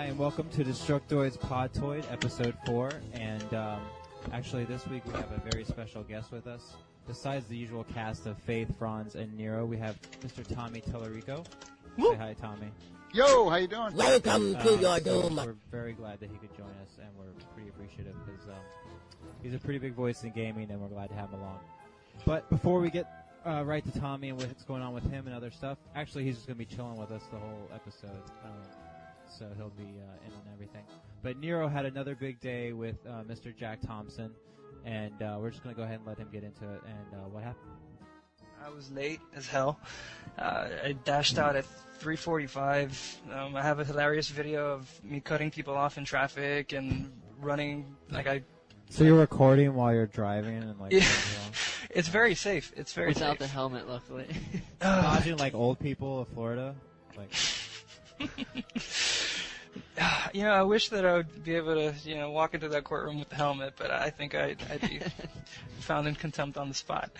Hi, and welcome to Destructoid's Podtoid, Episode 4. And actually, this week we have a very special guest with us. Besides the usual cast of Faith, Franz, and Nero, we have Mr. Tommy Tallarico. Say hi, Tommy. Yo, how you doing? Welcome to your doom. We're very glad that he could join us, and we're pretty appreciative because he's a pretty big voice in gaming, and we're glad to have him along. But before we get right to Tommy and what's going on with him and other stuff, actually he's just going to be chilling with us the whole episode, so he'll be in on everything. But Nero had another big day with Mr. Jack Thompson, and we're just going to go ahead and let him get into it. And what happened? I was late as hell. I dashed out at 3:45. I have a hilarious video of me cutting people off in traffic and running like I. So you're recording while you're driving and like. Yeah. It's very safe. It's very Without safe. the helmet, luckily. Imagine like old people of Florida, like. I wish that I would be able to, walk into that courtroom with the helmet, but I think I'd be found in contempt on the spot.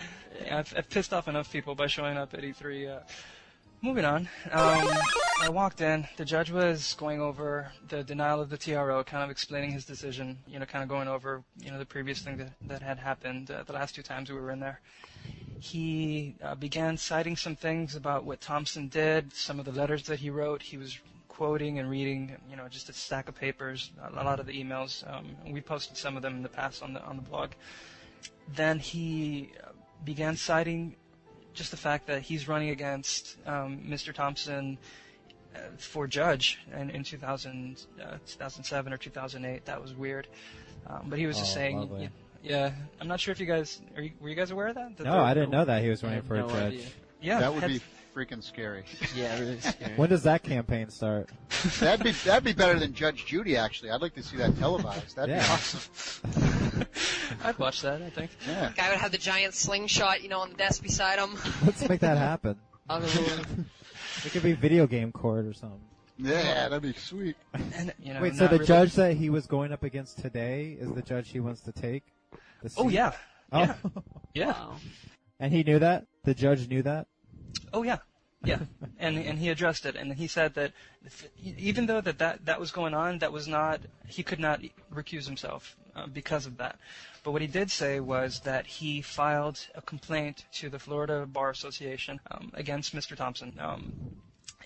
I've pissed off enough people by showing up at E3. Moving on. I walked in. The judge was going over the denial of the TRO, kind of explaining his decision, kind of going over, the previous thing that had happened the last two times we were in there. He began citing some things about what Thompson did, some of the letters that he wrote. He was quoting and reading, just a stack of papers, a lot of the emails. We posted some of them in the past on the blog. Then he began citing just the fact that he's running against Mr. Thompson for judge in 2007 or 2008. That was weird. But he was just saying, yeah, I'm not sure if you guys, were you guys aware of that? No, I didn't know that he was running for a judge. Idea. Yeah, that would be freaking scary. Yeah, really scary. When does that campaign start? That'd be better than Judge Judy. Actually, I'd like to see that televised. That'd be awesome. I'd watch that. I think. Yeah. Guy would have the giant slingshot, on the desk beside him. Let's make that happen. It could be video game court or something. Yeah, that'd be sweet. And, Wait, so the judge that he was going up against today is the judge he wants to take? Oh yeah. Oh. Yeah. Wow. And he knew that? The judge knew that? Oh yeah, yeah, and he addressed it, and he said that even though that was going on, that was not, he could not recuse himself because of that. But what he did say was that he filed a complaint to the Florida Bar Association against Mr. Thompson,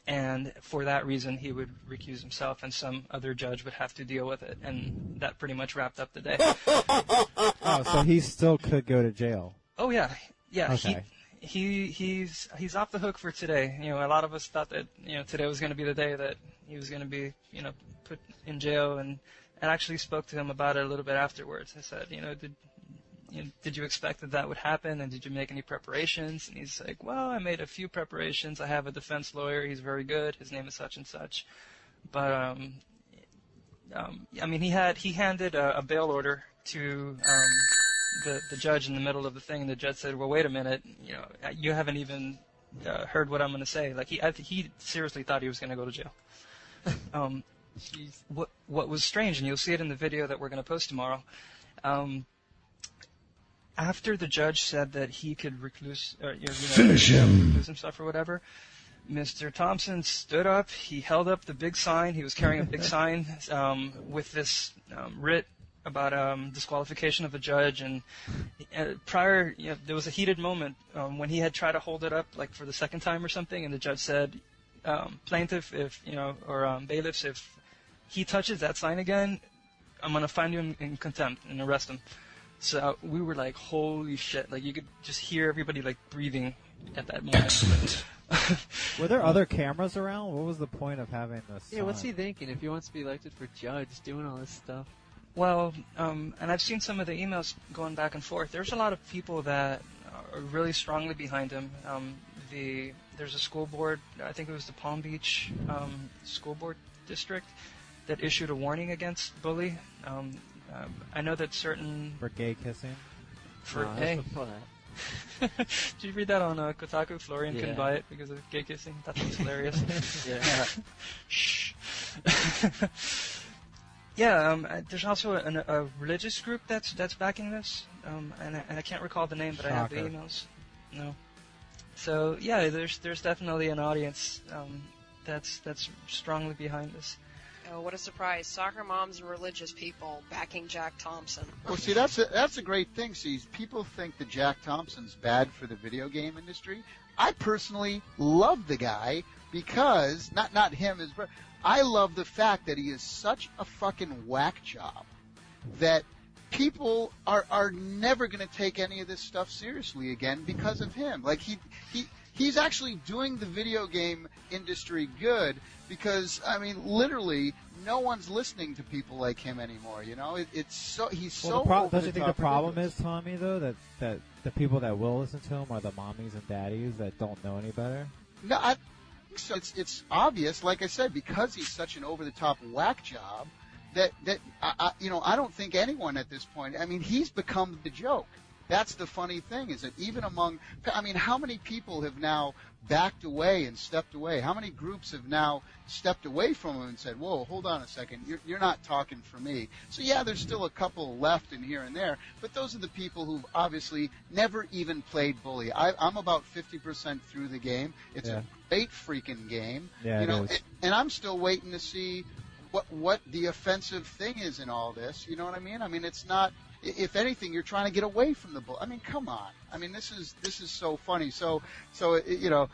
and for that reason he would recuse himself, and some other judge would have to deal with it, and that pretty much wrapped up the day. Oh, so he still could go to jail. Oh yeah. Okay. He's off the hook for today. A lot of us thought that today was going to be the day that he was going to be put in jail, and I actually spoke to him about it a little bit afterwards. I said, did you expect that would happen, and did you make any preparations? And he's like, well, I made a few preparations. I have a defense lawyer. He's very good. His name is such and such. But he handed a bail order to the judge in the middle of the thing, and the judge said, well, wait a minute, you haven't even heard what I'm going to say. Like, he seriously thought he was going to go to jail. What was strange, and you'll see it in the video that we're going to post tomorrow, after the judge said that he could recluse himself or whatever, Mr. Thompson stood up, he held up the big sign, he was carrying a big sign with this writ about disqualification of the judge, and prior, there was a heated moment when he had tried to hold it up, like for the second time or something, and the judge said, plaintiff, or bailiffs, if he touches that sign again, I'm gonna find you in contempt and arrest him. So we were like, holy shit! Like, you could just hear everybody like breathing at that moment. Excellent. Were there other cameras around? What was the point of having this? Yeah, what's he thinking if he wants to be elected for judge, doing all this stuff? Well, and I've seen some of the emails going back and forth. There's a lot of people that are really strongly behind him. There's a school board, I think it was the Palm Beach school board district, that issued a warning against bully. I know that certain... For gay kissing? Hey. Did you read that on Kotaku? Florian couldn't buy it because of gay kissing? That was hilarious. Yeah. Shh. Yeah, there's also a religious group that's backing this, and I can't recall the name, but I have the emails. No. So yeah, there's definitely an audience that's strongly behind this. Oh, what a surprise. Soccer moms and religious people backing Jack Thompson. Well, see, that's a great thing. See, people think that Jack Thompson's bad for the video game industry. I personally love the guy because, not him, I love the fact that he is such a fucking whack job that people are never going to take any of this stuff seriously again because of him. Like, he's actually doing the video game industry good because, I mean, literally, no one's listening to people like him anymore. You know, Don't you think the problem is, Tommy, though, that the people that will listen to him are the mommies and daddies that don't know any better? No, I think so. It's obvious, like I said, because he's such an over-the-top whack job that I don't think anyone at this point. I mean, he's become the joke. That's the funny thing, is that even among, I mean, how many people have now backed away and stepped away? How many groups have now stepped away from him and said, whoa, hold on a second, you're not talking for me? So, yeah, there's still a couple left in here and there, but those are the people who've obviously never even played Bully. I'm about 50% through the game. It's a great freaking game. Yeah, you know, it is. and I'm still waiting to see what the offensive thing is in all this. You know what I mean? I mean, it's not. If anything, you're trying to get away from the bull. I mean, come on. I mean, this is so funny. So you know,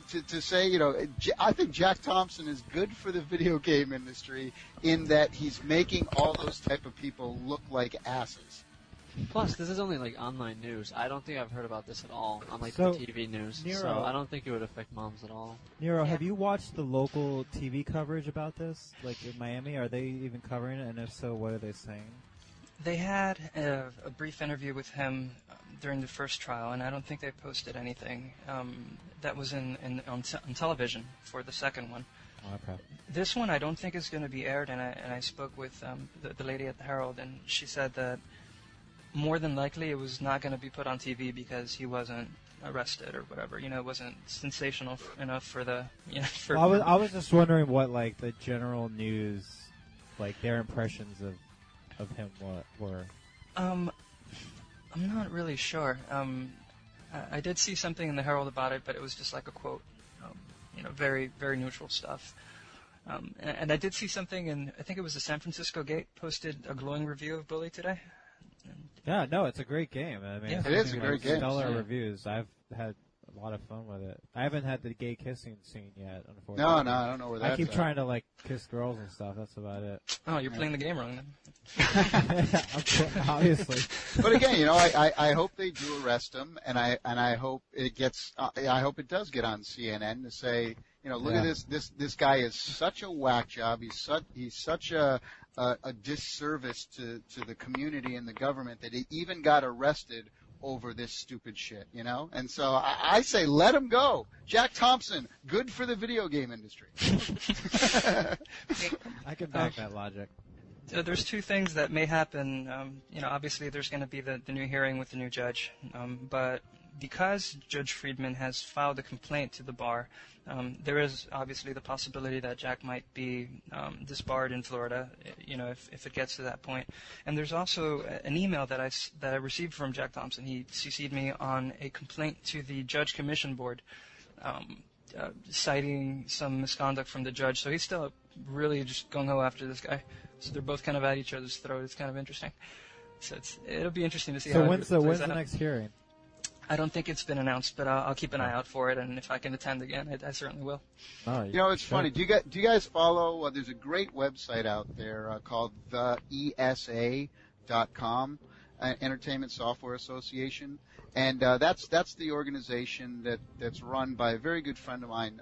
to say, you know, I think Jack Thompson is good for the video game industry in that he's making all those type of people look like asses. Plus, this is only like online news. I don't think I've heard about this at all on like So, the TV news. Nero- So I don't think it would affect moms at all. Nero, Yeah. have you watched the local TV coverage about this? Like in Miami, are they even covering it? And if so, what are they saying? They had a brief interview with him during the first trial, and I don't think they posted anything. That was on television for the second one. Oh, okay. This one I don't think is going to be aired, and I spoke with the lady at the Herald, and she said that more than likely it was not going to be put on TV because he wasn't arrested or whatever. You know, it wasn't sensational enough for the, you know, for... Well, I was just wondering what, like, the general news, like, their impressions of him were. I'm not really sure. I did see something in the Herald about it, but it was just like a quote. You know, very, very neutral stuff. And I did see something in, I think it was the San Francisco Gate, posted a glowing review of Bully today. Yeah, no, it's a great game. I mean, Yeah. it's It is something a great like game. Stellar Yeah. reviews. I've had a lot of fun with it. I haven't had the gay kissing scene yet, unfortunately. No, I don't know where that's I keep at. trying to, like, kiss girls and stuff. That's about it. Oh, you're playing the game wrong then. Obviously. But again, you know, I hope they do arrest him, and I hope it gets. I hope it does get on CNN to say, you know, look at this guy is such a whack job. He's such a disservice to the community and the government that he even got arrested over this stupid shit, you know? And so I say let him go. Jack Thompson, good for the video game industry. I can back that logic. So there's two things that may happen. You know, obviously there's going to be the new hearing with the new judge, but because Judge Friedman has filed a complaint to the bar, there is obviously the possibility that Jack might be disbarred in Florida, you know, if it gets to that point. And there's also an email that I received from Jack Thompson. He CC'd me on a complaint to the Judge Commission Board, citing some misconduct from the judge. So he's still really just gung-ho after this guy. So they're both kind of at each other's throat. It's kind of interesting. So it'll be interesting to see how So it when's plays the out. next hearing? I don't think it's been announced, but I'll keep an eye out for it, and if I can attend again, I certainly will. Oh, You know, it's funny. Do you guys follow? There's a great website out there called theesa.com, Entertainment Software Association, and that's the organization that's run by a very good friend of mine.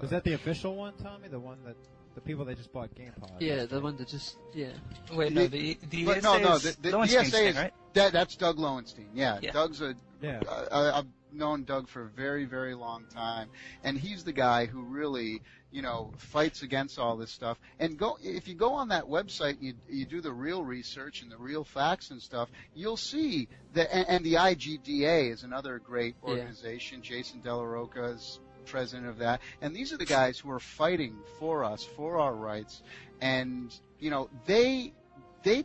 Is that the official one, Tommy? The one that the people that just bought GamePod? Yeah, the one that just, yeah. Wait, no, the But ESA no, is the Lowenstein's ESA thing, is right? that's Doug Lowenstein. Yeah, Yeah. Doug's Yeah. I've known Doug for a very, very long time, and he's the guy who really, you know, fights against all this stuff. And if you go on that website, you do the real research and the real facts and stuff, you'll see that. And the IGDA is another great organization. Jason Tallarico is president of that, and these are the guys who are fighting for us, for our rights, and you know they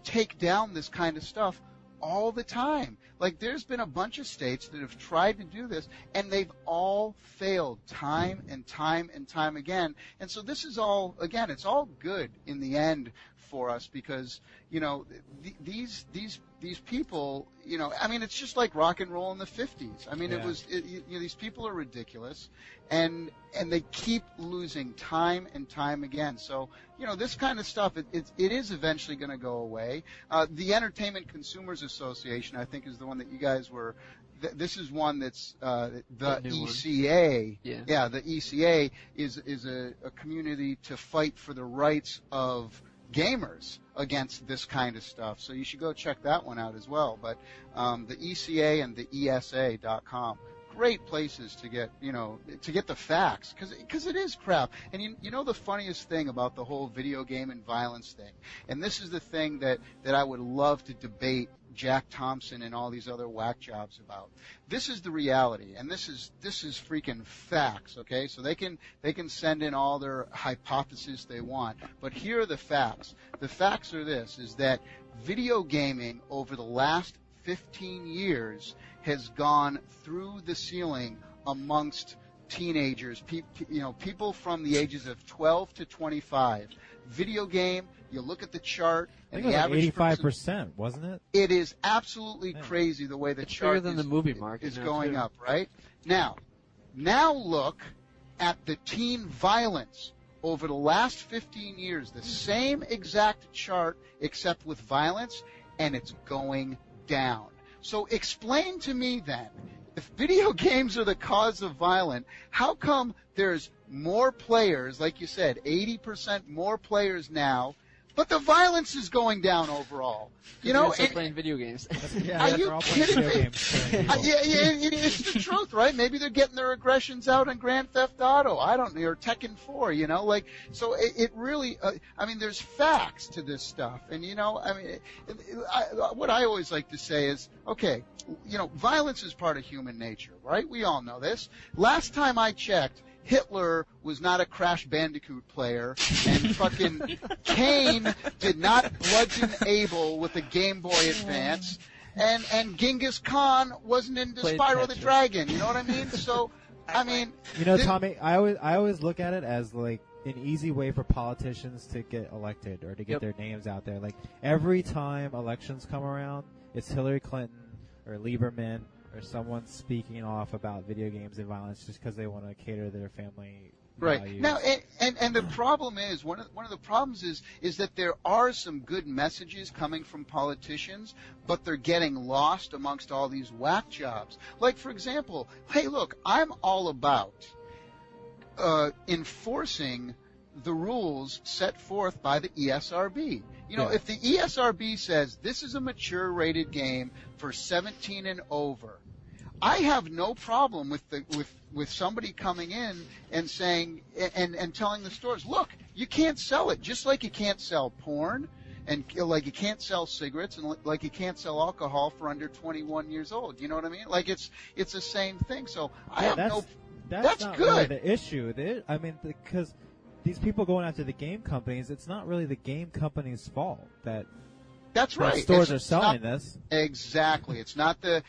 take down this kind of stuff all the time. Like, there's been a bunch of states that have tried to do this, and they've all failed time and time and time again. And so this is all, again, it's all good in the end for us because, you know, these people, you know, I mean, it's just like rock and roll in the 50s. I mean, you know, these people are ridiculous, and they keep losing time and time again. So, you know, this kind of stuff, it is eventually going to go away. The Entertainment Consumers Association, I think, is the one that you guys were. This is one that's the ECA. Yeah, the ECA is a community to fight for the rights of gamers against this kind of stuff. So you should go check that one out as well. But the ECA and the ESA.com, great places to get, you know, to get the facts, because it is crap. And you know the funniest thing about the whole video game and violence thing, and this is the thing that I would love to debate Jack Thompson and all these other whack jobs about. This is the reality, and this is freaking facts, okay? So they can send in all their hypotheses they want, but here are the facts. The facts are this, is that video gaming over the last 15 years has gone through the ceiling amongst teenagers, you know, people from the ages of 12 to 25. Video game, you look at the chart, and the average 85%, wasn't it? It is absolutely crazy the way the chart than the movie market is now, going too. up, right? Now look at the teen violence over the last 15 years, the same exact chart except with violence, and it's going down. So explain to me then, if video games are the cause of violence, how come there's more players, like you said, 80% more players now, but the violence is going down overall? You know, playing video games. Are you kidding me? It's the truth, right? Maybe they're getting their aggressions out on Grand Theft Auto. I don't know, or Tekken 4. You know, like, so it really. I mean, there's facts to this stuff, and you know, I mean, what I always like to say is, okay, you know, violence is part of human nature, right? We all know this. Last time I checked, Hitler was not a Crash Bandicoot player, and fucking Cain did not bludgeon Abel with a Game Boy Advance, and Genghis Khan wasn't into Spyro the Dragon. You know what I mean? So, I mean, you know, Tommy, I always look at it as like an easy way for politicians to get elected or to get their names out there. Like every time elections come around, it's Hillary Clinton or Lieberman or someone speaking off about video games and violence just because they want to cater to their family values. Now, and the problem is one of the problems is that there are some good messages coming from politicians, but they're getting lost amongst all these whack jobs. Like, for example, hey, look, I'm all about enforcing the rules set forth by the ESRB. You know, if the ESRB says this is a mature rated game for 17 and over, I have no problem with somebody coming in and saying and telling the stores, look, you can't sell it, just like you can't sell porn, and like you can't sell cigarettes, and like you can't sell alcohol for under 21 years old. You know what I mean? Like it's the same thing. So that's not good. Really the issue. I mean, because these people going after the game companies, it's not really the game company's fault that that's right. Stores are selling this. Exactly. It's not the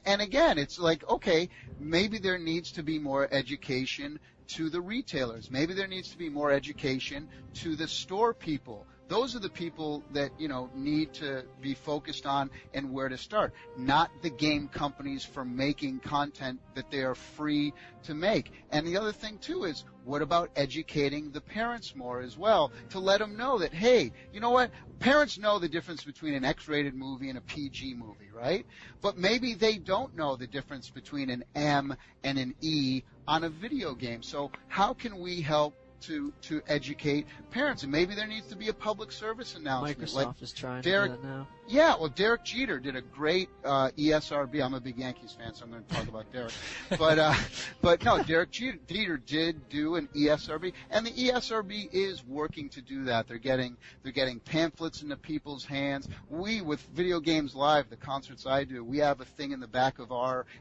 and again, it's like, okay, maybe there needs to be more education to the retailers. Maybe there needs to be more education to the store people. Those are the people that, you know, need to be focused on and where to start, not the game companies for making content that they are free to make. And the other thing, too, is what about educating the parents more as well to let them know that, hey, you know what? Parents know the difference between an X-rated movie and a PG movie, right? But maybe they don't know the difference between an M and an E on a video game. So how can we help to educate parents? And maybe there needs to be a public service announcement. Microsoft is trying to do that now. Yeah, well, Derek Jeter did a great ESRB. I'm a big Yankees fan, so I'm going to talk about Derek. But no, Derek Jeter did do an ESRB, and the ESRB is working to do that. They're getting pamphlets into people's hands. We, with Video Games Live, the concerts I do, we have a thing in the back of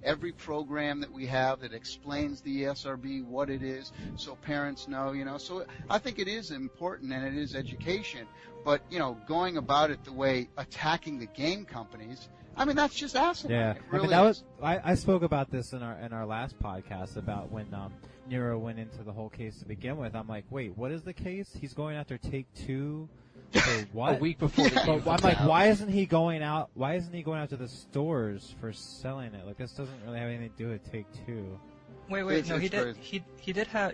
every program that we have that explains the ESRB, what it is, so parents know, you know. So I think it is important, and it is education. But, you know, going about it the way attacking the game companies, I mean, that's just asinine. Yeah, It really that is. was I spoke about this in our last podcast about when Nero went into the whole case to begin with. I'm like, wait, what is the case? He's going after Take-Two for what? A week before the game But I'm comes like, out. why isn't he going out? Why isn't he going after the stores for selling it? Like, this doesn't really have anything to do with Take-Two. Wait, It's- no, he it's did. crazy.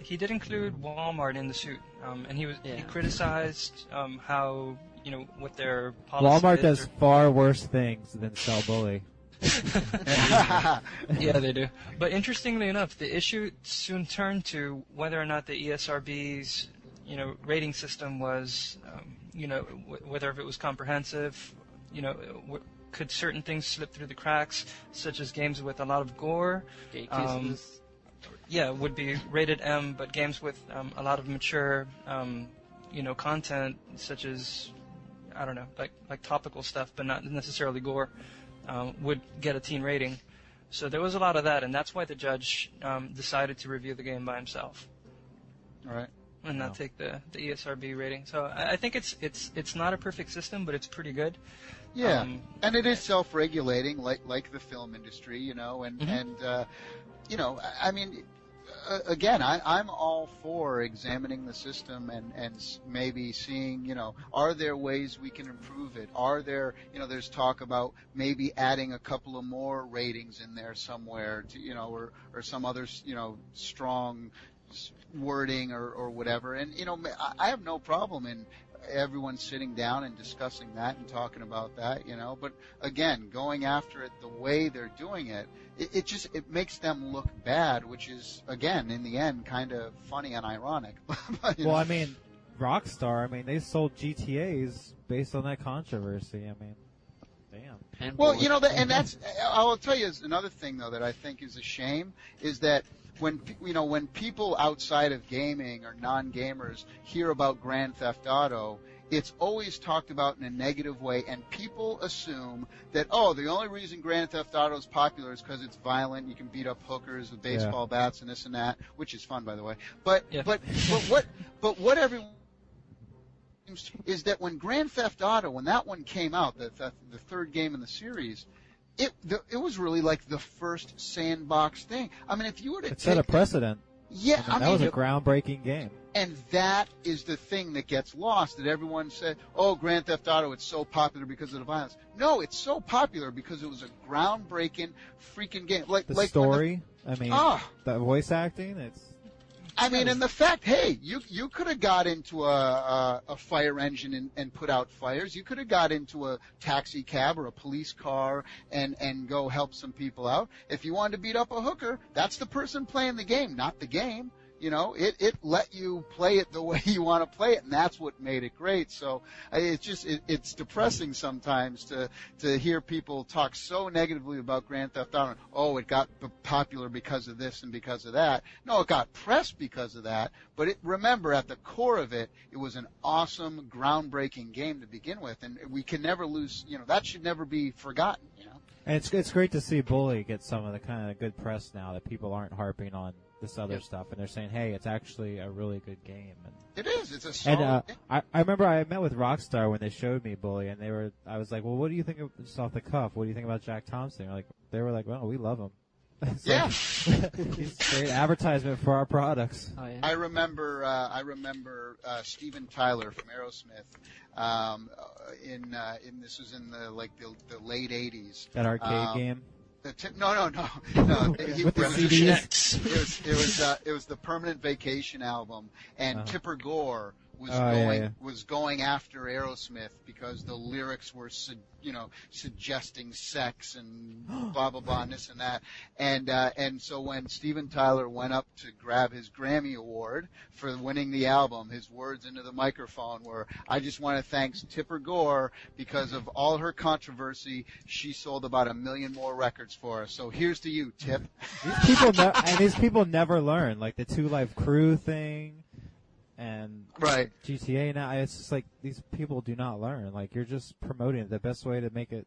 He did include Walmart in the suit, and he Yeah. criticized how what their policy Walmart is does or- far worse things than sell Bully. Yeah, they do. But interestingly enough, the issue soon turned to whether or not the ESRB's rating system was whether it was comprehensive, could certain things slip through the cracks, such as games with a lot of gore. Gay cases. Would be rated M, but games with a lot of mature, content, such as, I don't know, like topical stuff, but not necessarily gore, would get a teen rating. So there was a lot of that, and that's why the judge decided to review the game by himself All right. and not take the ESRB rating. So I think it's not a perfect system, but it's pretty good. Yeah, and it is self-regulating, like the film industry, and I mean, again, I'm all for examining the system and maybe seeing, are there ways we can improve it? Are there, there's talk about maybe adding a couple of more ratings in there somewhere to, or some other, strong wording or whatever. And, I have no problem in everyone sitting down and discussing that and talking about that, but again, going after it the way they're doing it, it makes them look bad, which is, again, in the end, kind of funny and ironic. Well, I mean, Rockstar, they sold GTAs based on that controversy. Damn. Well, and that's, I'll tell you another thing, though, that I think is a shame, is that when people outside of gaming or non-gamers hear about Grand Theft Auto, it's always talked about in a negative way, and people assume that, the only reason Grand Theft Auto is popular is because it's violent. You can beat up hookers with baseball bats and this and that, which is fun, by the way. But what everyone is that when Grand Theft Auto, when that one came out, the third game in the series, it was really like the first sandbox thing. I mean, if you were to It set a precedent. Yeah, that was a groundbreaking game. And that is the thing that gets lost, that everyone said, Grand Theft Auto, it's so popular because of the violence. No, it's so popular because it was a groundbreaking freaking game. The story, the voice acting, and the fact, hey, you could have got into a fire engine and put out fires. You could have got into a taxi cab or a police car and go help some people out. If you wanted to beat up a hooker, that's the person playing the game, not the game. It let you play it the way you want to play it, and that's what made it great. So it's depressing sometimes to hear people talk so negatively about Grand Theft Auto. It got popular because of this and because of that. No, it got press because of that. But remember, at the core of it, it was an awesome, groundbreaking game to begin with, and we can never lose. That should never be forgotten. And it's great to see Bully get some of the kind of good press now, that people aren't harping on this other stuff, and they're saying, hey, it's actually a really good game. And it is. It's a solid game. I remember I met with Rockstar when they showed me Bully, and I was like, well, what do you think of, just off the cuff, what do you think about Jack Thompson? They were like, well, we love him. He's a great advertisement for our products. Oh, yeah. I remember Steven Tyler from Aerosmith. This was in the late '80s. That arcade game. No. With the CDs? It was the Permanent Vacation album, and Tipper Gore was going after Aerosmith because the lyrics were suggesting sex and blah blah blah and this and that, and so when Steven Tyler went up to grab his Grammy Award for winning the album, his words into the microphone were, "I just want to thank Tipper Gore because of all her controversy. She sold about 1 million more records for us. So here's to you, Tip." These people never learn, like the Two Live Crew thing. And GTA now, it's just like these people do not learn. Like, you're just promoting it. The best way to make it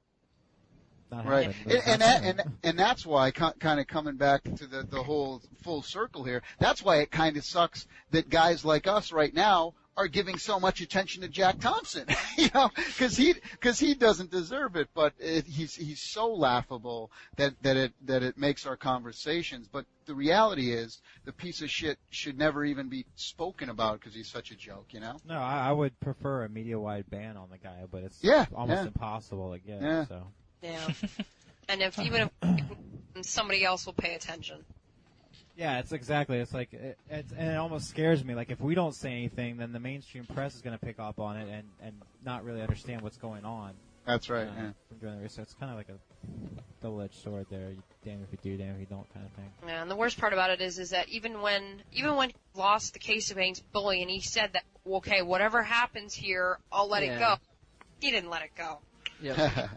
not happen. And that's why, kind of coming back to the whole full circle here, that's why it kind of sucks that guys like us right now are giving so much attention to Jack Thompson, because he doesn't deserve it, but he's so laughable that it makes our conversations. But the reality is, the piece of shit should never even be spoken about because he's such a joke, No, I would prefer a media-wide ban on the guy, but it's almost impossible to get. Yeah. So. Yeah. And even if somebody else will pay attention. Yeah, it's like and it almost scares me. Like, if we don't say anything, then the mainstream press is going to pick up on it and not really understand what's going on. That's right. From doing the research, it's kind of like a double-edged sword there. Damn if you do, damn if you don't, kind of thing. Yeah, and the worst part about it is that even when he lost the case of Ames bullying, and he said that, okay, whatever happens here, I'll let it go. He didn't let it go. Yeah.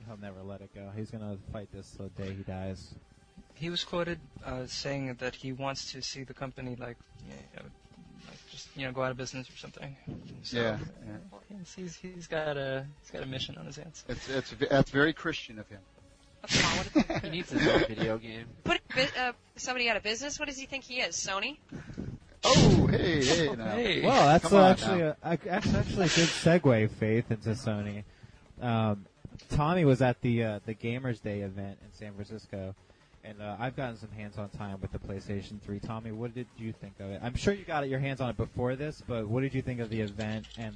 He'll never let it go. He's going to fight this till the day he dies. He was quoted saying that he wants to see the company just go out of business or something. So, he's got a mission on his hands. That's very Christian of him. That's wrong. He needs his own video game. Put somebody out of business? What does he think he is, Sony? Oh, hey, now. Hey. Well, that's actually a good segue, Faith, into Sony. Tommy was at the Gamers Day event in San Francisco, and I've gotten some hands-on time with the PlayStation 3. Tommy, what did you think of it? I'm sure you got your hands on it before this, but what did you think of the event? And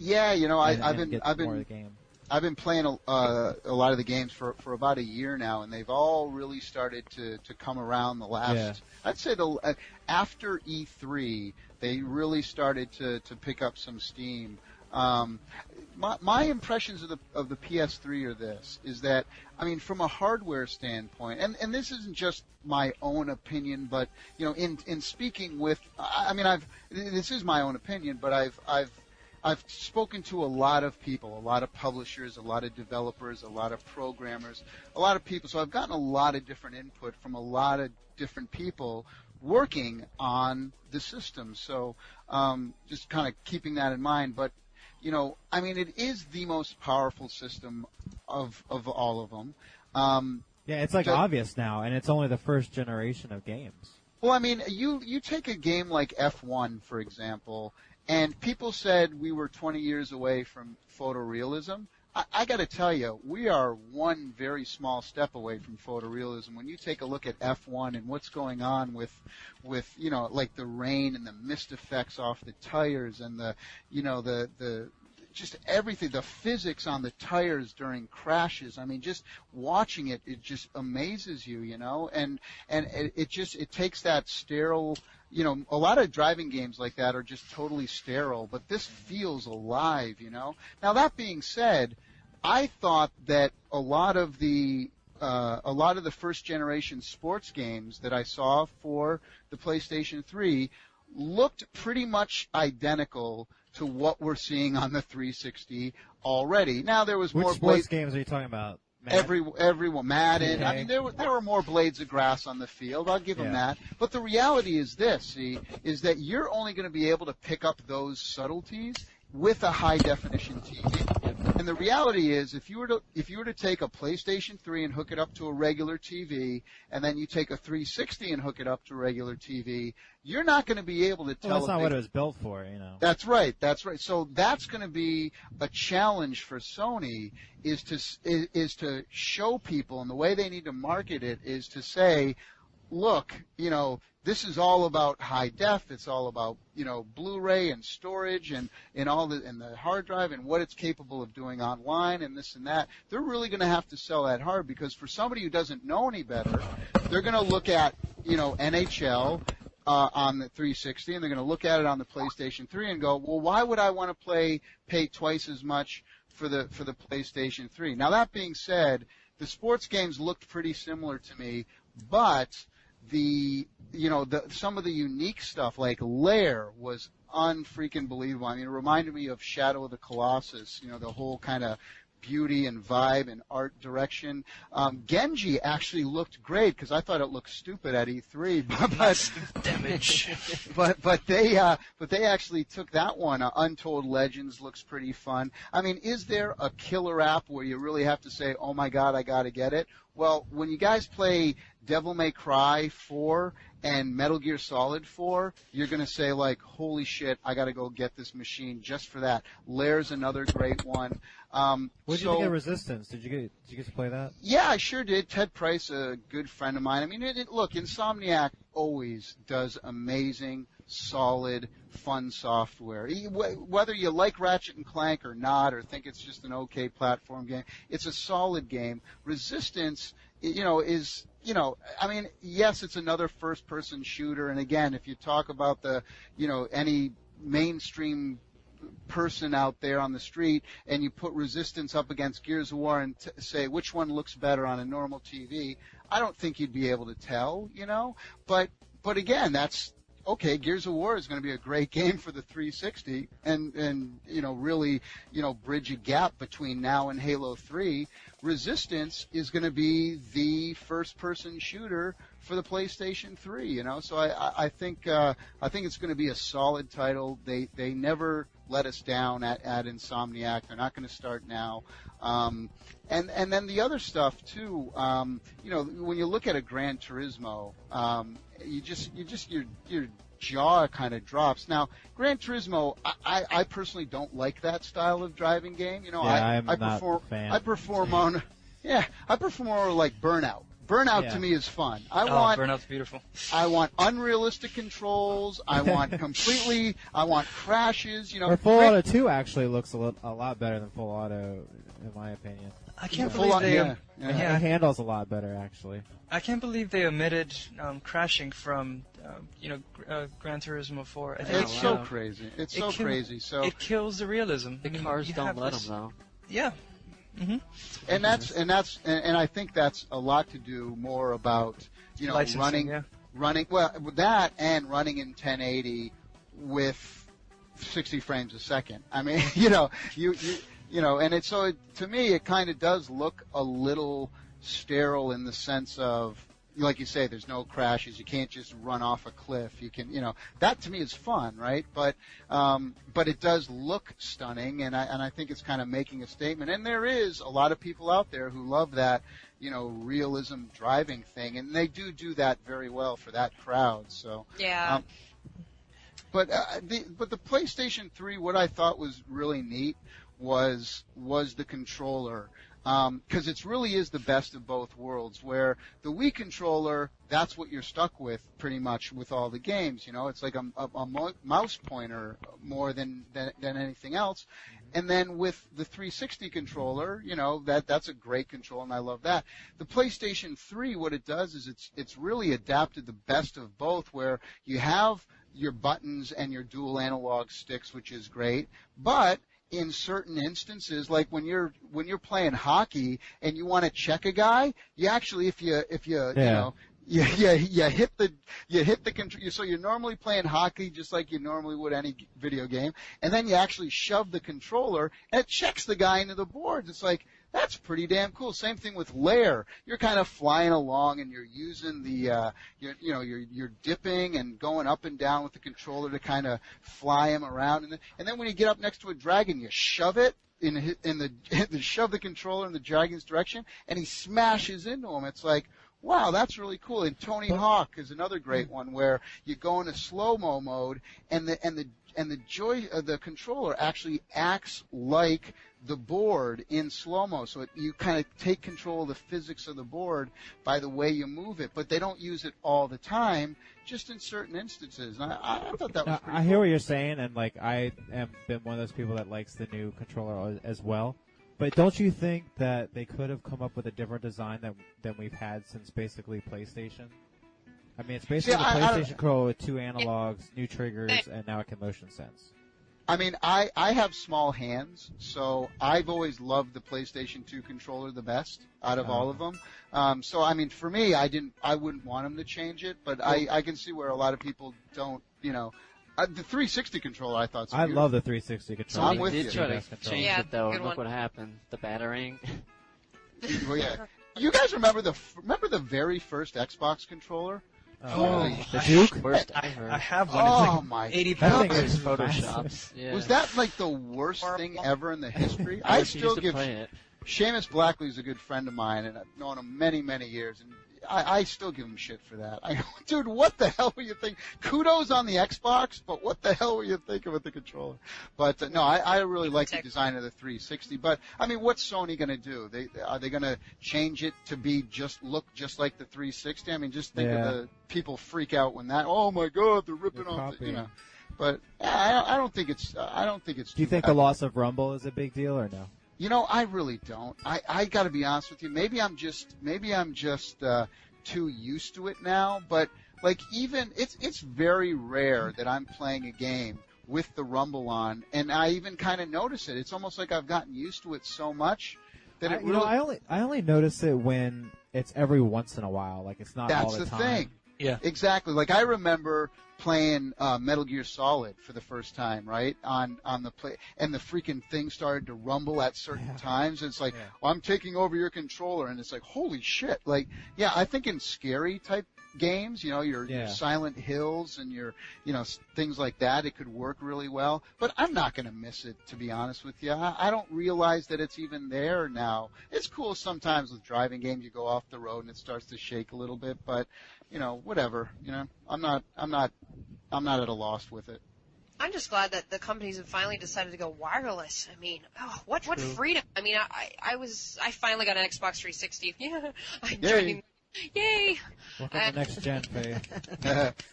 I've been playing a lot of the games for about a year now, and they've all really started to come around the last. Yeah. I'd say after E3, they really started to pick up some steam. My impressions of the PS3 are is that, I mean, from a hardware standpoint, and this isn't just my own opinion, but in speaking with, this is my own opinion, but I've spoken to a lot of people, a lot of publishers, a lot of developers, a lot of programmers, a lot of people. So I've gotten a lot of different input from a lot of different people working on the system. So just kind of keeping that in mind. But it is the most powerful system of all of them. It's obvious now, and it's only the first generation of games. Well, I mean, you take a game like F1, for example, and people said we were 20 years away from photorealism. I got to tell you, we are one very small step away from photorealism. When you take a look at F1 and what's going on with like the rain and the mist effects off the tires and the just everything, the physics on the tires during crashes. I mean, just watching it just amazes you, and it takes that sterile. A lot of driving games like that are just totally sterile, but this feels alive, Now, that being said, I thought that a lot of the first generation sports games that I saw for the PlayStation 3 looked pretty much identical to what we're seeing on the 360 already. Now, there was more sports games are you talking about? Everyone, Madden. Okay. I mean, there were more blades of grass on the field. I'll give them that. But the reality is is that you're only going to be able to pick up those subtleties with a high definition TV. And the reality is, if you were to take a PlayStation 3 and hook it up to a regular TV, and then you take a 360 and hook it up to a regular TV, you're not going to be able to tell. Well, that's not what it was built for, That's right. So that's going to be a challenge for Sony is to show people, and the way they need to market it is to say, look, this is all about high def. It's all about, Blu-ray and storage and the hard drive and what it's capable of doing online and this and that. They're really going to have to sell that hard, because for somebody who doesn't know any better, they're going to look at, NHL on the 360, and they're going to look at it on the PlayStation 3 and go, well, why would I want to pay twice as much for the PlayStation 3? Now, that being said, the sports games looked pretty similar to me, but some of the unique stuff like Lair was unfreaking believable. I mean, it reminded me of Shadow of the Colossus, the whole kind of beauty and vibe and art direction. Genji actually looked great, because I thought it looked stupid at E3, but damage. but they actually took that one. Untold Legends looks pretty fun. I mean, is there a killer app where you really have to say, oh my God, I got to get it? Well, when you guys play Devil May Cry 4 and Metal Gear Solid 4, you're going to say, like, holy shit, I got to go get this machine just for that. Lair's another great one. What did you think of Resistance? Did you get to play that? Yeah, I sure did. Ted Price, a good friend of mine. I mean, look, Insomniac always does amazing, solid, fun software. Whether you like Ratchet and Clank or not, or think it's just an okay platform game, it's a solid game. Resistance, is, I mean, yes, it's another first-person shooter, and again, if you talk about any mainstream person out there on the street and you put Resistance up against Gears of War and say which one looks better on a normal TV, I don't think you'd be able to tell, but again, that's okay. Gears of War is going to be a great game for the 360 and really bridge a gap between now and Halo 3. Resistance is going to be the first person shooter for the PlayStation 3, so I think it's going to be a solid title. They never let us down at Insomniac. They're not going to start now. And then the other stuff too, when you look at a Gran Turismo, your jaw kind of drops. Now, Gran Turismo, I personally don't like that style of driving game. I'm not a fan. I prefer more like Burnout. Burnout to me is fun. Burnout's beautiful. I want unrealistic controls. I want crashes. Or Full Auto 2 actually looks a lot better than Full Auto, in my opinion. I can't believe It handles a lot better, actually. I can't believe they omitted crashing from, Gran Turismo 4. It's so crazy. It's so crazy. So it kills the realism. The cars don't let them, though. Yeah. Mm-hmm. And I think that's a lot to do more about running that and running in 1080 with 60 frames a second. I mean, and it's so to me it kind of does look a little sterile in the sense of, like you say, there's no crashes. You can't just run off a cliff. You can, that to me is fun, right? But it does look stunning, and I think it's kind of making a statement. And there is a lot of people out there who love that, realism driving thing, and they do that very well for that crowd. So yeah. But the PlayStation 3, what I thought was really neat was the controller. Because it really is the best of both worlds, where the Wii controller, that's what you're stuck with pretty much with all the games. It's like a mouse pointer more than anything else. And then with the 360 controller, that's a great control, and I love that. The PlayStation 3, what it does is it's really adapted the best of both, where you have your buttons and your dual analog sticks, which is great, but in certain instances, like when you're playing hockey and you want to check a guy, you actually you hit the control. So you're normally playing hockey just like you normally would any video game, and then you actually shove the controller and it checks the guy into the boards. It's like, that's pretty damn cool. Same thing with Lair. You're kind of flying along and you're using you're dipping and going up and down with the controller to kind of fly him around. And then when you get up next to a dragon, you shove it shove the controller in the dragon's direction, and he smashes into him. It's like, wow, that's really cool. And Tony Hawk is another great one where you go into slow-mo mode, and the controller actually acts like the board in slow-mo, so you kind of take control of the physics of the board by the way you move it, but they don't use it all the time, just in certain instances. And I thought that was pretty I hear cool. what you're saying, and I am been one of those people that likes the new controller as well. But don't you think that they could have come up with a different design than we've had since basically PlayStation? I mean, it's basically the PlayStation controller with two analogs, new triggers, and now it can motion sense. I mean, I have small hands, so I've always loved the PlayStation 2 controller the best out of all of them. So, I mean, for me, I wouldn't want them to change it, but I can see where a lot of people don't, the 360 controller I thought. I love the 360 controller. I'm with you. They did try to change it though, and look what happened. The battering. Well, yeah. You guys remember the very first Xbox controller? The Duke? Worst ever. I have one. Oh, it's my like 80 That thing pounds. is Photoshops. Yeah. Was that like the worst thing ever in the history? I I used still to give play it. Seamus Blackley's a good friend of mine, and I've known him many, many years, and I still give him shit for that. I go, dude, what the hell were you thinking? Kudos on the Xbox, but what the hell were you thinking with the controller? But no, I really like the design of the 360. But I mean, what's Sony going to do? Are they going to change it to be look just like the 360? I mean, just think of the people freak out when that. Oh my God, they're ripping off. But I don't think it's. Do you think the loss of Rumble is a big deal or no? I really don't. I got to be honest with you. Maybe I'm just too used to it now. But like even it's very rare that I'm playing a game with the Rumble on, and I even kind of notice it. It's almost like I've gotten used to it so much that it really. I only notice it when it's every once in a while. Like it's not all the time. That's the thing. Yeah. Exactly. Like I remember playing Metal Gear Solid for the first time, right? On the play, and the freaking thing started to rumble at certain times. It's like, I'm taking over your controller, and it's like, holy shit! Like, I think in scary type games, your Silent Hills and your, things like that, it could work really well. But I'm not going to miss it, to be honest with you. I don't realize that it's even there now. It's cool sometimes with driving games. You go off the road and it starts to shake a little bit, but whatever. I'm not at a loss with it. I'm just glad that the companies have finally decided to go wireless. I mean, what freedom! I mean, I finally got an Xbox 360. Yay! Yay! Welcome to next gen, Faye.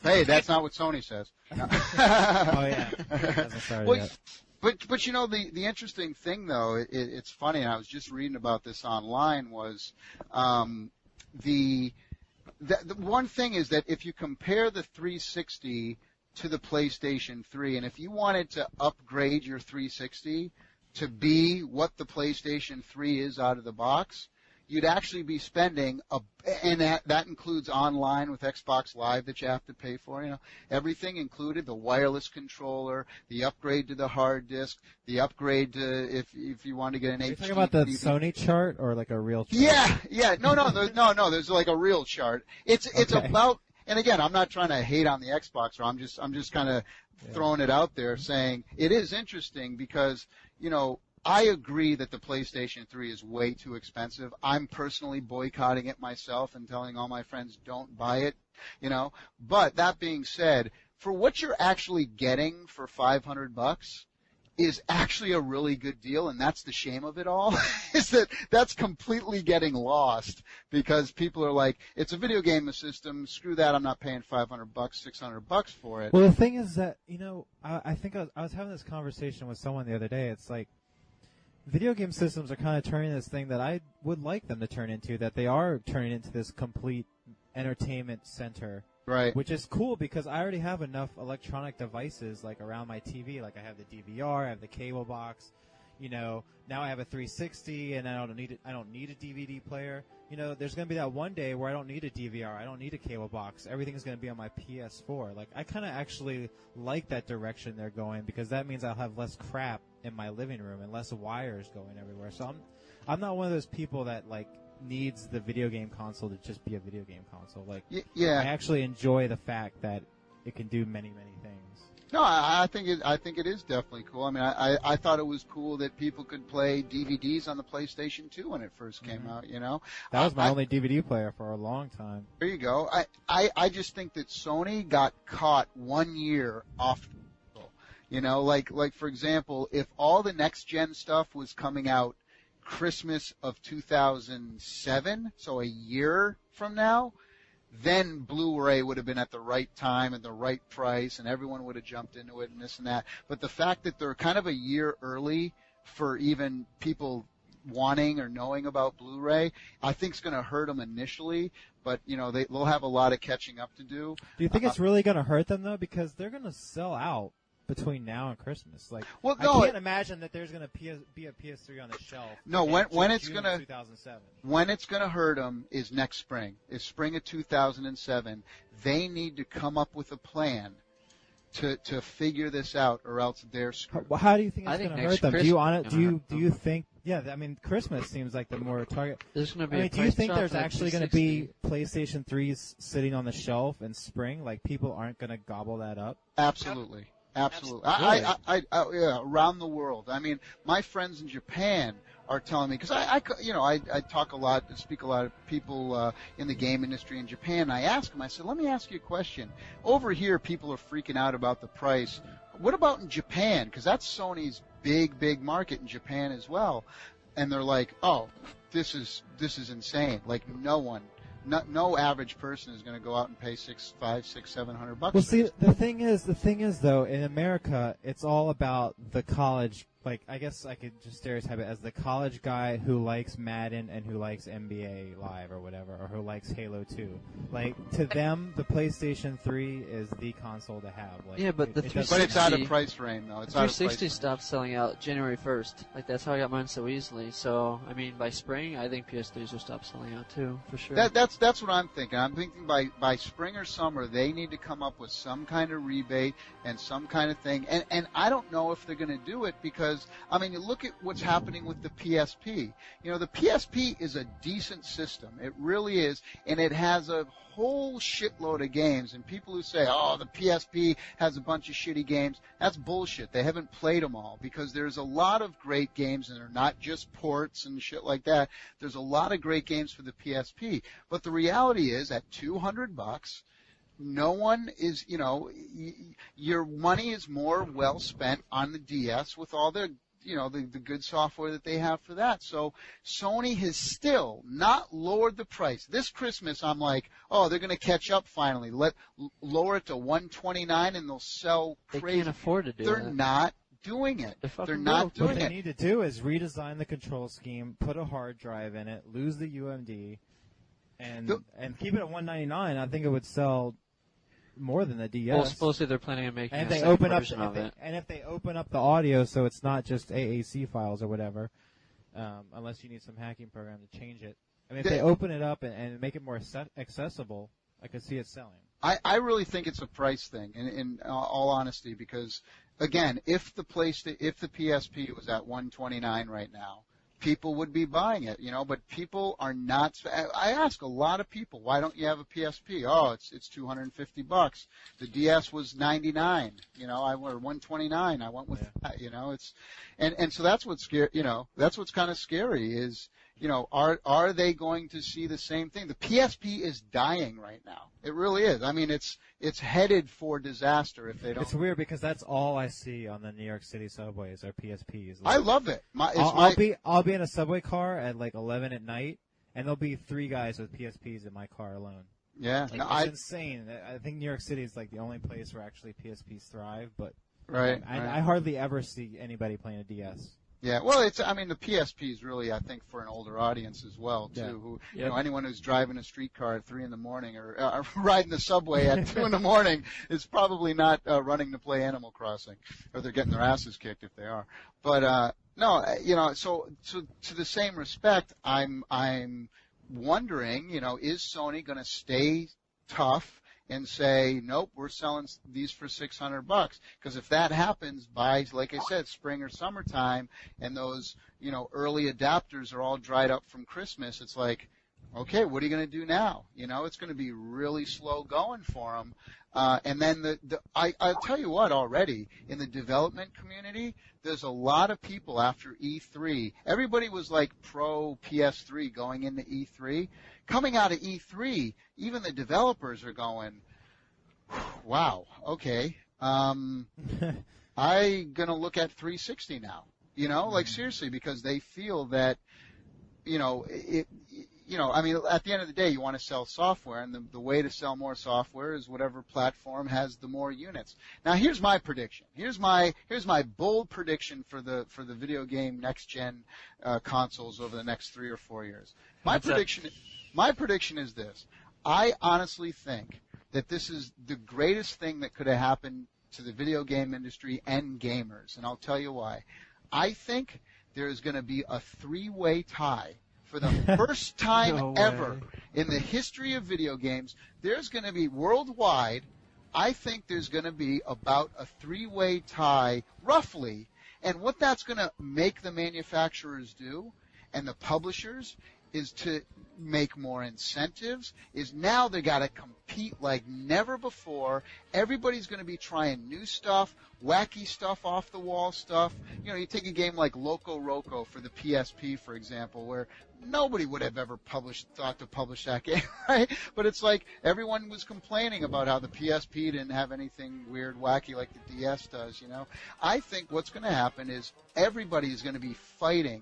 Hey, that's not what Sony says. Oh yeah, it hasn't started yet. But the interesting thing though, it's funny. And I was just reading about this online. Was the one thing is that if you compare the 360 to the PlayStation 3, and if you wanted to upgrade your 360 to be what the PlayStation 3 is out of the box, you'd actually be spending and that includes online with Xbox Live that you have to pay for, everything included, the wireless controller, the upgrade to the hard disk, the upgrade to if you want to get an HD. Are you talking about the DVD. Sony chart or like a real chart? Yeah. No, there's like a real chart. It's about, and again, I'm not trying to hate on the Xbox, or I'm just kind of throwing it out there saying it is interesting because, I agree that the PlayStation 3 is way too expensive. I'm personally boycotting it myself and telling all my friends don't buy it, But that being said, for what you're actually getting for $500 is actually a really good deal, and that's the shame of it all, is that's completely getting lost because people are like, it's a video game system, screw that, I'm not paying $500, $600 for it. Well, the thing is that, I think I was having this conversation with someone the other day. It's like, video game systems are kind of turning this thing that I would like them to turn into, that they are turning into this complete entertainment center. Right. Which is cool because I already have enough electronic devices like around my TV. Like I have the DVR, I have the cable box, now I have a 360 and I don't need a DVD player. There's going to be that one day where I don't need a DVR, I don't need a cable box. Everything's going to be on my PS4. Like I kind of actually like that direction they're going because that means I'll have less crap in my living room and less wires going everywhere. So I'm not one of those people that like needs the video game console to just be a video game console. Like I actually enjoy the fact that it can do many, many things. No, I think it is definitely cool. I mean, I thought it was cool that people could play DVDs on the PlayStation 2 when it first came out. That was my only DVD player for a long time. There you go. I just think that Sony got caught 1 year off. Like for example, if all the next gen stuff was coming out Christmas of 2007, so a year from now, then Blu-ray would have been at the right time and the right price, and everyone would have jumped into it and this and that. But the fact that they're kind of a year early for even people wanting or knowing about Blu-ray, I think is going to hurt them initially. But they'll have a lot of catching up to do. Do you think it's really going to hurt them though? Because they're going to sell out between now and Christmas. Like, I can't imagine that there's going to be a PS3 on the shelf. No, when it's going to 2007. When it's going to hurt them is next spring. Is spring of 2007. They need to come up with a plan to figure this out, or else they're screwed. Well, how do you think it's going to hurt them? Christmas Do you think? Yeah, I mean, Christmas seems like the more target. There's going to be. Do you think there's actually going to be PlayStation 3s sitting on the shelf in spring? Like people aren't going to gobble that up? Absolutely. Really? Yeah, around the world. I mean, my friends in Japan are telling me, because I talk a lot, speak a lot of people in the game industry in Japan. And I ask them, I said, let me ask you a question. Over here, people are freaking out about the price. What about in Japan? Because that's Sony's big market in Japan as well. And they're like, oh, this is insane. Like no average person is going to go out and pay $700. Well, see, the thing is though, in America, it's all about the college. Like, I guess I could just stereotype it as the college guy who likes Madden and who likes NBA Live or whatever, or who likes Halo 2. Like, to them, the PlayStation 3 is the console to have. Like, yeah, but the 360... But it's out of price range, though. It's 360 stopped selling out January 1st. Like, that's how I got mine so easily. So, I mean, by spring, I think PS3s will stop selling out, too, for sure. That's what I'm thinking. I'm thinking by spring or summer, they need to come up with some kind of rebate and some kind of thing. And I don't know if they're going to do it because, I mean, you look at what's happening with the PSP. You know, the PSP is a decent system. It really is. And it has a whole shitload of games. And people who say, oh, the PSP has a bunch of shitty games, that's bullshit. They haven't played them all because there's a lot of great games, and they're not just ports and shit like that. There's a lot of great games for the PSP. But the reality is, at $200, no one is, you know, your money is more well spent on the DS with all the, you know, the good software that they have for that. So Sony has still not lowered the price. This Christmas, I'm like, oh, they're going to catch up finally. Lower it to $129 and they'll sell crazy. They can't afford to do They're that. not doing it. They're not doing What it. they need to do is redesign the control scheme, put a hard drive in it, lose the UMD, and keep it at $199. I think it would sell more than the DS. Well, supposedly they're planning on making and a if they second open up version of it. and if they open up the audio so it's not just AAC files or whatever, unless you need some hacking program to change it. I mean, if they open it up and make it more accessible, I could see it selling. I really think it's a price thing, in all honesty, because again, if the PSP was at $129 right now, people would be buying it, you know, but people are not. I ask a lot of people, why don't you have a PSP? Oh, it's $250. The DS was $99, you know, or $129. I went with that, you know. It's and so that's what's scary, you know. That's what's kind of scary is, you know, are they going to see the same thing? The PSP is dying right now. It really is. I mean, it's headed for disaster if they don't. It's weird because that's all I see on the New York City subways are PSPs. Like, I love it. I'll be in a subway car at like 11 at night, and there'll be 3 guys with PSPs in my car alone. Yeah, like, it's insane. I think New York City is like the only place where actually PSPs thrive, but right. I hardly ever see anybody playing a DS. Yeah, well, I mean, the PSP is really, I think, for an older audience as well, too. Yeah. Who, you know, anyone who's driving a streetcar at 3 in the morning or riding the subway at 2 in the morning is probably not running to play Animal Crossing, or they're getting their asses kicked if they are. But no, you know, so to the same respect, I'm wondering, you know, is Sony going to stay tough and say, nope, we're selling these for $600? Because if that happens by, like I said, spring or summertime, and those, you know, early adapters are all dried up from Christmas, it's like, okay, what are you going to do now? You know, it's going to be really slow going for them. And then I'll tell you what, already in the development community, there's a lot of people after E3. Everybody was like pro PS3 going into E3. Coming out of E3, even the developers are going, wow, okay, I'm going to look at 360 now. You know, like seriously, because they feel that, you know, I mean, at the end of the day, you want to sell software, and the way to sell more software is whatever platform has the more units. Now, here's my prediction. Here's my bold prediction for the video game next gen consoles over the next 3 or 4 years. My prediction is this. I honestly think that this is the greatest thing that could have happened to the video game industry and gamers, and I'll tell you why. I think there is going to be a 3-way tie. For the first time ever in the history of video games, there's going to be worldwide, I think there's going to be about a 3-way tie, roughly. And what that's going to make the manufacturers do and the publishers is to make more incentives, is now they got to compete like never before. Everybody's going to be trying new stuff, wacky stuff, off the wall stuff. You know, you take a game like Loco Roco for the PSP, for example, where nobody would have ever thought to publish that game, right? But it's like everyone was complaining about how the PSP didn't have anything weird, wacky like the DS does, you know. I think what's going to happen is everybody is going to be fighting.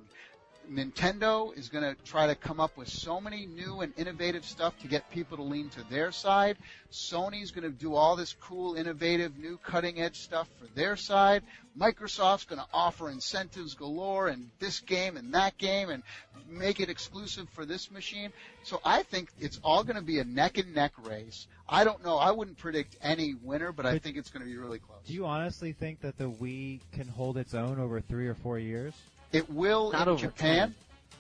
Nintendo is going to try to come up with so many new and innovative stuff to get people to lean to their side. Sony's going to do all this cool, innovative, new cutting-edge stuff for their side. Microsoft's going to offer incentives galore and this game and that game and make it exclusive for this machine. So I think it's all going to be a neck-and-neck race. I don't know. I wouldn't predict any winner, but I think it's going to be really close. Do you honestly think that the Wii can hold its own over 3 or 4 years? It will in Japan.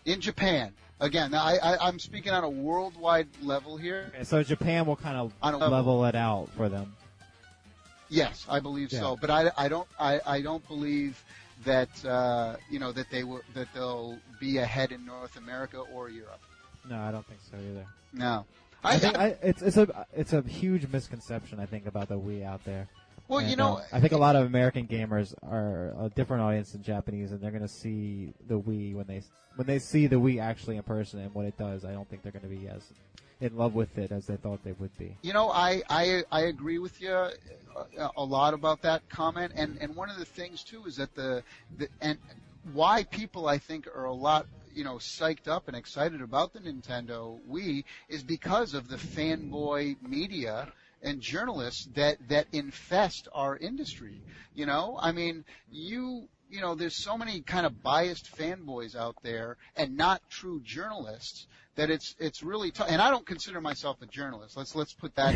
10. In Japan. Again, I'm speaking on a worldwide level here. Okay, so Japan will kind of level it out for them. Yes, I believe so. But I don't believe that that they'll be ahead in North America or Europe. No, I don't think so either. No. It's a huge misconception, I think, about the Wii out there. Well, and, I think a lot of American gamers are a different audience than Japanese, and they're going to see the Wii when they see the Wii actually in person and what it does. I don't think they're going to be as in love with it as they thought they would be. You know, I agree with you a lot about that comment, and one of the things too is that and why people I think are a lot psyched up and excited about the Nintendo Wii is because of the fanboy media and journalists that infest our industry. I mean, there's so many kind of biased fanboys out there and not true journalists that it's really tough. And I don't consider myself a journalist. Let's put that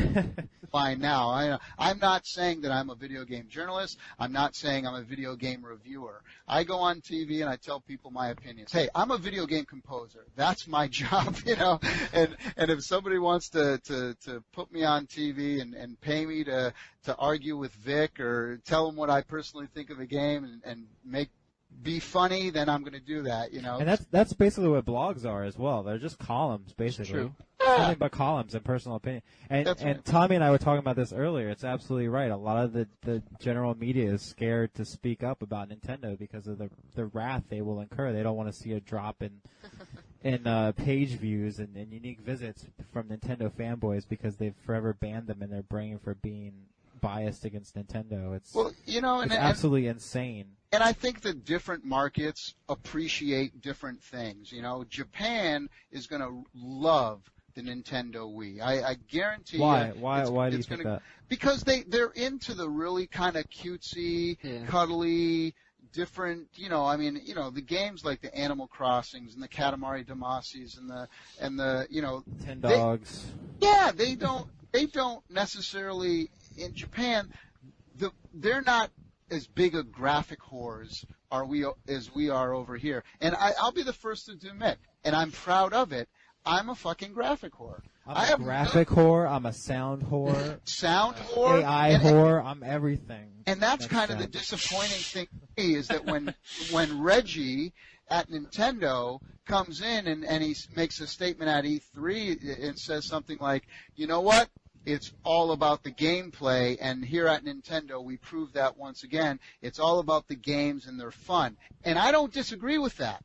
fine now. I'm not saying that I'm a video game journalist. I'm not saying I'm a video game reviewer. I go on TV and I tell people my opinions. Hey, I'm a video game composer. That's my job, And if somebody wants to put me on TV and pay me to argue with Vic or tell him what I personally think of a game and be funny, then I'm going to do that, And that's basically what blogs are as well. They're just columns, basically. True. Nothing but columns and personal opinion. And right. Tommy and I were talking about this earlier. It's absolutely right. A lot of the general media is scared to speak up about Nintendo because of the wrath they will incur. They don't want to see a drop in page views and unique visits from Nintendo fanboys because they've forever banned them in their brain for being biased against Nintendo. It's absolutely insane. And I think that different markets appreciate different things. Japan is going to love the Nintendo Wii. I guarantee you. Why do you think that? Because they're into the really kind of cutesy, cuddly, different, the games like the Animal Crossings and the Katamari Damacy's and the 10 Dogs. They don't necessarily in Japan. They're not as big a graphic whores as we are over here. And I'll be the first to admit, and I'm proud of it, I'm a fucking graphic whore. I'm a graphic whore, I'm a sound whore. Sound whore. AI whore, I'm everything. And that's kind of the disappointing thing to me is that when Reggie at Nintendo comes in and he makes a statement at E3 and says something like, you know what? It's all about the gameplay, and here at Nintendo, we prove that once again. It's all about the games and they're fun. And I don't disagree with that.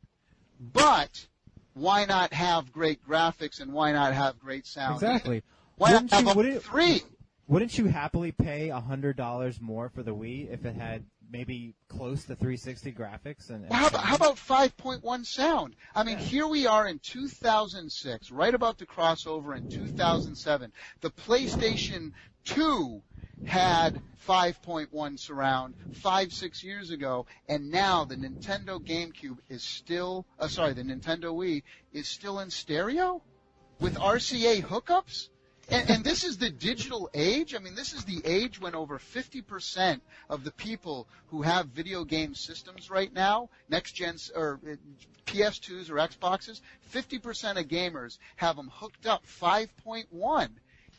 But why not have great graphics and why not have great sound? Exactly. Why not have all three? Wouldn't you happily pay $100 more for the Wii if it had maybe close to 360 graphics? And how about 5.1 sound? I mean, here we are in 2006, right about to cross over in 2007. The PlayStation 2 had 5.1 surround 5-6 years ago, and now the Nintendo GameCube is still, the Nintendo Wii is still in stereo with RCA hookups. And this is the digital age. I mean, this is the age when over 50% of the people who have video game systems right now, next gen or PS2s or Xboxes, 50% of gamers have them hooked up 5.1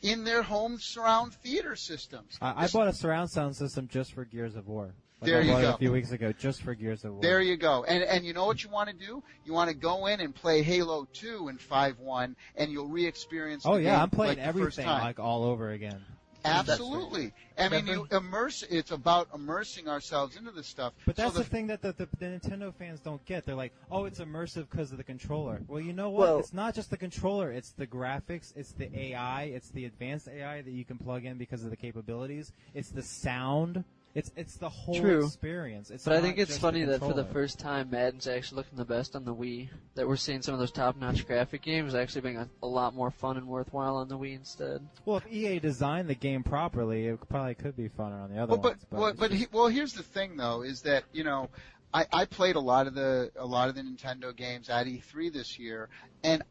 in their home surround theater systems. I bought a surround sound system just for Gears of War. Like There I you bought it go. a few weeks ago just for Gears of War. There you go. And you know what you want to do? You want to go in and play Halo 2 in 5.1, and you'll re-experience the Oh game yeah, I'm playing like the first everything time. like all over again. Absolutely. I mean, you immerse. It's about immersing ourselves into this stuff. But that's so the thing that the Nintendo fans don't get. They're like, oh, it's immersive because of the controller. Well, you know what? Well- It's not just the controller. It's the graphics. It's the AI. It's the advanced AI that you can plug in because of the capabilities. It's the sound. It's the whole True. experience. It's But I not think it's just funny the that for the controller. first time, Madden's actually looking the best on the Wii. That we're seeing some of those top-notch graphic games actually being a lot more fun and worthwhile on the Wii instead. Well, if EA designed the game properly, it probably could be funner on the other ones. Well, here's the thing though, is that I played a lot of the Nintendo games at E3 this year, and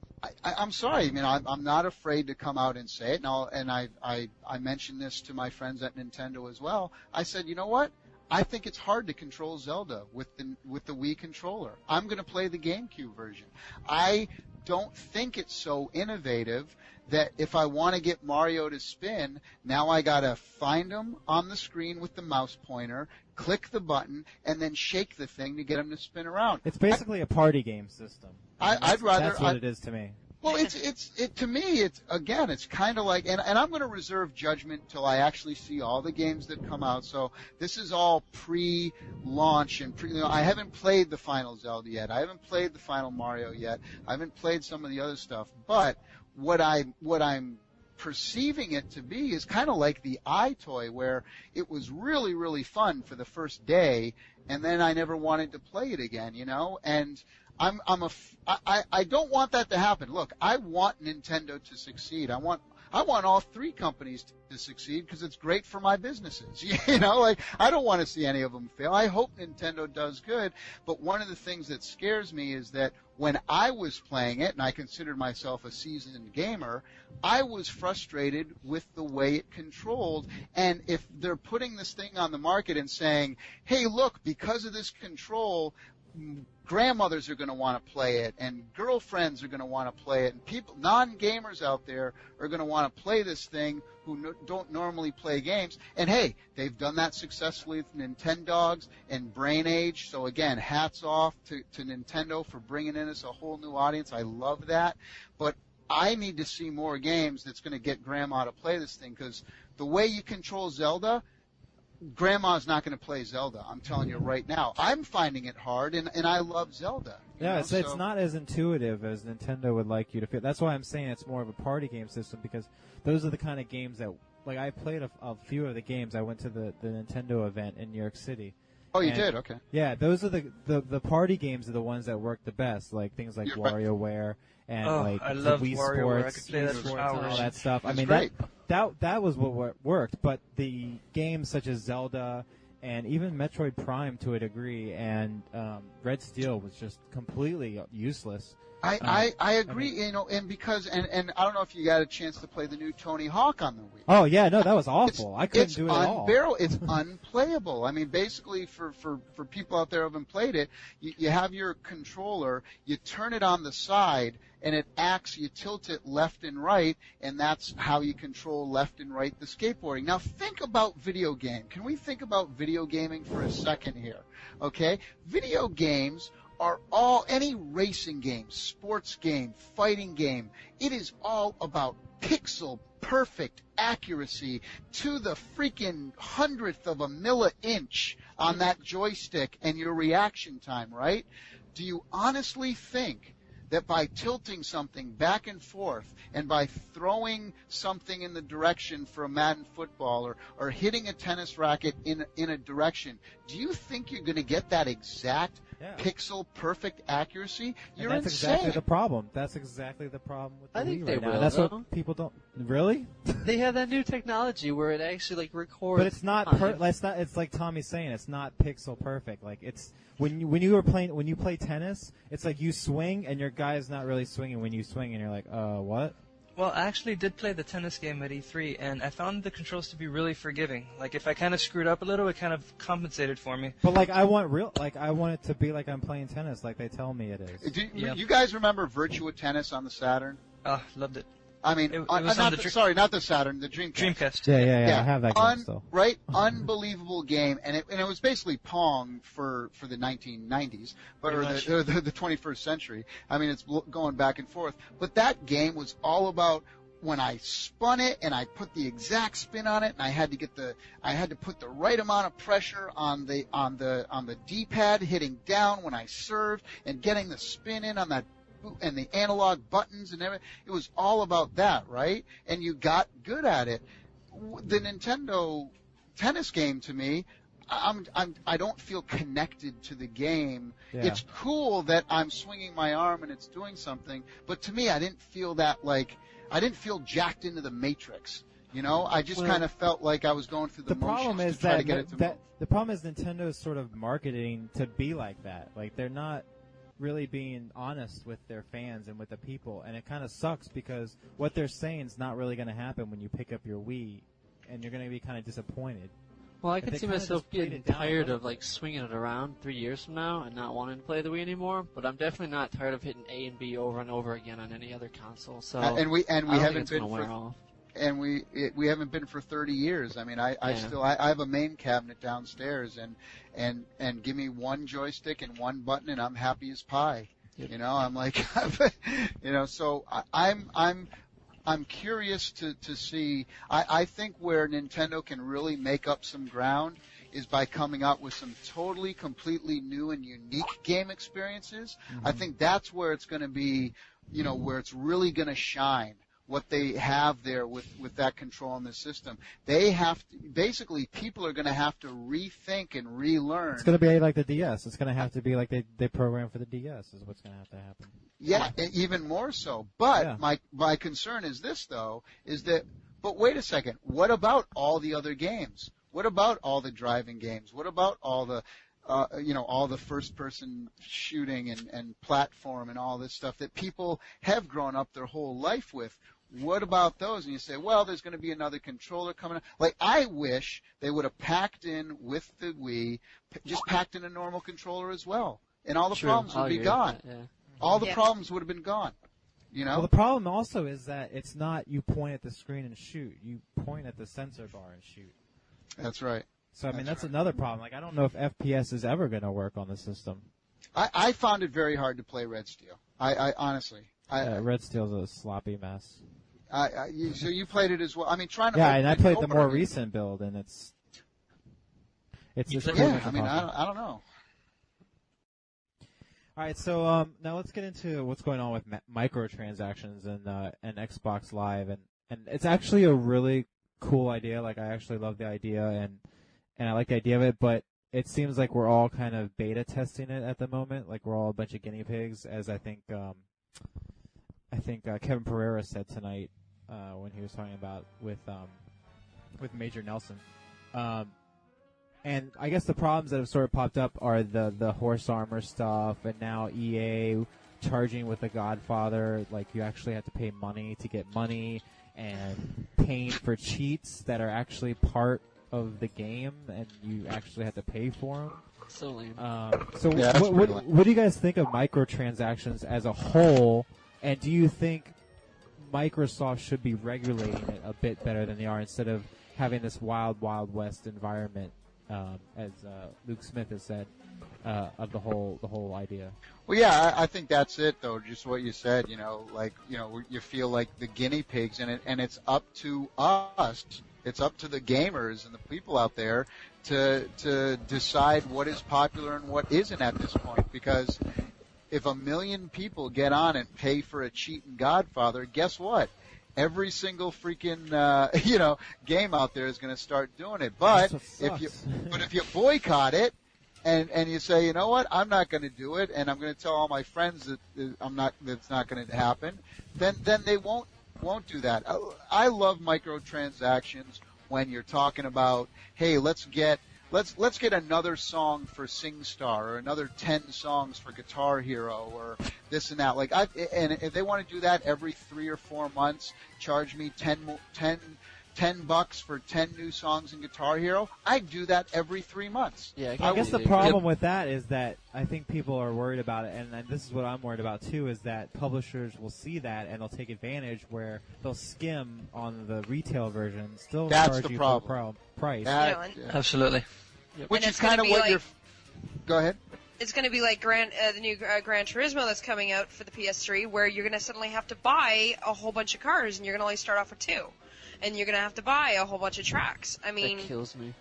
I'm sorry. I mean, I'm not afraid to come out and say it, and I mentioned this to my friends at Nintendo as well. I said, you know what? I think it's hard to control Zelda with the Wii controller. I'm going to play the GameCube version. I don't think it's so innovative that if I want to get Mario to spin, now I got to find him on the screen with the mouse pointer, click the button, and then shake the thing to get him to spin around. It's basically a party game system. I'd rather. That's what it is to me. Well, to me, it's kind of like, and I'm going to reserve judgment till I actually see all the games that come out. So this is all pre-launch and I haven't played the final Zelda yet. I haven't played the final Mario yet. I haven't played some of the other stuff. But what I'm perceiving it to be is kind of like the iToy, where it was really, really fun for the first day, and then I never wanted to play it again, and I don't want that to happen. Look, I want Nintendo to succeed. I want all three companies to succeed because it's great for my businesses. I don't want to see any of them fail. I hope Nintendo does good, but one of the things that scares me is that when I was playing it, and I considered myself a seasoned gamer, I was frustrated with the way it controlled. And if they're putting this thing on the market and saying, hey, look, because of this control, grandmothers are going to want to play it, and girlfriends are going to want to play it, and people, non-gamers out there are going to want to play this thing who don't normally play games. And hey, they've done that successfully with Nintendogs and Brain Age. So again, hats off to Nintendo for bringing in us a whole new audience. I love that. But I need to see more games that's going to get grandma to play this thing, because the way you control Zelda, Grandma's not going to play Zelda. I'm telling you right now. I'm finding it hard, and I love Zelda. Yeah, it's not as intuitive as Nintendo would like you to feel. That's why I'm saying it's more of a party game system, because those are the kind of games that, like, I played a few of the games. I went to the Nintendo event in New York City. Oh, you did? Okay. Yeah, those are the party games are the ones that work the best, like things like WarioWare and like I love Wii WarioWare. I Sports, could play that Wii for Sports and all hours. that stuff. That's I mean, great. that was what worked, but the games such as Zelda and even Metroid Prime to a degree and Red Steel was just completely useless. I agree, and because and I don't know if you got a chance to play the new Tony Hawk on the Wii. Oh yeah, no, that was awful. I couldn't do it at all. It's unplayable. I mean, basically, for people out there who haven't played it, you have your controller, you turn it on the side, and it acts. You tilt it left and right, and that's how you control left and right the skateboarding. Now, think about video game. Can we think about video gaming for a second here? Okay, video games are any racing game, sports game, fighting game. It is all about pixel perfect accuracy to the freaking 100th of a milli-inch on that joystick and your reaction time, right? Do you honestly think that by tilting something back and forth and by throwing something in the direction for a Madden football or hitting a tennis racket in a direction, do you think you're going to get that exact pixel perfect accuracy? You're that's insane. exactly the problem. That's exactly the problem with the I think Wii they right now. will, That's though. what people don't really. They have that new technology where it actually records. But it's not. It's like Tommy's saying. It's not pixel perfect. Like it's when you play tennis, it's like you swing and your guy's not really swinging when you swing, and you're like, what? Well, I actually did play the tennis game at E3, and I found the controls to be really forgiving. Like, if I kind of screwed up a little, it kind of compensated for me. But like I want it to be like I'm playing tennis, like they tell me it is. You guys remember Virtua Tennis on the Saturn? Oh, loved it. I mean, It was on the not the Saturn, the Dreamcast. Dreamcast. Yeah. I have that game still. Right, unbelievable game, and it was basically Pong for the 1990s, but or the 21st century. I mean, it's going back and forth. But that game was all about when I spun it and I put the exact spin on it, and I had to put the right amount of pressure on the D-pad, hitting down when I served, and getting the spin in on that. And the analog buttons and everything. It was all about that, right? And you got good at it. The Nintendo tennis game, to me, I don't feel connected to the game. Yeah. It's cool that I'm swinging my arm and it's doing something, but to me, I didn't feel jacked into the Matrix. You know, I just kind of felt like I was going through the motions to try to get it to move. The problem is Nintendo is sort of marketing to be like that. Like, they're not really being honest with their fans and with the people, and it kind of sucks because what they're saying is not really going to happen when you pick up your Wii, and you're going to be kind of disappointed. Well, I can see myself getting tired of like swinging it around 3 years from now and not wanting to play the Wii anymore. But I'm definitely not tired of hitting A and B over and over again on any other console. So and we haven't been wear off. And we haven't been for 30 years. I mean, I have a main cabinet downstairs, and give me one joystick and one button, and I'm happy as pie. Yep. You know, I'm like, you know, so I'm curious to see. I think where Nintendo can really make up some ground is by coming out with some totally, completely new and unique game experiences. Mm-hmm. I think that's where it's going to be, you know, where it's really going to shine. What they have there with that control in the system. They have to, basically, people are going to have to rethink and relearn. It's going to be like the DS. It's going to have to be like they program for the DS is what's going to have to happen. Yeah, even more so. But my concern is this, though, is that, but wait a second, what about all the other games? What about all the driving games? What about all the all the first-person shooting and platform and all this stuff that people have grown up their whole life with? What about those? And you say, well, there's going to be another controller coming out. Like, I wish they would have packed in with the Wii, just packed in a normal controller as well. And all the problems would be gone. Yeah. All the problems would have been gone. You know? Well, the problem also is that it's not you point at the screen and shoot. You point at the sensor bar and shoot. That's right. So, I mean, that's another problem. Like, I don't know if FPS is ever going to work on the system. I found it very hard to play Red Steel. I honestly. Red Steel's a sloppy mess. So you played it as well. I mean, trying to. Yeah, and I played the more recent build, and it's. Yeah, I mean, I don't know. All right, so now let's get into what's going on with microtransactions and Xbox Live, and it's actually a really cool idea. Like, I actually love the idea, and I like the idea of it, but it seems like we're all kind of beta testing it at the moment. Like, we're all a bunch of guinea pigs, as I think Kevin Pereira said tonight when he was talking about with Major Nelson. And I guess the problems that have sort of popped up are the horse armor stuff, and now EA charging with The Godfather. Like, you actually have to pay money to get money, and paying for cheats that are actually part of the game, and you actually have to pay for them. So lame. What do you guys think of microtransactions as a whole, and do you think Microsoft should be regulating it a bit better than they are, instead of having this wild, wild west environment, as Luke Smith has said, of the whole idea? Well, yeah, I think that's it, though. Just what you said, you feel like the guinea pigs, and it's up to us. It's up to the gamers and the people out there to decide what is popular and what isn't at this point. Because if 1 million people get on and pay for a cheat in Godfather, guess what? Every single freaking game out there is going to start doing it. But if you boycott it and you say, you know what, I'm not going to do it, and I'm going to tell all my friends that that's not going to happen, then they won't do that. I love microtransactions when you're talking about, hey, let's get another song for SingStar, or another 10 songs for Guitar Hero, or this and that. And if they want to do that every 3 or 4 months, charge me $10 $10 for 10 new songs in Guitar Hero, I'd do that every 3 months. Yeah, I guess the problem with that is that I think people are worried about it, and this is what I'm worried about too, is that publishers will see that and they'll take advantage where they'll skim on the retail version, still That's charge the you problem. full price. Absolutely. Which is kind of what you're... Go ahead. It's going to be like the new Gran Turismo that's coming out for the PS3, where you're going to suddenly have to buy a whole bunch of cars, and you're going to only start off with 2. And you're going to have to buy a whole bunch of tracks. I mean... That kills me.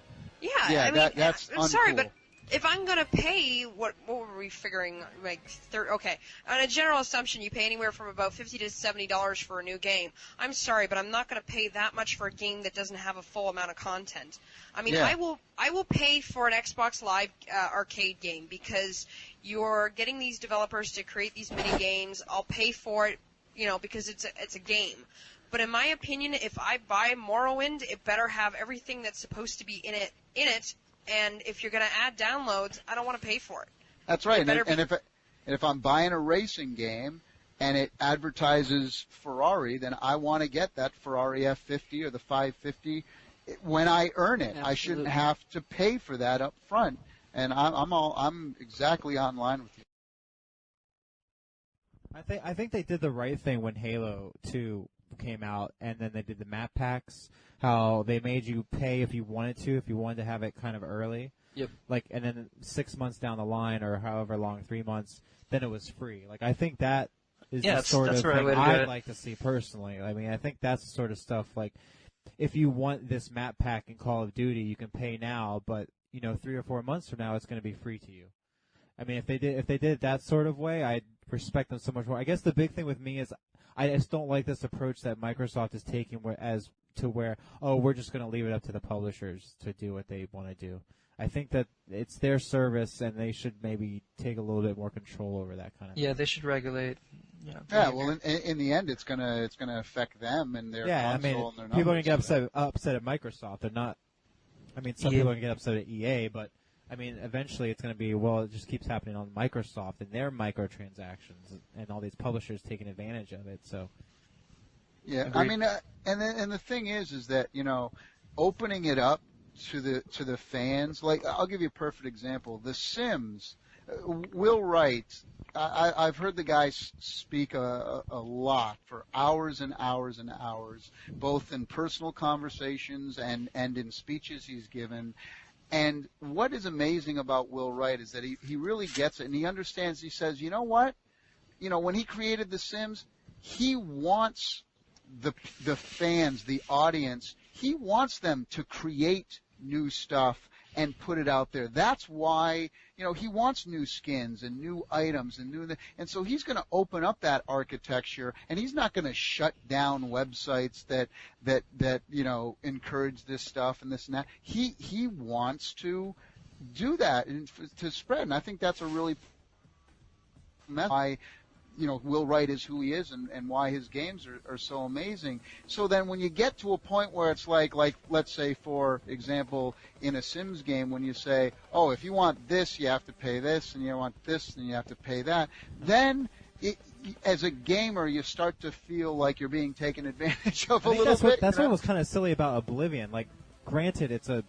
Yeah, I mean, that's I'm sorry, uncool. but if I'm going to pay, what were we figuring? Like, okay, on a general assumption, you pay anywhere from about $50 to $70 for a new game. I'm sorry, but I'm not going to pay that much for a game that doesn't have a full amount of content. I mean, I will pay for an Xbox Live arcade game because you're getting these developers to create these mini games. I'll pay for it, because it's a game. But in my opinion, if I buy Morrowind, it better have everything that's supposed to be in it. And if you're going to add downloads, I don't want to pay for it. That's right. And if I'm buying a racing game and it advertises Ferrari, then I want to get that Ferrari F50 or the 550 when I earn it. Absolutely. I shouldn't have to pay for that up front. And I'm exactly on line with you. I think they did the right thing when Halo 2 came out, and then they did the map packs. How they made you pay if you wanted to have it kind of early. Yep. And then 6 months down the line, or however long, 3 months, then it was free. I think that is the sort of thing I'd like to see personally. I mean, I think that's the sort of stuff. If you want this map pack in Call of Duty, you can pay now, but 3 or 4 months from now, it's going to be free to you. I mean, if they did it that sort of way, I'd respect them so much more. I guess the big thing with me is I just don't like this approach that Microsoft is taking where we're just going to leave it up to the publishers to do what they want to do. I think that it's their service, and they should maybe take a little bit more control over that kind of thing. Yeah, they should regulate. Yeah, well, in the end, it's gonna affect them and their console and their numbers. People are going to get upset at Microsoft. They're not. I mean, some people are going to get upset at EA, but I mean, eventually it's going to be, it just keeps happening on Microsoft and their microtransactions and all these publishers taking advantage of it. So, yeah, agreed. I mean, and the thing is that opening it up to the fans. I'll give you a perfect example. The Sims. Will Wright. I've heard the guy speak a lot for hours and hours and hours, both in personal conversations and in speeches he's given. And what is amazing about Will Wright is that he really gets it, and he understands. He says, you know what? When he created The Sims, he wants the fans, the audience, he wants them to create new stuff and put it out there. That's why, he wants new skins and new items and so he's going to open up that architecture, and he's not going to shut down websites that encourage this stuff and this and that. He wants to do that and to spread, and I think that's a really why Will Wright is who he is and why his games are so amazing. So then when you get to a point where it's like let's say, for example, in a Sims game, when you say, oh, if you want this, you have to pay this, and you want this, and you have to pay that, then as a gamer, you start to feel like you're being taken advantage of a little bit. That's what was kind of silly about Oblivion. Granted, it's a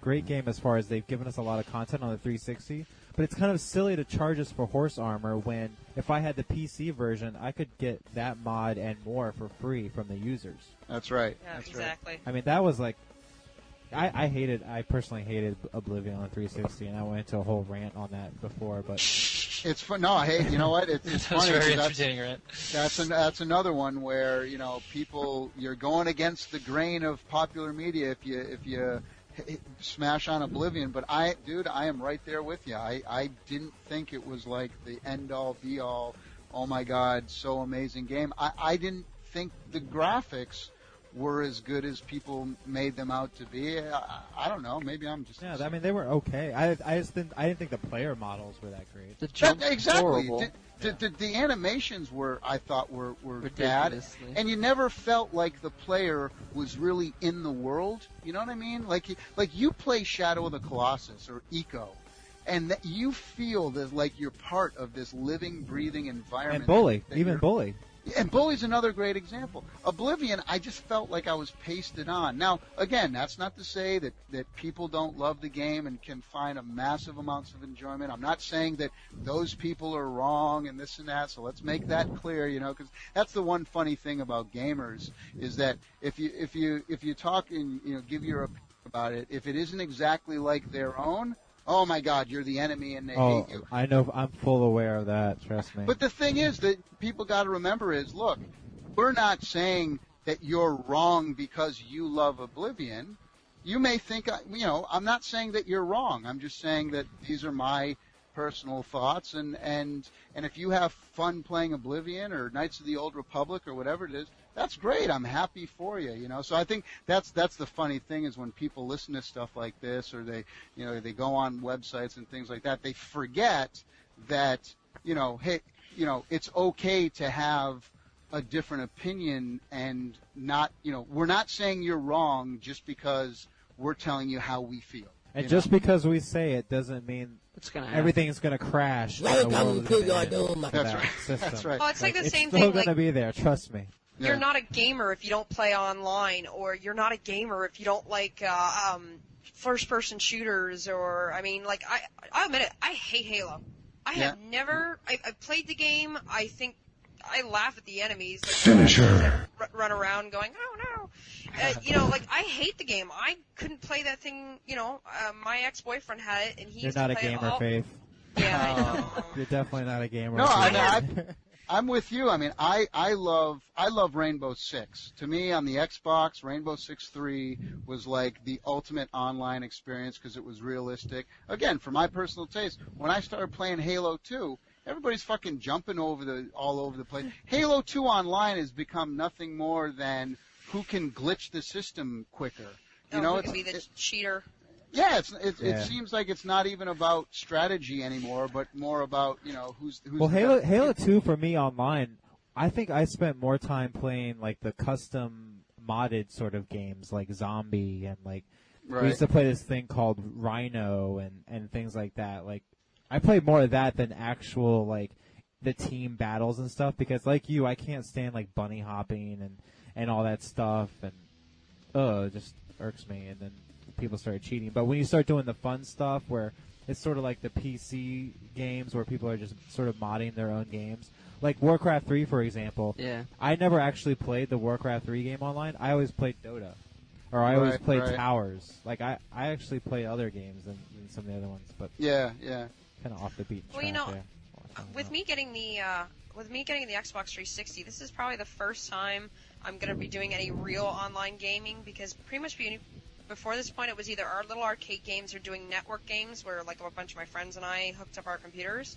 great game as far as they've given us a lot of content on the 360, but it's kind of silly to charge us for horse armor when, if I had the PC version, I could get that mod and more for free from the users. That's right. Yeah, That's exactly. Right. I mean, that was I personally hated Oblivion on 360, and I went into a whole rant on that before, but... It's fun. No, hey, you know what? It's funny. Very entertaining, right? That's another one where people, you're going against the grain of popular media if you smash on Oblivion, but I am right there with you. I didn't think it was like the end-all, be-all, oh my God, so amazing game. I didn't think the graphics were as good as people made them out to be. I don't know. Maybe I'm just... Yeah, I mean, they were okay. I didn't think the player models were that great. The jump exactly. horrible. The animations I thought were bad, and you never felt like the player was really in the world. You know what I mean? Like you play Shadow of the Colossus or Eco, and you feel that like you're part of this living, breathing environment. And Bully, even Bully. And Bully's another great example. Oblivion, I just felt like I was pasted on. Now, again, that's not to say that people don't love the game and can find a massive amounts of enjoyment. I'm not saying that those people are wrong and this and that, so let's make that clear, because that's the one funny thing about gamers is that if you talk and give your opinion about it, if it isn't exactly like their own, oh my God, you're the enemy and they hate you. I know. I'm full aware of that. Trust me. But the thing is that people got to remember is, look, we're not saying that you're wrong because you love Oblivion. You may think, I'm not saying that you're wrong. I'm just saying that these are my personal thoughts, and if you have fun playing Oblivion or Knights of the Old Republic or whatever it is, that's great. I'm happy for you, So I think that's the funny thing is when people listen to stuff like this or they go on websites and things like that, they forget that, hey, it's okay to have a different opinion and not, we're not saying you're wrong just because we're telling you how we feel. And just because we say it doesn't mean it's gonna everything's going to crash. Welcome to your doom. That's right. That's right. Oh, it's like the same it's thing. still going to be there. Trust me. You're not a gamer if you don't play online, or you're not a gamer if you don't like first-person shooters, or I admit it, I hate Halo. I have never. I've played the game. I think I laugh at the enemies. Finisher. Run around going, oh no. I hate the game. I couldn't play that thing. My ex-boyfriend had it, and he. You're not a gamer, Faith. Yeah, I know. You're definitely not a gamer. No, I'm with you. I mean, I love Rainbow Six. To me, on the Xbox, Rainbow Six 3 was like the ultimate online experience because it was realistic. Again, for my personal taste, when I started playing Halo 2, everybody's fucking jumping all over the place. Halo 2 online has become nothing more than who can glitch the system quicker. Who can be the cheater. Yeah, it seems like it's not even about strategy anymore, but more about who's. Well, Halo 2 for me online, I think I spent more time playing like the custom modded sort of games like Zombie and we used to play this thing called Rhino and things like that. Like I played more of that than actual the team battles and stuff because like you, I can't stand like bunny hopping and all that stuff and it just irks me and then. People started cheating, but when you start doing the fun stuff where it's sort of like the PC games where people are just sort of modding their own games, like Warcraft 3, for example. Yeah. I never actually played the Warcraft 3 game online. I always played Dota, or I always played Towers. Like I actually played other games than some of the other ones, but yeah, kind of off the beaten track. With me getting the Xbox 360, this is probably the first time I'm going to be doing any real online gaming because pretty much before this point, it was either our little arcade games or doing network games where, a bunch of my friends and I hooked up our computers.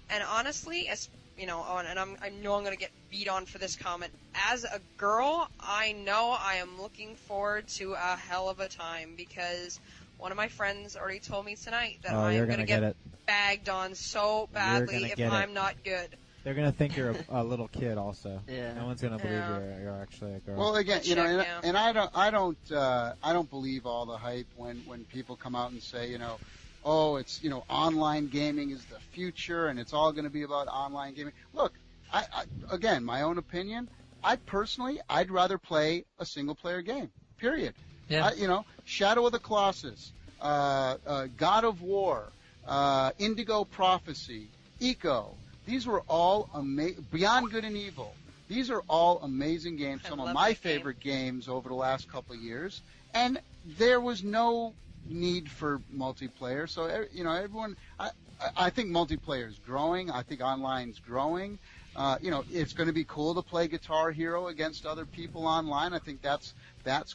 And honestly, I know I'm going to get beat on for this comment. As a girl, I know I am looking forward to a hell of a time because one of my friends already told me tonight that I'm going to get bagged on so badly if I'm not good. They're gonna think you're a little kid, also. Yeah. No one's gonna believe you're actually a girl. Well, again, and I don't believe all the hype when people come out and say, it's online gaming is the future and it's all going to be about online gaming. Look, I again, my own opinion. I'd rather play a single player game. Period. Yeah. Shadow of the Colossus, God of War, Indigo Prophecy, Eco. These were all Beyond Good and Evil. These are all amazing games, some of my favorite games over the last couple of years. And there was no need for multiplayer. So, everyone, I think multiplayer is growing. I think online's growing. It's going to be cool to play Guitar Hero against other people online. I think that's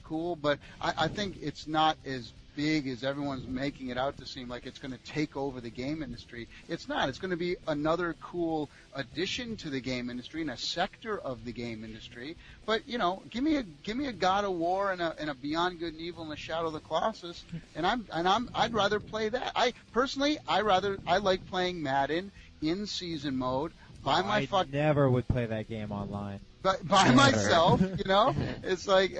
cool. But I think it's not as big as everyone's making it out to seem like it's going to take over the game industry. It's not. It's going to be another cool addition to the game industry and a sector of the game industry. But give me a God of War and a Beyond Good and Evil and a Shadow of the Colossus, and I'd rather play that. I like playing Madden in season mode by my I never would play that game online. By myself, it's like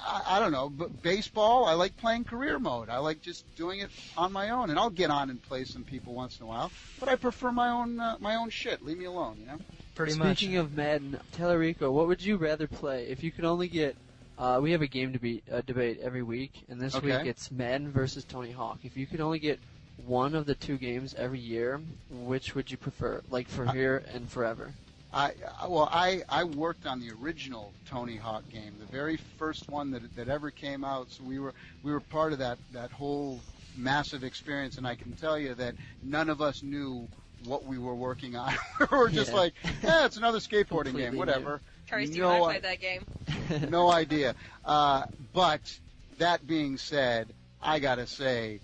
I don't know, but baseball, I like playing career mode. I like just doing it on my own, and I'll get on and play some people once in a while. But I prefer my own shit. Leave me alone, you know. Pretty much. Speaking of Madden, Tallarico, what would you rather play if you could only get? We have a game debate every week, and this week it's Madden versus Tony Hawk. If you could only get one of the two games every year, which would you prefer? Like for here and forever. I worked on the original Tony Hawk game, the very first one that ever came out. So we were part of that whole massive experience, and I can tell you that none of us knew what we were working on. We were just like, yeah, it's another skateboarding game, whatever. Terry Steve and I played that game. No idea. But that being said, I gotta say,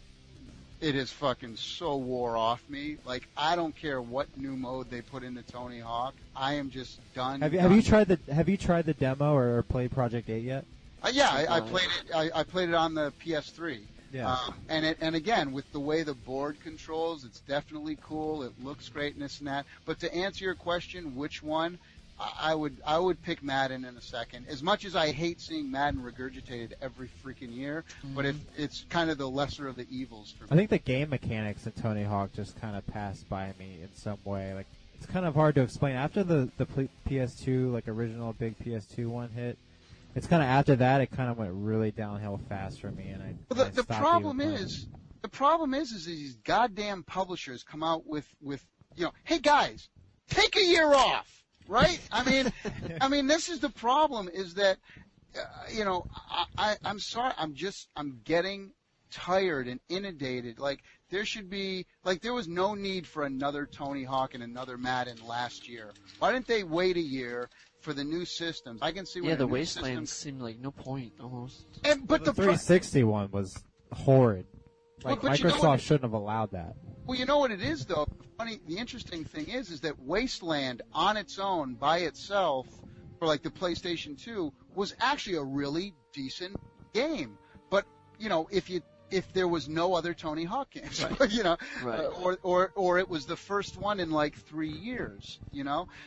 it has fucking so wore off me. Like, I don't care what new mode they put into Tony Hawk. I am just done. Have you tried the demo or played Project 8 yet? I played it. I played it on the PS3. Yeah. And again, with the way the board controls, it's definitely cool. It looks great and this and that. But to answer your question, which one? I would pick Madden in a second. As much as I hate seeing Madden regurgitated every freaking year, but if it's kind of the lesser of the evils for me. I think the game mechanics in Tony Hawk just kind of passed by me in some way. Like, it's kind of hard to explain. After the PS2, like original big PS2 one hit, it's kind of after that it kind of went really downhill fast for me, and I. The problem is these goddamn publishers come out with hey guys, take a year off. Right? I mean, this is the problem. Is that, I'm sorry. I'm getting tired and inundated. Like there was no need for another Tony Hawk and another Madden last year. Why didn't they wait a year for the new systems? I can see. Yeah, the Wastelands seemed like no point almost. But the 360 one was horrid. Like Microsoft shouldn't have allowed that. Well, you know what it is, though? The interesting thing is that Wasteland on its own, by itself, for like the PlayStation 2, was actually a really decent game. But, if there was no other Tony Hawk games, Right. Or it was the first one in like 3 years,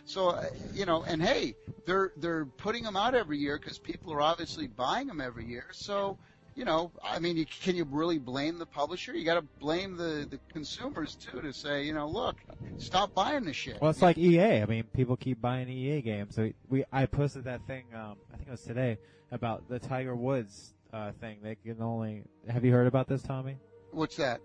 So, and hey, they're putting them out every year because people are obviously buying them every year. So, can you really blame the publisher? You got to blame the consumers too to say, look, stop buying the shit. Well, it's like EA. I mean, people keep buying EA games. So I posted that thing. I think it was today about the Tiger Woods thing. They can only. Have you heard about this, Tommy? What's that?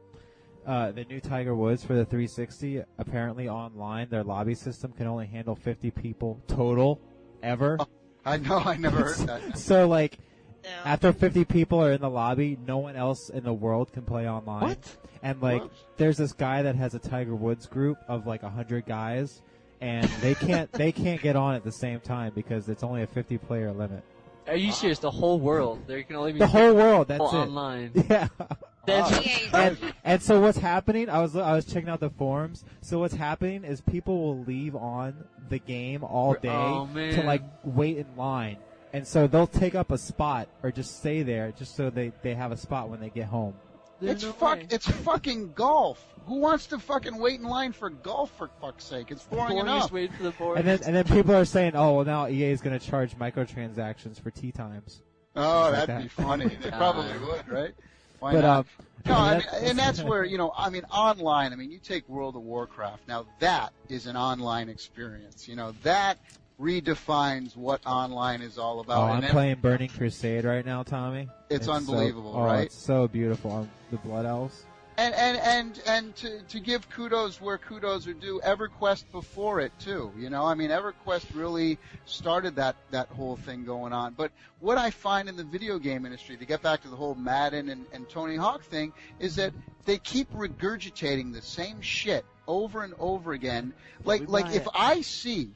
The new Tiger Woods for the 360. Apparently, online, their lobby system can only handle 50 people total ever. Oh, I know. I never heard that. So like. Yeah. After 50 people are in the lobby, no one else in the world can play online. What? And there's this guy that has a Tiger Woods group of like 100 guys, and they can't get on at the same time because it's only a 50-player limit. Are you serious? The whole world? There can only be the whole world. That's it. Online. Yeah. That's and so what's happening? I was checking out the forums. So what's happening is people will leave on the game all day to like wait in line. And so they'll take up a spot or just stay there just so they have a spot when they get home. It's fucking golf. Who wants to fucking wait in line for golf, for fuck's sake? It's boring enough. Wait for the board. And then people are saying, oh, well, now EA is going to charge microtransactions for tee times. Oh, that'd be funny. They probably would, right? Why not? And that's where, online, you take World of Warcraft. Now, that is an online experience. That redefines what online is all about. Oh, I'm playing Burning Crusade right now, Tommy. It's unbelievable, right? It's so beautiful. The Blood Elves. And to give kudos where kudos are due, EverQuest before it too. EverQuest really started that whole thing going on. But what I find in the video game industry, to get back to the whole Madden and Tony Hawk thing, is that they keep regurgitating the same shit over and over again. Like if I see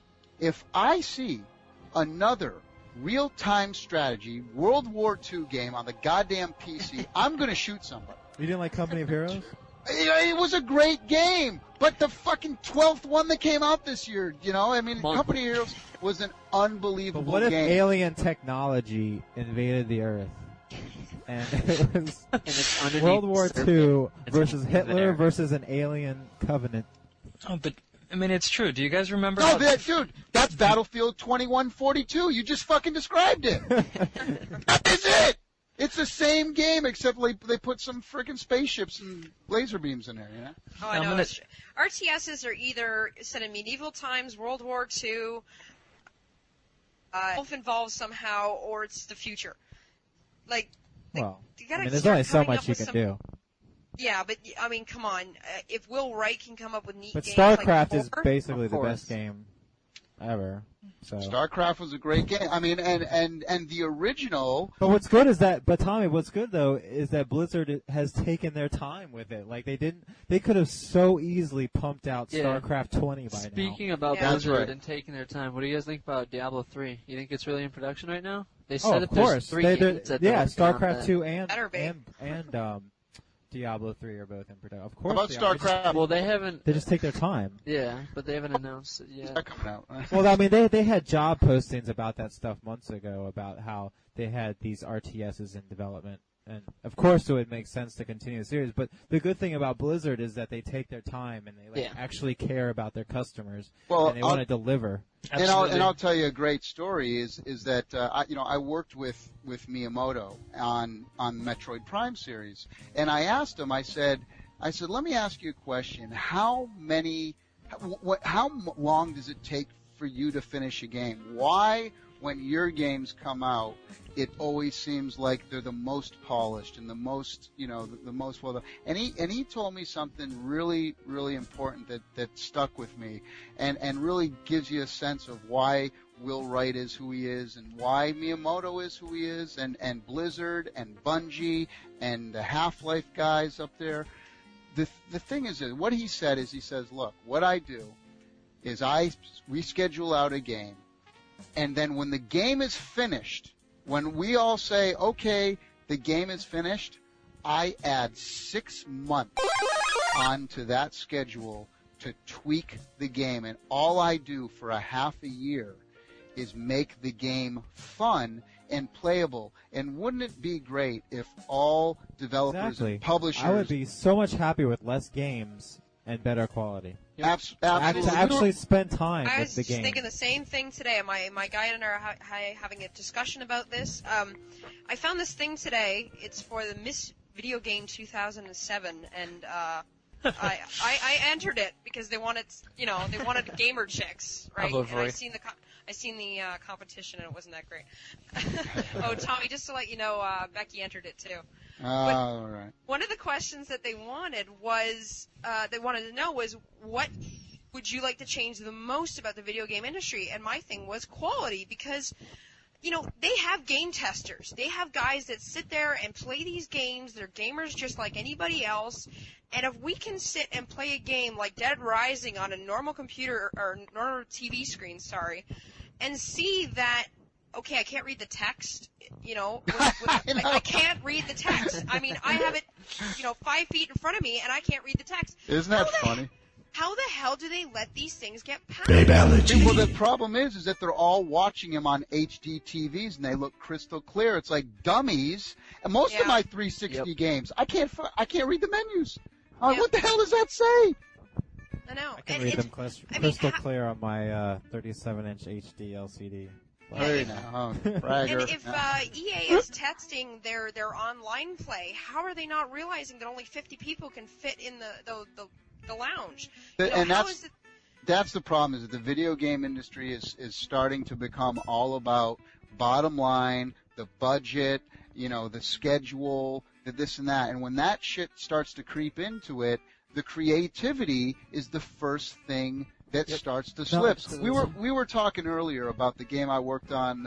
another real-time strategy World War II game on the goddamn PC, I'm going to shoot somebody. You didn't like Company of Heroes? It was a great game, but the fucking 12th one that came out this year, Company of Heroes was an unbelievable game. But what if alien technology invaded the Earth? And it was World War II versus Hitler versus an alien covenant. Oh, but I mean, it's true. Do you guys remember? No, dude, that's Battlefield 2142. You just fucking described it. That is it. It's the same game, except they put some freaking spaceships and laser beams in there, you know? Oh, I know. RTSs are either set in medieval times, World War II, both involved somehow, or it's the future. Like, Well, you gotta there's start only so coming much up you with can some- do. Yeah, but I mean, come on. If Will Wright can come up with neat But games StarCraft like is War, basically Of the course. best game ever. So. StarCraft was a great game. I mean, and the original. But what's good is that, but Tommy, what's good though is that Blizzard has taken their time with it. Like they could have so easily pumped out Yeah. StarCraft 20 by now. Speaking about Yeah. That's Blizzard right. and taking their time, what do you guys think about Diablo 3? You think it's really in production right now? They Oh, said of that there's course. 3 They're- games that they're yeah, working on StarCraft that. 2 and Better be. Diablo 3 are both in production. Of course. How about they are. StarCraft? Well, they haven't. They just take their time. Yeah, but they haven't announced it Is yet. that coming out? Well, I mean, they had job postings about that stuff months ago about how they had these RTSs in development. And, of course, it would make sense to continue the series. But the good thing about Blizzard is that they take their time and they Yeah. actually care about their customers. Well, and they want to deliver. Absolutely. I'll tell you a great story is that I worked with Miyamoto on Metroid Prime series, and I asked him. I said, let me ask you a question. How long does it take for you to finish a game? Why, when your games come out, it always seems like they're the most polished and the most, the most well done? And he told me something really, really important that stuck with me, and really gives you a sense of why Will Wright is who he is, and why Miyamoto is who he is, and Blizzard and Bungie and the Half-Life guys up there. The thing is, what he said is, he says, look, what I do is we schedule out a game, and then when the game is finished, when we all say, okay, the game is finished, I add 6 months onto that schedule to tweak the game. And all I do for a half a year is make the game fun and playable. And wouldn't it be great if all developers Exactly. and publishers I would be so much happier with less games and better quality. absolutely To actually spend time I with was the just game. thinking the same thing today. My guy and I are having a discussion about this. I found this thing today. It's for the Miss Video Game 2007, and I entered it because they wanted gamer chicks, right? vote And for I you. seen the competition, and it wasn't that great. Oh, Tommy, just to let you know, Becky entered it too. all right. One of the questions that they wanted to know was, what would you like to change the most about the video game industry? And my thing was quality, because they have game testers. They have guys that sit there and play these games. They're gamers just like anybody else. And if we can sit and play a game like Dead Rising on a normal computer or normal TV screen, and see that, okay, I can't read the text, I can't read the text. I mean, I have it, 5 feet in front of me, and I can't read the text. Isn't that funny? How the hell do they let these things get past? Well, the problem is that they're all watching him on HD TVs, and they look crystal clear. It's like dummies. And most of my 360 games, I can't read the menus. What the hell does that say? I know. I can read them crystal clear on my 37-inch HD LCD. Hey, now, bragger. And if EA is testing their online play, how are they not realizing that only 50 people can fit in the lounge? And that's the problem, is that the video game industry is starting to become all about bottom line, the budget, the schedule, the this and that. And when that shit starts to creep into it, the creativity is the first thing that starts to slip. We were talking earlier about the game I worked on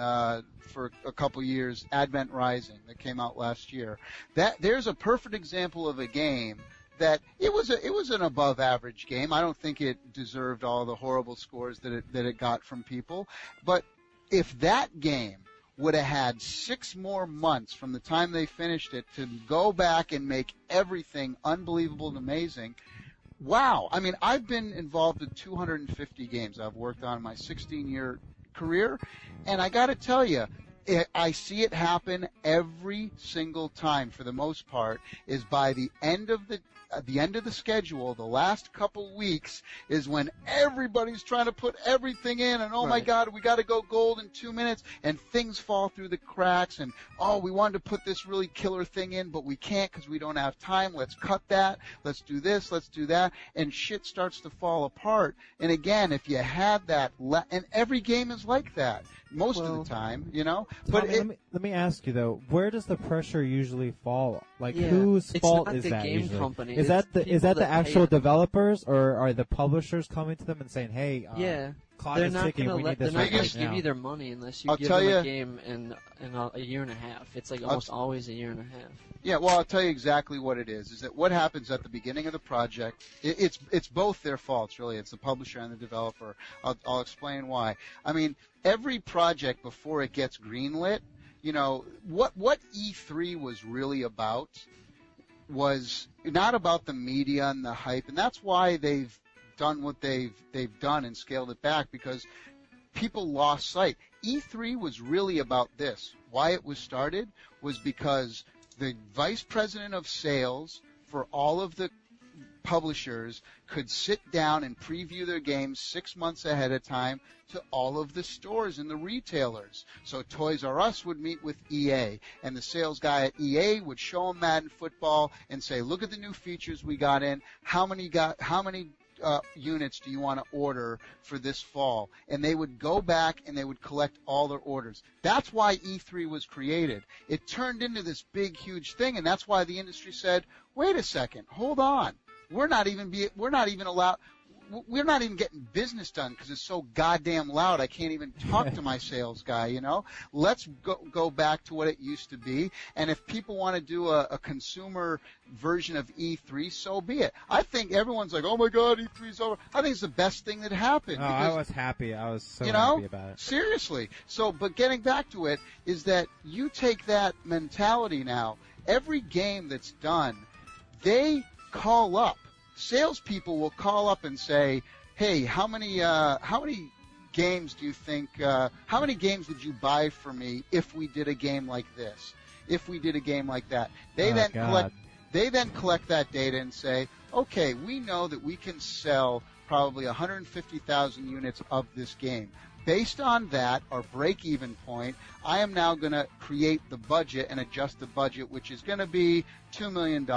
for a couple years, Advent Rising, that came out last year. There's a perfect example of a game that it was an above average game. I don't think it deserved all the horrible scores that it got from people. But if that game would have had 6 more months from the time they finished it to go back and make everything unbelievable and amazing, wow. I mean, I've been involved in 250 games I've worked on in my 16-year career, and I got to tell you, I see it happen every single time. For the most part, is by the end of the schedule, the last couple weeks is when everybody's trying to put everything in, and oh my God, we got to go gold in 2 minutes, and things fall through the cracks, and oh, we wanted to put this really killer thing in, but we can't because we don't have time. Let's cut that. Let's do this. Let's do that, and shit starts to fall apart. And again, if you had that, and every game is like that most of the time, you know. But Tommy, let me ask you though, where does the pressure usually fall? Like, Yeah, whose it's fault not is the that game usually? company, Is that it's the people that actual pay them. developers, or are the publishers coming to them and saying, "Hey, Yeah. clock They're is not ticking. gonna We need they're this not right gonna Biggest- give now." you their money unless you I'll give tell them you- a game in a year and a half. It's like almost always a year and a half. Yeah, well, I'll tell you exactly what it is. Is that what happens at the beginning of the project? It's both their faults, really. It's the publisher and the developer. I'll explain why. I mean, every project before it gets greenlit, you know, what E3 was really about was not about the media and the hype, and that's why they've done what they've done and scaled it back, because people lost sight. E3 was really about this. Why it was started was because the vice president of sales for all of the publishers could sit down and preview their games 6 months ahead of time to all of the stores and the retailers. So Toys R Us would meet with EA, and the sales guy at EA would show them Madden Football and say, look at the new features we got in. How many units do you want to order for this fall? And they would go back and they would collect all their orders. That's why E3 was created. It turned into this big, huge thing, and that's why the industry said, wait a second, hold on. We're not even getting business done because it's so goddamn loud. I can't even talk to my sales guy, you know. Let's go back to what it used to be. And if people want to do a consumer version of E3, so be it. I think everyone's like, oh my God, E3's over. I think it's the best thing that happened. Oh, because, I was happy. I was so you know, happy about it. seriously. So, but getting back to it is that you take that mentality now. Every game that's done, they call up. Salespeople will call up and say, "Hey, how many games do you think? How many games would you buy for me if we did a game like this? If we did a game like that?" They then collect that data and say, "Okay, we know that we can sell probably 150,000 units of this game. Based on that, our break-even point, I am now going to create the budget and adjust the budget, which is going to be $2 million.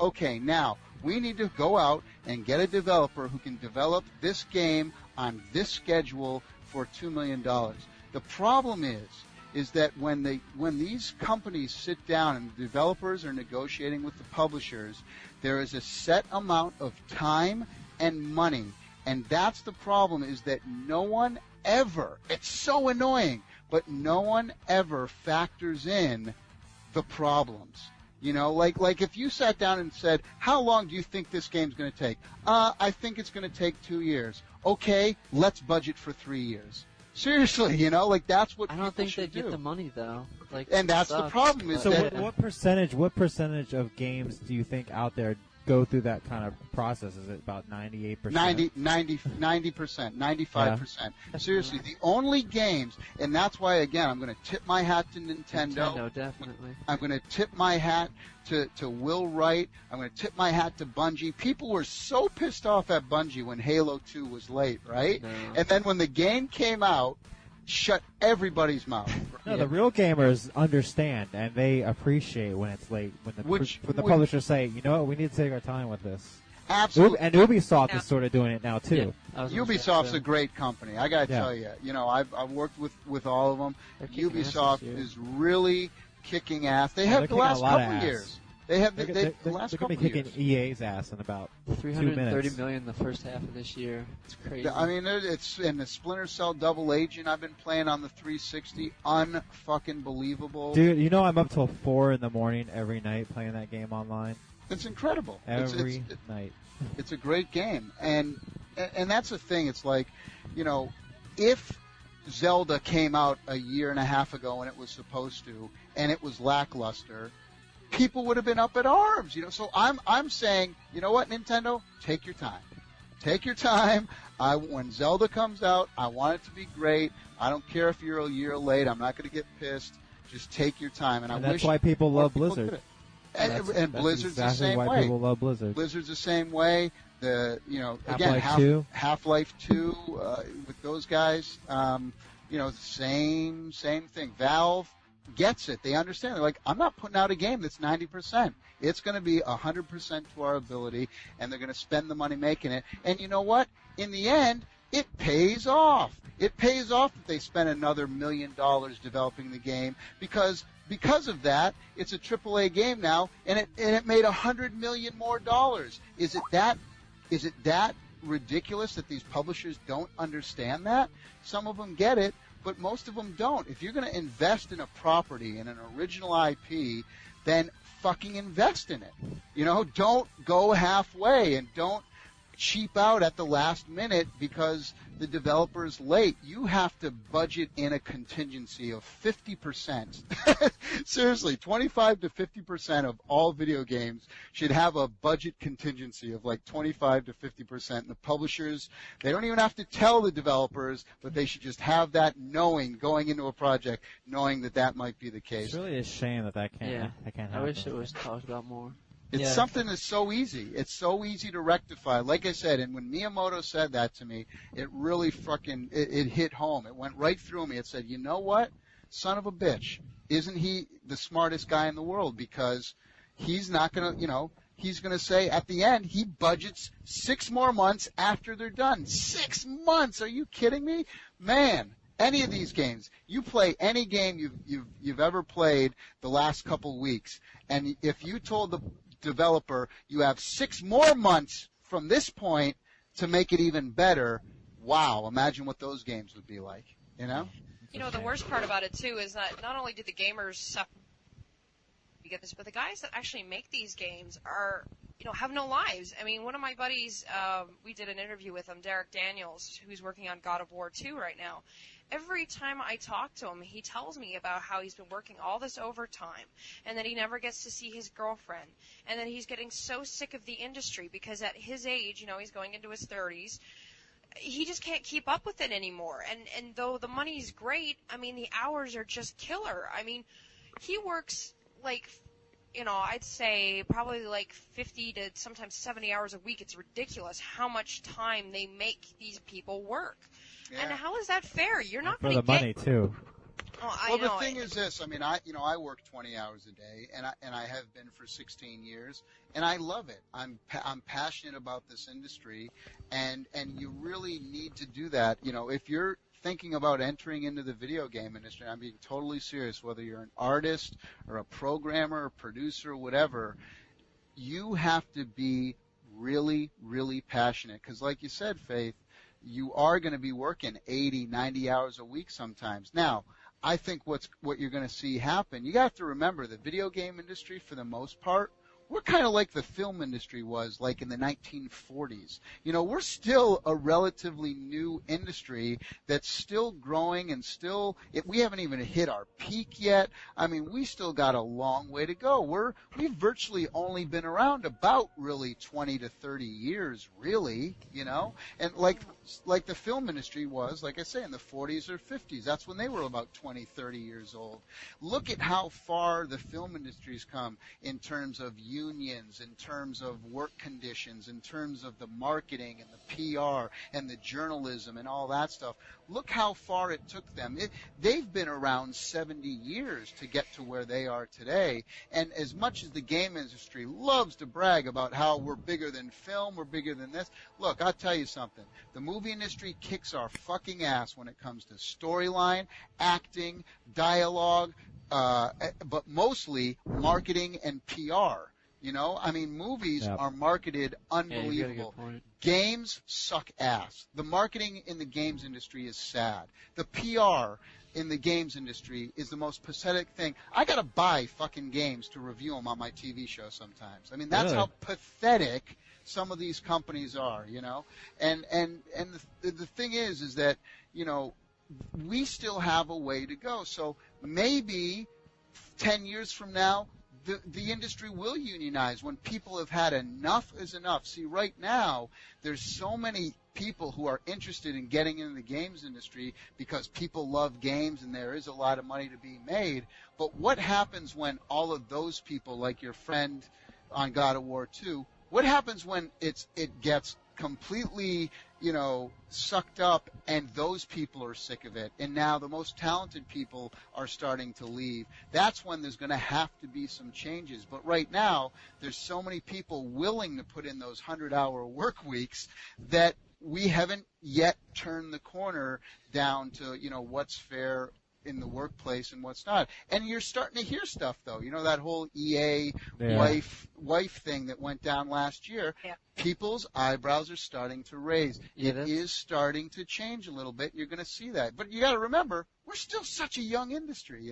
Okay, now we need to go out and get a developer who can develop this game on this schedule for $2 million. The problem is that when these companies sit down and the developers are negotiating with the publishers, there is a set amount of time and money, and that's the problem, is that no one ever, it's so annoying, but no one ever factors in the problems. You know, like if you sat down and said, how long do you think this game's going to take? I think it's going to take 2 years. Okay, let's budget for 3 years. Seriously, you know, like that's what I don't think people they'd should get do. the money though. Like, And that's it the sucks, problem is So that- what percentage of games do you think out there go through that kind of process? Is it about 98%? 90%, 95%. Seriously, the only games, and that's why, again, I'm going to tip my hat to Nintendo, definitely. I'm going to tip my hat to Will Wright. I'm going to tip my hat to Bungie. People were so pissed off at Bungie when Halo 2 was late, right? No. And then when the game came out, shut everybody's mouth. No, the real gamers understand and they appreciate when it's late. When the publishers say, you know what, we need to take our time with this. Absolutely. And Ubisoft Yeah. is sort of doing it now too. I was gonna say, Ubisoft's so. a great company. I got to tell you, you know, I've worked with all of them. They're kicking ass Ubisoft this year. is really kicking ass. They Yeah, have they're the kicking last a lot of couple ass. years. They have the They're last going couple to be kicking years. EA's ass in about 2 $330 minutes. million the first half of this year. It's crazy. I mean, it's in the Splinter Cell Double Agent I've been playing on the 360. Unfucking believable. Dude, you know I'm up till 4 in the morning every night playing that game online. It's incredible. Every night. It's a great game, and that's the thing. It's like, you know, if Zelda came out a year and a half ago when it was supposed to, and it was lackluster, people would have been up at arms, you know. So I'm saying, you know what, Nintendo, take your time. Take your time. When Zelda comes out, I want it to be great. I don't care if you're a year late. I'm not going to get pissed. Just take your time. And that's why people love Blizzard. And Blizzard's exactly the same why way. People love Blizzard. Blizzard's the same way. Half-Life 2 with those guys. Same thing. Valve gets it. They understand. They're like, I'm not putting out a game that's 90%. It's going to be 100% to our ability, and they're going to spend the money making it. And you know what? In the end, it pays off. It pays off that they spent another $1 million developing the game because of that, it's a AAA game now, and it made $100 million more dollars. Is it that ridiculous that these publishers don't understand that? Some of them get it, but most of them don't. If you're going to invest in a property, in an original IP, then fucking invest in it. Don't go halfway and don't cheap out at the last minute because the developer is late. You have to budget in a contingency of 50%. Seriously, 25 to 50% of all video games should have a budget contingency of like 25 to 50%. And the publishers, they don't even have to tell the developers, but they should just have that knowing going into a project, knowing that might be the case. It's really a shame that can't happen. I wish it was talked about more. It's something that's so easy. It's so easy to rectify. Like I said, and when Miyamoto said that to me, it really it hit home. It went right through me. It said, you know what? Son of a bitch. Isn't he the smartest guy in the world? Because he's not going to, he's going to say at the end, he budgets 6 more months after they're done. 6 months? Are you kidding me? Man. Any of these games, you play any game you've ever played the last couple weeks, and if you told the developer you have 6 more months from this point to make it even better, wow, imagine what those games would be like, The worst part about it too is that not only do the gamers suffer get this, but the guys that actually make these games are, have no lives. I mean, one of my buddies, we did an interview with him, Derek Daniels, who's working on God of War 2 right now. Every time I talk to him, he tells me about how he's been working all this overtime and that he never gets to see his girlfriend and that he's getting so sick of the industry because at his age, he's going into his 30s, he just can't keep up with it anymore. And though the money's great, I mean, the hours are just killer. I mean, he works like, I'd say probably like 50 to sometimes 70 hours a week. It's ridiculous how much time they make these people work. Yeah. And how is that fair? You're not going to get... For the money, too. Well, the thing is this. I mean, I work 20 hours a day, and I have been for 16 years, and I love it. I'm passionate about this industry, and you really need to do that. If you're thinking about entering into the video game industry, I'm being totally serious, whether you're an artist or a programmer or producer or whatever, you have to be really, really passionate. Because like you said, Faith, you are going to be working 80, 90 hours a week sometimes. Now, I think what you're going to see happen, you have to remember the video game industry, for the most part, we're kind of like the film industry was like in the 1940s. We're still a relatively new industry that's still growing and we haven't even hit our peak yet. I mean, we still got a long way to go. We've virtually only been around about really 20 to 30 years, really, and like the film industry was, like I say, in the 40s or 50s. That's when they were about 20, 30 years old. Look at how far the film industry's come in terms of unions, in terms of work conditions, in terms of the marketing and the PR and the journalism and all that stuff. Look how far it took them. They've been around 70 years to get to where they are today. And as much as the game industry loves to brag about how we're bigger than film, we're bigger than this, look, I'll tell you something. The movie industry kicks our fucking ass when it comes to storyline, acting, dialogue, but mostly marketing and PR. I mean, movies are marketed unbelievable. Yeah, games suck ass. The marketing in the games industry is sad. The PR in the games industry is the most pathetic thing. I gotta buy fucking games to review them on my TV show sometimes. I mean, that's how pathetic some of these companies are, And the thing is that, we still have a way to go. So maybe 10 years from now, the industry will unionize when people have had enough is enough. See, right now, there's so many people who are interested in getting into the games industry because people love games and there is a lot of money to be made. But what happens when all of those people, like your friend on God of War 2, what happens when it gets completely, sucked up and those people are sick of it and now the most talented people are starting to leave? That's when there's going to have to be some changes. But right now, there's so many people willing to put in those 100-hour work weeks that we haven't yet turned the corner down to, what's fair in the workplace and what's not. And you're starting to hear stuff, though. That whole EA wife thing that went down last year. Yeah. People's eyebrows are starting to raise. It is starting to change a little bit. You're going to see that. But you got to remember, we're still such a young industry,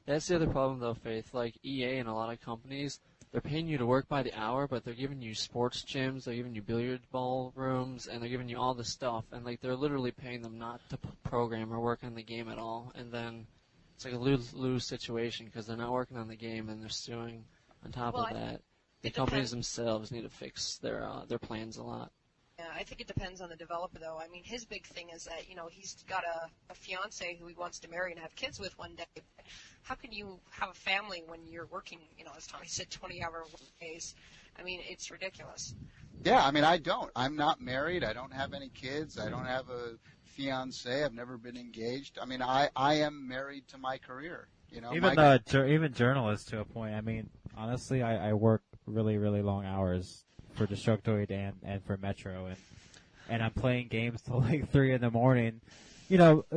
That's the other problem, though, Faith. Like EA and a lot of companies, they're paying you to work by the hour, but they're giving you sports gyms, they're giving you billiard ball rooms, and they're giving you all this stuff. And, they're literally paying them not to program or work on the game at all. And then it's like a lose-lose situation because they're not working on the game and they're suing on top of that. The companies themselves need to fix their plans a lot. Yeah, I think it depends on the developer, though. I mean, his big thing is that, he's got a fiance who he wants to marry and have kids with one day. How can you have a family when you're working, as Tommy said, 20-hour days? I mean, it's ridiculous. Yeah, I mean, I don't. I'm not married. I don't have any kids. I don't have a fiance. I've never been engaged. I mean, I am married to my career. Even journalists to a point. I mean, honestly, I work really, really long hours for Destructoid and for Metro, and I'm playing games till 3 in the morning.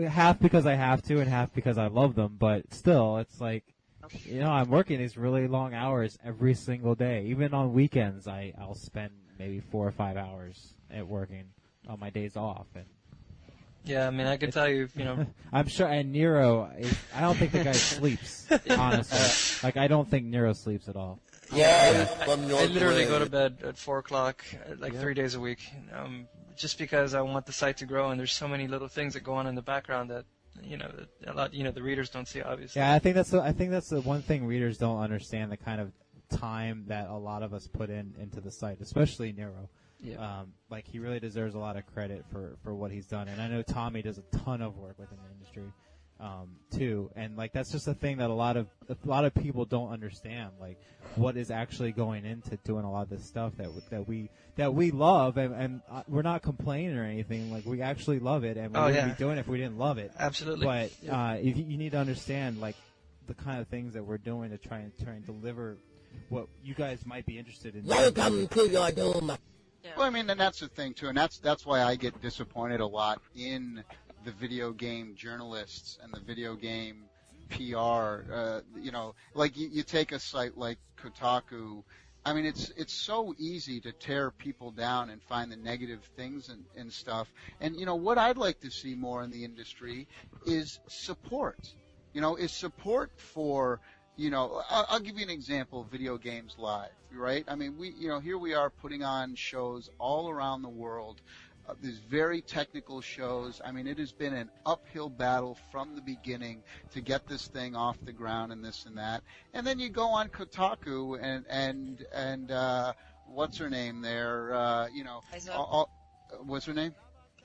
Half because I have to and half because I love them, but still, it's I'm working these really long hours every single day. Even on weekends, I'll spend maybe 4 or 5 hours at working on my days off. And yeah, I mean, I could tell you, I'm sure, and Nero, I don't think the guy sleeps, honestly. I don't think Nero sleeps at all. Yeah, I literally go to bed at 4 o'clock, 3 days a week, just because I want the site to grow, and there's so many little things that go on in the background that, the readers don't see, obviously. Yeah, I think that's the one thing readers don't understand, the kind of time that a lot of us put into the site, especially Nero. Yeah. He really deserves a lot of credit for what he's done, and I know Tommy does a ton of work within the industry. Too, and that's just a thing that a lot of people don't understand, what is actually going into doing a lot of this stuff that we love, and we're not complaining or anything. We actually love it, and we wouldn't be doing it if we didn't love it. Absolutely. But you need to understand the kind of things that we're doing to try and deliver what you guys might be interested in. Welcome to your doom. Well, I mean, and that's the thing too, and that's why I get disappointed a lot in the video game journalists and the video game PR. You take a site like Kotaku. I mean, it's so easy to tear people down and find the negative things and stuff. And what I'd like to see more in the industry is support. Is support for. I'll give you an example of Video Games Live, right? I mean, here we are putting on shows all around the world, these very technical shows. I mean, it has been an uphill battle from the beginning to get this thing off the ground and this and that. And then you go on Kotaku and what's her name there? What's her name?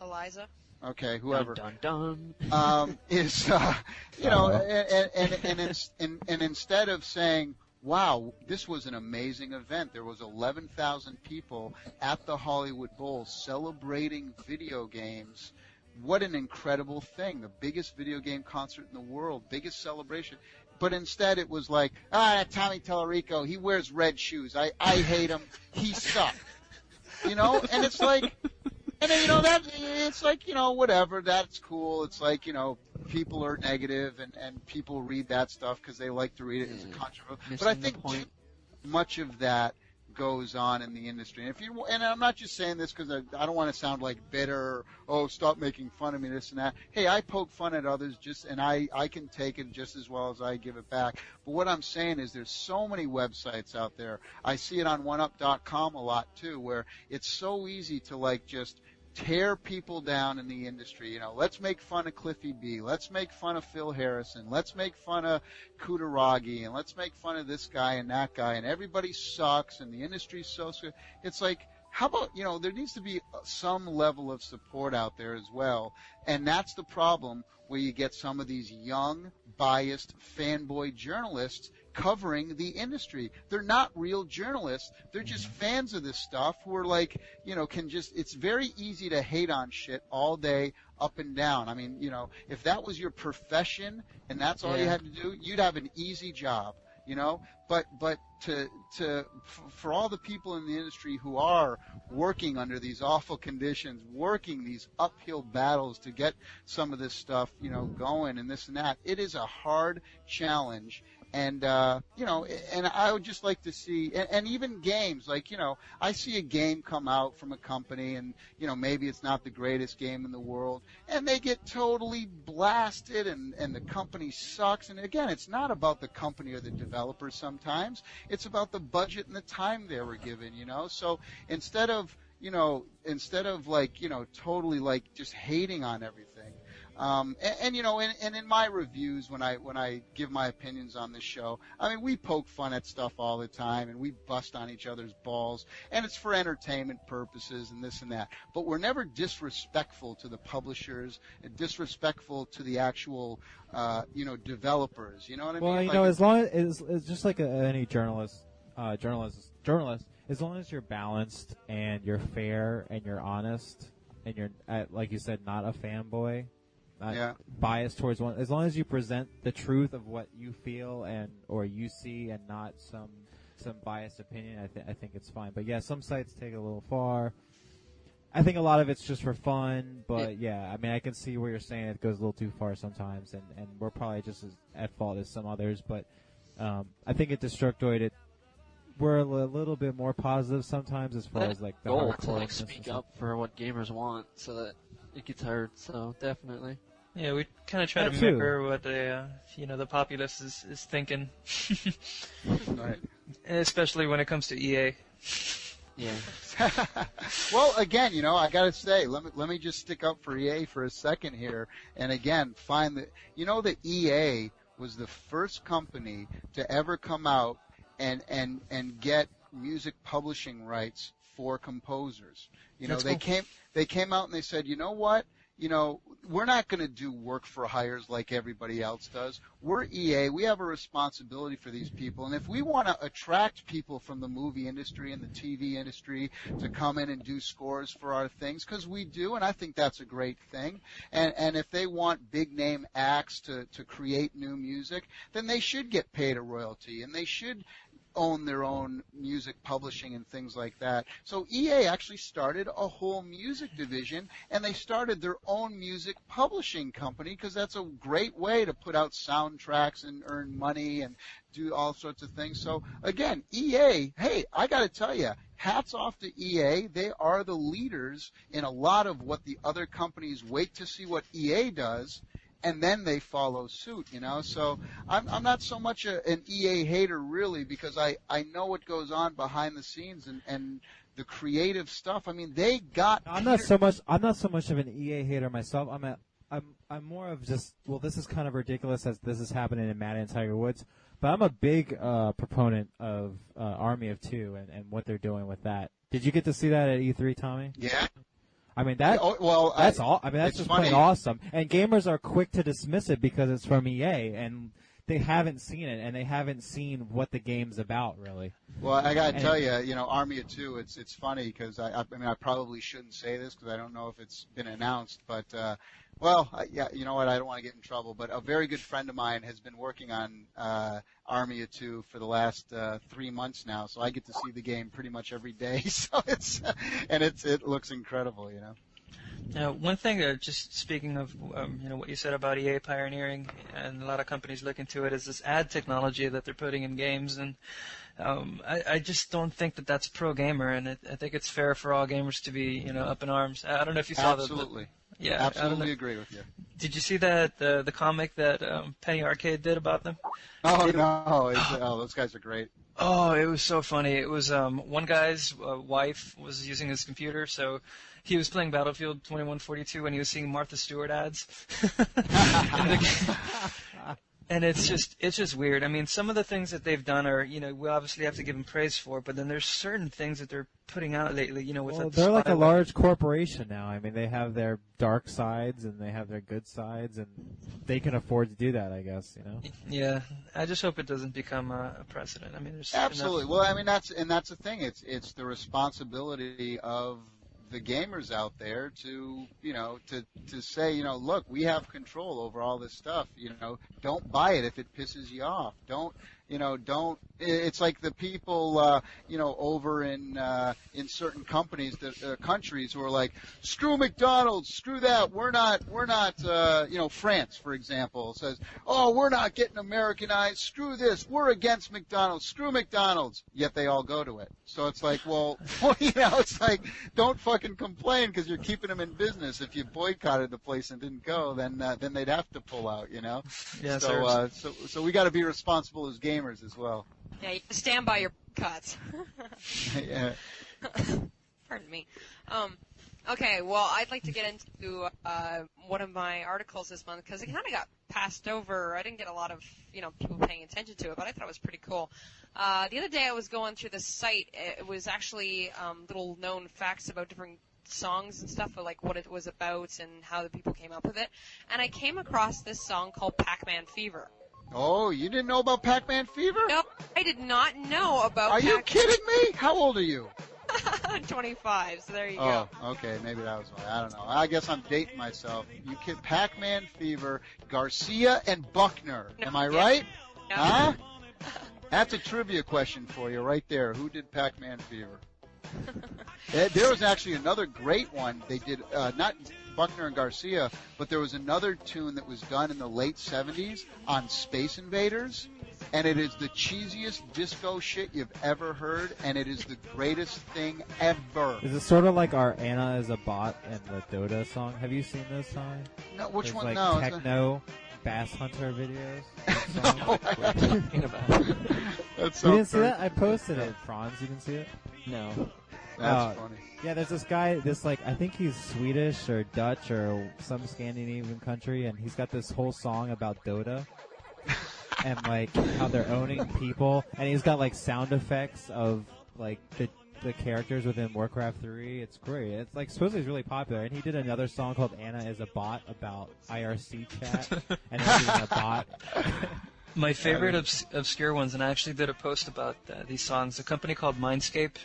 Eliza. Okay, whoever. Dun, dun, dun. And instead of saying, wow, this was an amazing event, there was 11,000 people at the Hollywood Bowl celebrating video games. What an incredible thing. The biggest video game concert in the world, biggest celebration. But instead it was Tommy Tallarico, he wears red shoes. I hate him. He sucked. And it's and then, whatever, that's cool. It's people are negative and people read that stuff because they like to read it as a controversial. But I think much of that goes on in the industry. And I'm not just saying this because I don't want to sound bitter or, stop making fun of me, this and that. Hey, I poke fun at others and I can take it just as well as I give it back. But what I'm saying is there's so many websites out there. I see it on oneup.com a lot too, where it's so easy to just tear people down in the industry. Let's make fun of Cliffy B. Let's make fun of Phil Harrison. Let's make fun of Kutaragi, and let's make fun of this guy and that guy, and everybody sucks, and the industry's so. It's like, how about, there needs to be some level of support out there as well, and that's the problem where you get some of these young, biased, fanboy journalists covering the industry. They're not real journalists. They're just fans of this stuff who are like, it's very easy to hate on shit all day, up and down. I mean, if that was your profession and that's all you had to do, you'd have an easy job, But for all the people in the industry who are working under these awful conditions, working these uphill battles to get some of this stuff, going and this and that, it is a hard challenge. And, and I would just like to see, and even games, like, I see a game come out from a company and, maybe it's not the greatest game in the world, and they get totally blasted and the company sucks. And again, it's not about the company or the developers sometimes. It's about the budget and the time they were given, So instead of totally like just hating on everything, and in my reviews, when I give my opinions on this show, I mean, we poke fun at stuff all the time, and we bust on each other's balls, and it's for entertainment purposes and this and that. But we're never disrespectful to the publishers and disrespectful to the actual, developers. You know what I mean? Well, as long as it's just like any journalist, as long as you're balanced and you're fair and you're honest and you're, like you said, not a fanboy. Biased towards one. As long as you present the truth of what you feel or you see, and not some biased opinion, I think it's fine. But yeah, some sites take it a little far. I think a lot of it's just for fun. But yeah, I mean, I can see where you're saying it goes a little too far sometimes, and we're probably just as at fault as some others. But I think at Destructoid, we're a little bit more positive sometimes as far as like the goal hardcore to speak up for what gamers want, so that it gets heard. So definitely. Yeah, we kind of try to mirror what the populace is thinking. Right. Especially when it comes to EA. Yeah. Well, again, I got to say, let me just stick up for EA for a second here, and again, find that that EA was the first company to ever come out and get music publishing rights for composers. They came out and they said, you know what? We're not going to do work for hires like everybody else does. We're EA. We have a responsibility for these people. And if we want to attract people from the movie industry and the TV industry to come in and do scores for our things, because we do, and I think that's a great thing. And if they want big-name acts to create new music, then they should get paid a royalty, and they should own their own music publishing and things like that. So EA actually started a whole music division, and they started their own music publishing company because that's a great way to put out soundtracks and earn money and do all sorts of things. So again, EA, hey, I got to tell you, hats off to EA. They are the leaders in a lot of what the other companies wait to see what EA does, and then they follow suit, So I'm not so much an EA hater, really, because I know what goes on behind the scenes and the creative stuff. I mean, they got. I'm not so much of an EA hater myself. I'm more of just, well, this is kind of ridiculous as this is happening in Madden and Tiger Woods, but I'm a big proponent of Army of Two and what they're doing with that. Did you get to see that at E3, Tommy? Yeah. I mean that's just funny. plain awesome. And gamers are quick to dismiss it because it's from EA, and they haven't seen it, and they haven't seen what the game's about, really. Well, I gotta tell you, Army of Two. It's funny because I probably shouldn't say this because I don't know if it's been announced, but you know what? I don't want to get in trouble, but a very good friend of mine has been working on Army of Two for the last 3 months now, so I get to see the game pretty much every day. So it looks incredible, Now, one thing, just speaking of what you said about EA pioneering, and a lot of companies look into it, is this ad technology that they're putting in games, and I just don't think that that's pro gamer, and I think it's fair for all gamers to be up in arms. I don't know if you saw Absolutely. Yeah, absolutely agree with you. Did you see that the comic that Penny Arcade did about them? Oh no! Those guys are great. Oh, it was so funny. It was one guy's wife was using his computer, so he was playing Battlefield 2142 and he was seeing Martha Stewart ads. And it's just weird. I mean, some of the things that they've done are, we obviously have to give them praise for, but then there's certain things that they're putting out lately, with well, they're like a large corporation now. I mean, they have their dark sides and they have their good sides, and they can afford to do that, I guess, Yeah, I just hope it doesn't become a precedent. I mean, there's absolutely. Well, I mean, that's the thing. It's the responsibility of the gamers out there to say, look, we have control over all this stuff. Don't buy it if it pisses you off. Don't. It's like the people, over in certain countries who are like, screw McDonald's, screw that. We're not, France, for example, says, oh, we're not getting Americanized. Screw this. We're against McDonald's. Screw McDonald's. Yet they all go to it. So it's like, well, it's like, don't fucking complain because you're keeping them in business. If you boycotted the place and didn't go, then they'd have to pull out, Yeah, so we got to be responsible as gamers as well. Yeah, you have to stand by your cuts. Yeah. Pardon me. Okay, well, I'd like to get into one of my articles this month because it kind of got passed over. I didn't get a lot of people paying attention to it, but I thought it was pretty cool. The other day I was going through the site. It was actually little known facts about different songs and stuff, like what it was about and how the people came up with it. And I came across this song called Pac-Man Fever. Oh, you didn't know about Pac-Man Fever? Nope, I did not know about Are Pac-Man. you kidding me? How old are you? 25, so there you go. Oh, okay, maybe that was why. I don't know. I guess I'm dating myself. You kid, Pac-Man Fever, Garcia and Buckner. Am I right? No. Huh? That's a trivia question for you right there. Who did Pac-Man Fever? There was actually another great one. They did, not Buckner and Garcia, but there was another tune that was done in the late 70s on Space Invaders, and it is the cheesiest disco shit you've ever heard, and it is the greatest thing ever. Is it sort of like our Anna is a Bot and the Dota song? Have you seen this song? No, which There's one? like No. techno bass hunter videos. No, I haven't. That's so You didn't see funny. that? I posted it. Franz, you didn't see it? No. That's funny. Yeah, there's this guy, I think he's Swedish or Dutch or some Scandinavian country, and he's got this whole song about Dota. And, how they're owning people. And he's got, sound effects of, the characters within Warcraft 3. It's great. It's, supposedly it's really popular. And he did another song called Anna is a Bot about IRC chat. And him being a bot. My favorite obscure ones, and I actually did a post about these songs. A company called Mindscape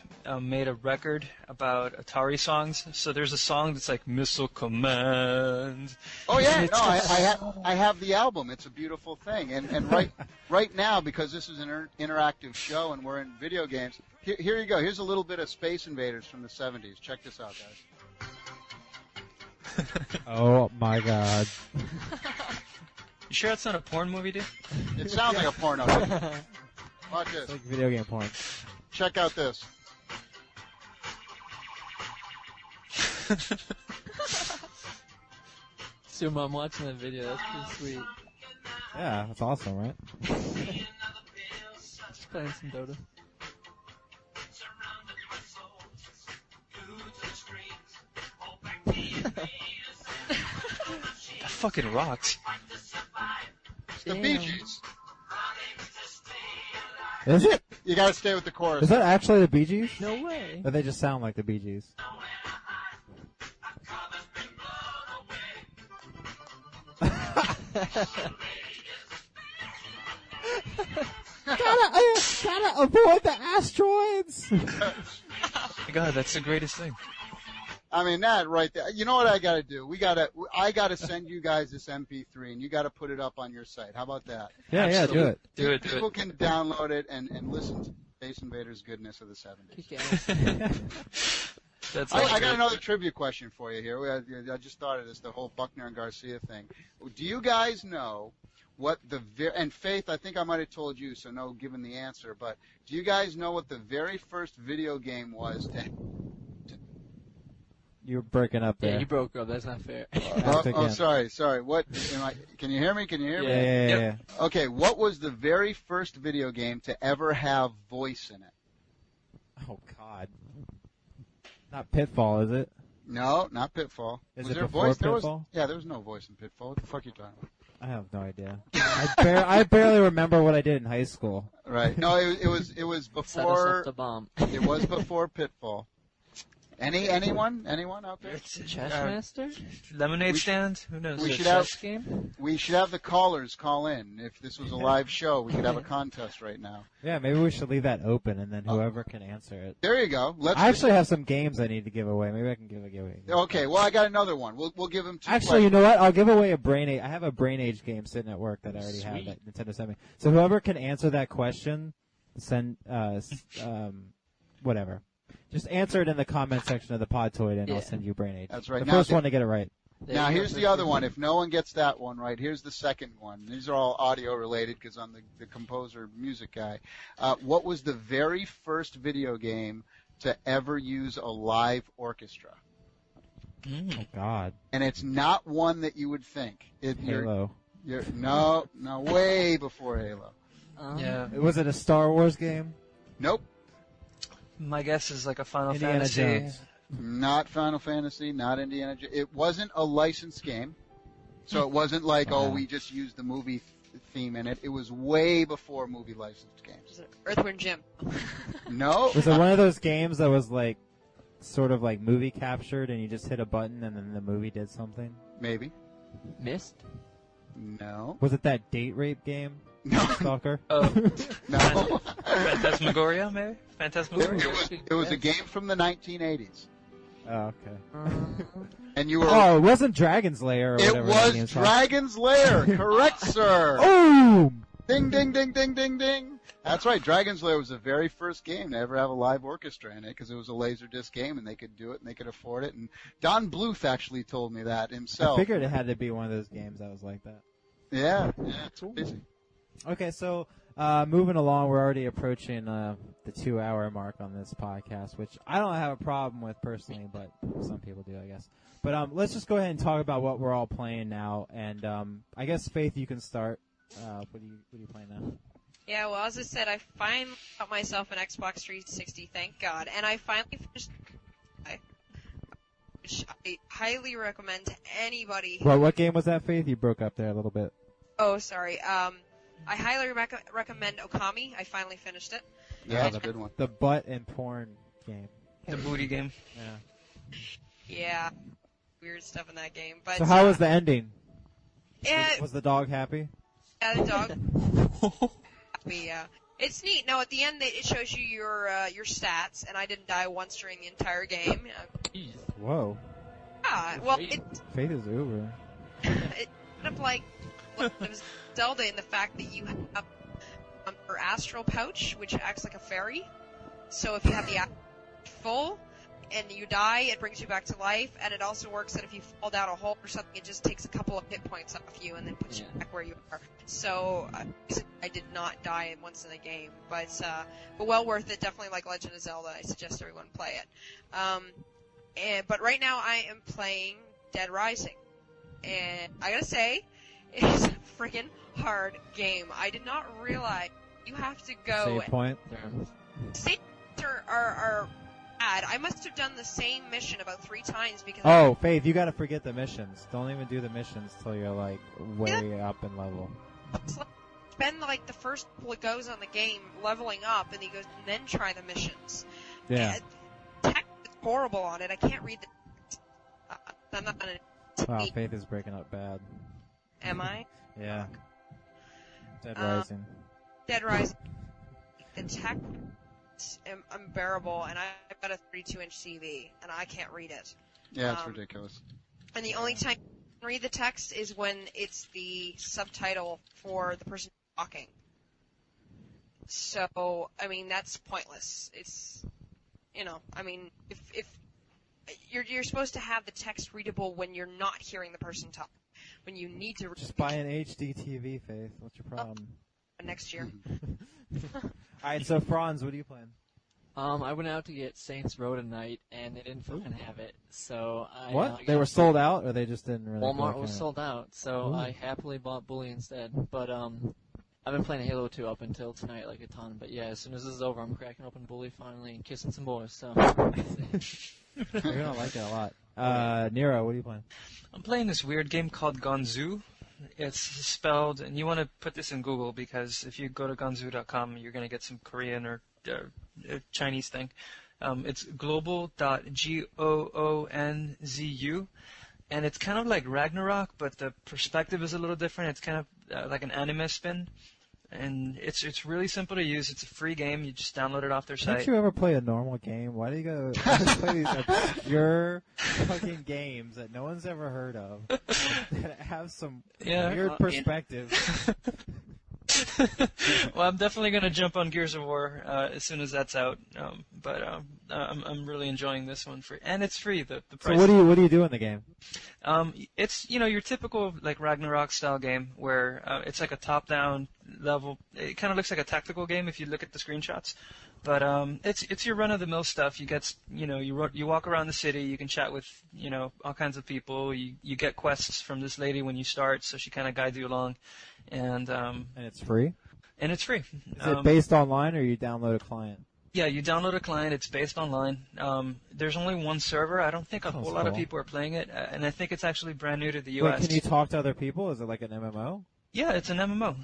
made a record about Atari songs. So there's a song that's like Missile Command. Oh yeah, no, I have the album. It's a beautiful thing. And right now, because this is an interactive show and we're in video games, here you go. Here's a little bit of Space Invaders from the 70s. Check this out, guys. Oh my God. You sure that's not a porn movie, dude? It sounds like a porno. Watch this. It's like video game porn. Check out this. So I'm watching that video. That's pretty sweet. Yeah, that's awesome, right? Just playing some Dota. That fucking rocks. The Bee Gees. Is it? You gotta stay with the chorus. Is that actually the Bee Gees? No way. Or they just sound like the Bee Gees? Gotta avoid the asteroids! My God, that's the greatest thing. I mean, that right there. You know what I gotta do? I gotta send you guys this MP3, and you gotta put it up on your site. How about that? Yeah, do it. Do it. People can download it and listen to Space Invaders goodness of the 70s. That's I got another trivia question for you here. I just thought of this, the whole Buckner and Garcia thing. Do you guys know what and Faith, I think I might have told you, so no given the answer, but do you guys know what the very first video game was You're breaking up there. Yeah, you broke up. That's not fair. Sorry. What? Can you hear me? Yeah. Okay, what was the very first video game to ever have voice in it? Oh, God. Not Pitfall, is it? No, not Pitfall. Is was it there before voice? Pitfall? There was no voice in Pitfall. What the fuck are you talking about? I have no idea. I barely remember what I did in high school. Right. No, it was Set us before. up the bomb. It was before Pitfall. Anyone out there? Chessmaster? Lemonade stand? Who knows? We Is it should a have- chess game? We should have the callers call in. If this was a live show, we could have a contest right now. Yeah, maybe we should leave that open, and then whoever can answer it. There you go. I actually have some games I need to give away. Maybe I can give a giveaway. Okay, well, I got another one. We'll give him two. Actually, you know what? I'll give away a Brain Age. I have a Brain Age game sitting at work that I already have that Nintendo sent me. So whoever can answer that question, send whatever. Just answer it in the comment section of the Podtoid, and I'll send you Brain Age. That's right. The Now, first one to get it right. Now, here's the other one. If no one gets that one right, here's the second one. These are all audio related because I'm the composer music guy. What was the very first video game to ever use a live orchestra? Oh, God. And it's not one that you would think. Halo. No, way before Halo. Yeah. Was it a Star Wars game? Nope. My guess is like a Final Indiana Fantasy. Jones. Not Final Fantasy, not Indiana Jones. It wasn't a licensed game. So it wasn't like, we just used the movie theme in it. It was way before movie licensed games. Earthworm Jim. No. Was it one of those games that was like, sort of like movie captured, and you just hit a button, and then the movie did something? Maybe. Missed? No. Was it that date rape game? No. Stalker? No. Phantasmagoria, maybe? Phantasmagoria? It was a game from the 1980s. Oh, okay. And you were. Oh, it wasn't Dragon's Lair or It whatever that game's was called. Dragon's Lair. Correct, sir. Oh! Ding, ding, ding, ding, ding, ding. That's right. Dragon's Lair was the very first game to ever have a live orchestra in it because it was a Laserdisc game and they could do it and they could afford it. And Don Bluth actually told me that I himself. figured it had to be one of those games that was like that. Yeah, it's busy. Okay, so moving along, we're already approaching the 2-hour mark on this podcast, which I don't have a problem with personally, but some people do, I guess. But let's just go ahead and talk about what we're all playing now. And I guess, Faith, you can start. What are you playing now? Yeah, well, as I said, I finally got myself an Xbox 360, thank God. And I finally finished, which I highly recommend to anybody. Well, what game was that, Faith? You broke up there a little bit. Oh, sorry. I highly recommend Okami. I finally finished it. Yeah, that's a good one. The butt and porn game. The booty game. Yeah. Yeah, weird stuff in that game. But So how was the ending? Yeah, Was the dog happy? yeah, the dog. Yeah, it's neat. Now at the end, it shows you your stats, and I didn't die once during the entire game. Whoa. Yeah, well, Faith is uber. it kind of like it was Zelda in the fact that you have your astral pouch, which acts like a fairy. So if you have the full and you die, it brings you back to life, and it also works that if you fall down a hole or something, it just takes a couple of hit points off you and then puts you back where you are. So I did not die once in the game, but well worth it. Definitely like Legend of Zelda. I suggest everyone play it. But right now I am playing Dead Rising, and I gotta say, it's a freaking hard game. I did not realize you have to go. Save point. Saves are bad. I must have done the same mission about 3 times because. Oh, Faith, you gotta forget the missions. Don't even do the missions till you're like way up in level. Spend like the first couple of goes on the game leveling up, and then try the missions. Yeah. Text is horrible on it. I can't read the. I'm not gonna. Wow, Faith is breaking up bad. Am I? Yeah. Dead Rising. Dead Rising. The text is unbearable, and I've got a 32-inch TV, and I can't read it. Yeah, it's ridiculous. And the only time I can read the text is when it's the subtitle for the person talking. So, I mean, that's pointless. It's, I mean, if you're supposed to have the text readable when you're not hearing the person talk. When you need to Just buy an HD TV, Faith. What's your problem? next year. Alright, so Franz, what are you playing? I went out to get Saints Row tonight, and they didn't fucking have it. So What? They were sold out, or they just didn't really? Walmart was sold out, so Ooh. I happily bought Bully instead. But I've been playing Halo 2 up until tonight, like a ton. But yeah, as soon as this is over, I'm cracking open Bully finally and kissing some boys. So You're gonna like it a lot. Nero, what are you playing? I'm playing this weird game called Gonzu. It's spelled, and you want to put this in Google because if you go to gonzu.com, you're going to get some Korean or Chinese thing. It's global.goonzu, and it's kind of like Ragnarok, but the perspective is a little different. It's kind of like an anime spin, and it's really simple to use. It's a free game. You just download it off their site. Can't you ever play a normal game? Why do you go play these obscure fucking games that no one's ever heard of that have some weird perspective? Well, I'm definitely going to jump on Gears of War as soon as that's out. But I'm really enjoying this one and it's free. The price. So what do you do in the game? It's your typical like Ragnarok style game where it's like a top-down level. It kind of looks like a tactical game if you look at the screenshots. But it's your run-of-the-mill stuff. You get you walk around the city. You can chat with all kinds of people. You get quests from this lady when you start, so she kind of guides you along. And it's free? And it's free. Is it based online, or you download a client? Yeah, you download a client. It's based online. There's only one server. I don't think a whole lot of people are playing it, and I think it's actually brand new to the U.S. Wait, can you talk to other people? Is it like an MMO? Yeah, it's an MMO.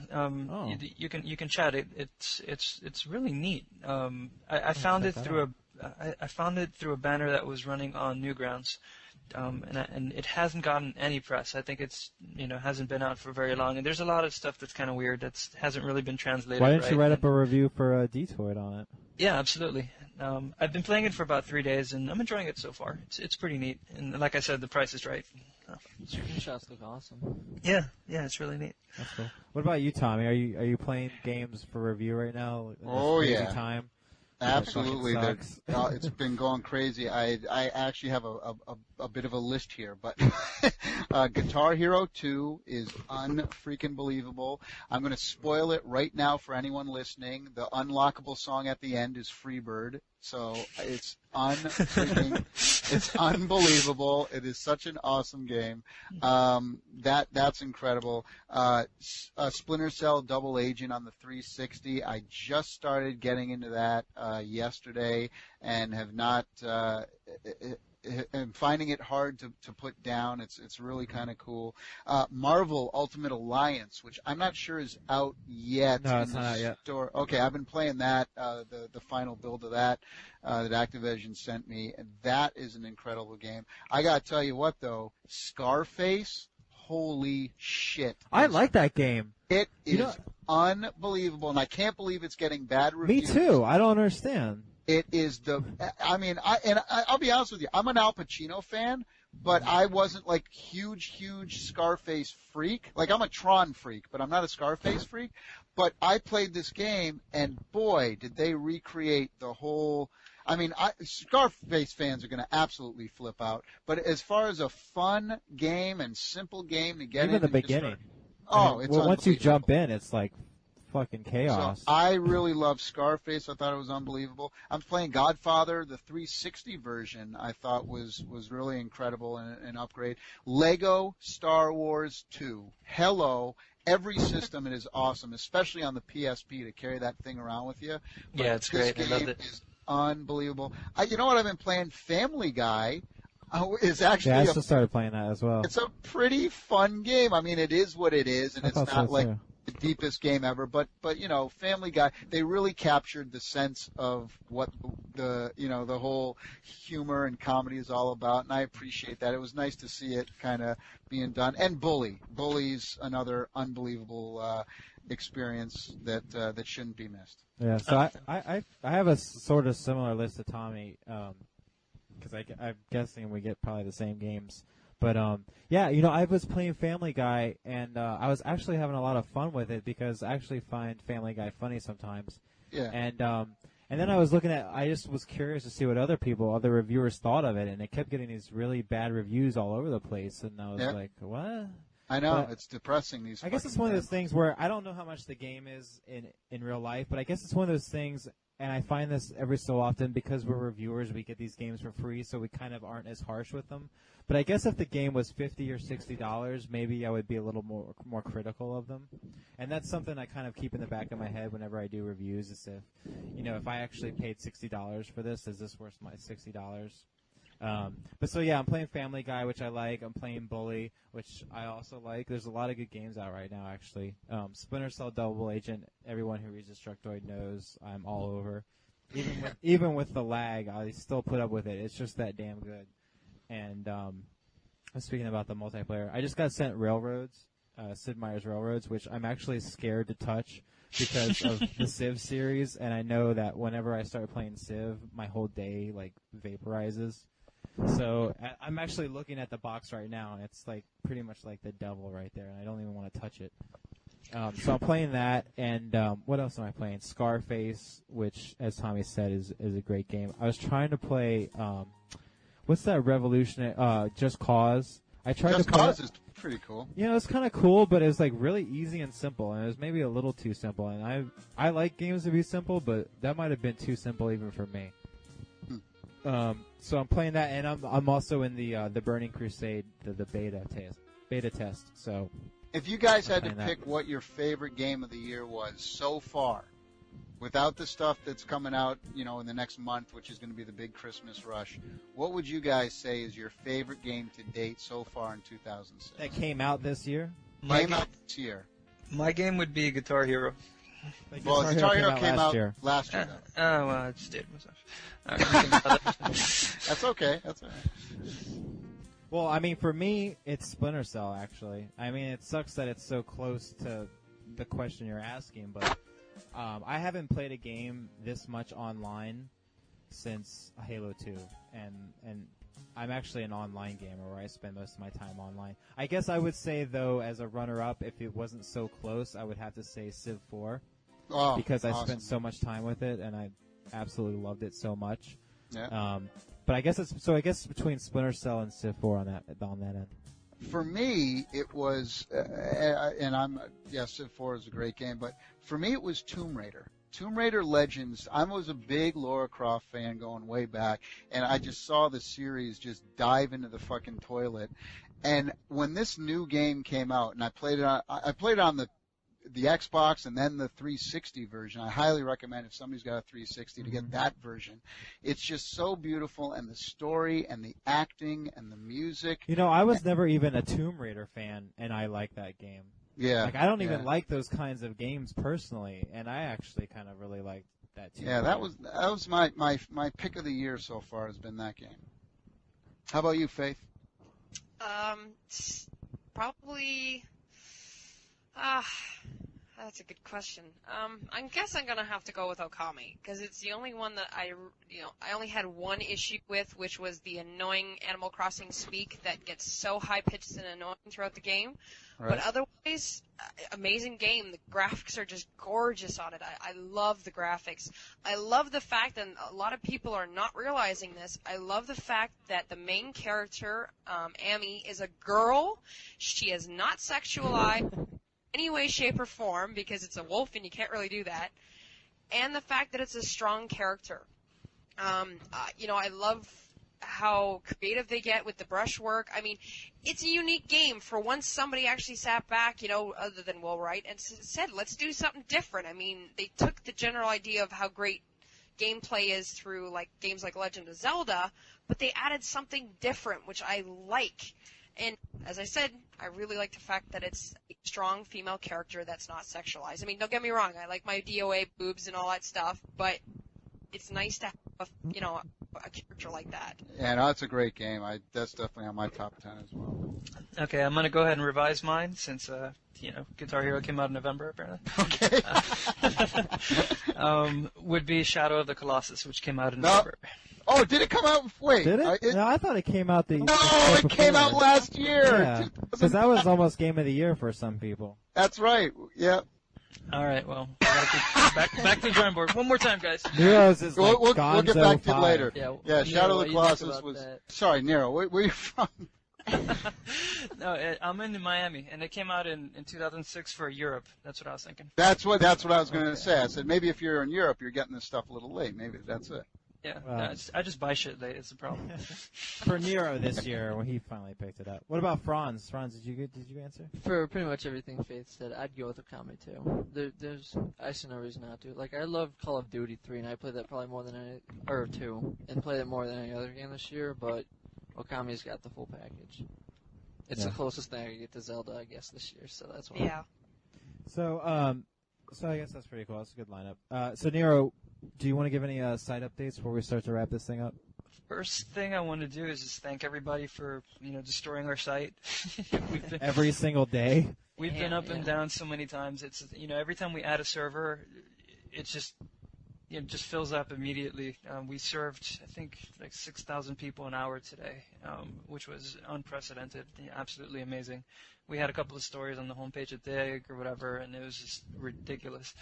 You can chat. It's really neat. I found it through I found it through a banner that was running on Newgrounds. And it hasn't gotten any press. I think it's hasn't been out for very long, and there's a lot of stuff that's kind of weird that hasn't really been translated. Why didn't you write up a review for Podtoid on it? Yeah, absolutely. I've been playing it for about 3 days, and I'm enjoying it so far. It's pretty neat, and like I said, the price is right. Screenshots look awesome. Yeah, it's really neat. That's cool. What about you, Tommy? Are you playing games for review right now? Oh yeah. Time? Absolutely, it's been going crazy. I actually have a bit of a list here, but Guitar Hero 2 is unfreaking believable. I'm going to spoil it right now for anyone listening. The unlockable song at the end is Freebird, so it's it's unbelievable. It is such an awesome game. That's incredible. Splinter Cell Double Agent on the 360. I just started getting into that yesterday and have not. I'm finding it hard to put down. It's really kind of cool. Marvel Ultimate Alliance, which I'm not sure is out yet. No, it's not out yet. Okay, I've been playing that, the final build of that Activision sent me, and that is an incredible game. I gotta tell you what though, Scarface, holy shit! I like that game. It is unbelievable, and I can't believe it's getting bad reviews. Me too. I don't understand. It is I'll be honest with you. I'm an Al Pacino fan, but I wasn't like huge Scarface freak. Like I'm a Tron freak, but I'm not a Scarface freak. But I played this game, and boy, did they recreate the whole. I mean, Scarface fans are going to absolutely flip out. But as far as a fun game and simple game to get even the beginning. It's once you jump in, it's like fucking chaos. So I really love Scarface. I thought it was unbelievable. I'm playing Godfather, the 360 version. I thought was really incredible and an upgrade. Lego Star Wars 2. Hello. Every system, it is awesome, especially on the PSP to carry that thing around with you. But yeah, it's great. I loved it. Is unbelievable. You know what I've been playing? Family Guy. Is actually I just started playing that as well. It's a pretty fun game. I mean, it is what it is, and it's not like the deepest game ever, but Family Guy, they really captured the sense of what the whole humor and comedy is all about, and I appreciate that. It was nice to see it kind of being done. And Bully's another unbelievable experience that should be missed. Yeah, so I have a sort of similar list to Tommy, because I'm guessing we get probably the same games. But, I was playing Family Guy, and I was actually having a lot of fun with it because I actually find Family Guy funny sometimes. Yeah. And then I just was curious to see what other reviewers thought of it, and it kept getting these really bad reviews all over the place, and I was like, what? I know, it's depressing. I guess it's one of those things where I don't know how much the game is in real life, but I guess it's one of those things and I find this every so often because we're reviewers, we get these games for free, so we kind of aren't as harsh with them. But I guess if the game was $50 or $60, maybe I would be a little more critical of them. And that's something I kind of keep in the back of my head whenever I do reviews, is if I actually paid $60 for this, is this worth my $60? But so yeah, I'm playing Family Guy, which I like. I'm playing Bully, which I also like. There's a lot of good games out right now, actually. Splinter Cell Double Agent, everyone who reads Destructoid knows I'm all over. Even with the lag, I still put up with it. It's just that damn good. And speaking about the multiplayer, I just got sent Railroads, Sid Meier's Railroads, which I'm actually scared to touch because of the Civ series, and I know that whenever I start playing Civ, my whole day vaporizes. So I'm actually looking at the box right now, and it's pretty much like the devil right there, and I don't even want to touch it. So I'm playing that, and what else am I playing? Scarface, which, as Tommy said, is a great game. I was trying to play, what's that revolutionary, Just Cause? Just Cause is pretty cool. Yeah, it's kind of cool, but it's really easy and simple, and it was maybe a little too simple. And I like games to be simple, but that might have been too simple even for me. So I'm playing that, and I'm also in the Burning Crusade, the beta test. So if you guys had to pick what your favorite game of the year was so far, without the stuff that's coming out, in the next month, which is going to be the big Christmas rush, what would you guys say is your favorite game to date so far in 2006? That came out this year? Came out this year. My game would be Guitar Hero. Guitar Hero came out last year. Oh, well, I just dated myself. That's okay. That's all right. Well, I mean, for me, it's Splinter Cell, actually. I mean, it sucks that it's so close to the question you're asking, but I haven't played a game this much online since Halo 2, and I'm actually an online gamer where I spend most of my time online. I guess I would say, though, as a runner-up, if it wasn't so close, I would have to say Civ 4, because I spent so much time with it, and I absolutely loved it so much. Yeah. But I guess I guess between Splinter Cell and Civ 4 on that end. For me, it was, Civ 4 is a great game, but for me it was Tomb Raider. Tomb Raider Legends, I was a big Lara Croft fan going way back, and I just saw the series just dive into the fucking toilet. And when this new game came out, and I played it on the Xbox and then the 360 version. I highly recommend if somebody's got a 360 to get that version. It's just so beautiful, and the story and the acting and the music. I was never even a Tomb Raider fan, and I like that game. Yeah. I don't even like those kinds of games personally, and I actually kind of really liked that too. Yeah, that was my pick of the year so far has been that game. How about you, Faith? Probably. That's a good question. I guess I'm gonna have to go with Okami because it's the only one that I only had one issue with, which was the annoying Animal Crossing speak that gets so high pitched and annoying throughout the game. Right. But otherwise, amazing game. The graphics are just gorgeous on it. I love the graphics. I love the fact, and a lot of people are not realizing this, I love the fact that the main character, Amy, is a girl. She is not sexualized any way, shape, or form, because it's a wolf and you can't really do that, and the fact that it's a strong character. I love how creative they get with the brushwork. I mean, it's a unique game for once somebody actually sat back, other than Will Wright, and said, let's do something different. I mean, they took the general idea of how great gameplay is through games like Legend of Zelda, but they added something different, which I like. And as I said, I really like the fact that it's a strong female character that's not sexualized. I mean, don't get me wrong, I like my DOA boobs and all that stuff, but it's nice to have a character like that. Yeah, no, it's a great game. That's definitely on my top 10 as well. Okay, I'm going to go ahead and revise mine since, Guitar Hero came out in November, apparently. Okay. Would be Shadow of the Colossus, which came out in November. Oh, did it come out? Wait. Did it? No, I thought it came out it came out last year. Yeah, because that was almost Game of the Year for some people. That's right. Yeah. All right, well, back to the drawing board. One more time, guys. Nero's is we'll get back to it later. Yeah, Shadow of the Colossus was... Sorry, Nero, where are you from? No, I'm in Miami, and it came out in 2006 for Europe. That's what I was thinking. That's what I was going to say. I said maybe if you're in Europe, you're getting this stuff a little late. Maybe that's it. Yeah, no, I just buy shit late. It's a problem. For Nero this year, when he finally picked it up. What about Franz? Franz, did you answer? For pretty much everything Faith said, I'd go with Okami too. I see no reason not to. Like, I love Call of Duty 3, and I played that probably more than or 2, and played it more than any other game this year. But Okami's got the full package. It's the closest thing I could get to Zelda, I guess, this year. So that's why. Yeah. So I guess that's pretty cool. That's a good lineup. So Nero, do you want to give any side updates before we start to wrap this thing up? First thing I want to do is just thank everybody for destroying our site. Every single day. We've been up and down so many times. It's every time we add a server, it just fills up immediately. We served I think like 6,000 people an hour today, which was unprecedented. Absolutely amazing. We had a couple of stories on the homepage at Dig or whatever, and it was just ridiculous.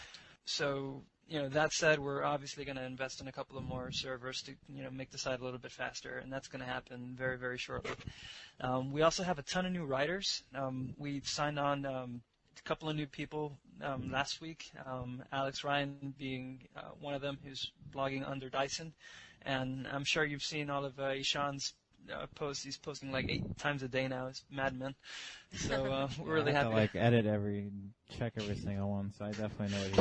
So, that said, we're obviously going to invest in a couple of more servers to, make the site a little bit faster, and that's going to happen very, very shortly. We also have a ton of new writers. We signed on a couple of new people last week, Alex Ryan being one of them, who's blogging under Dyson. And I'm sure you've seen all of Ishan's posts. He's posting like 8 times a day now. It's madman. So we're really happy. I have to check every single one, so I definitely know what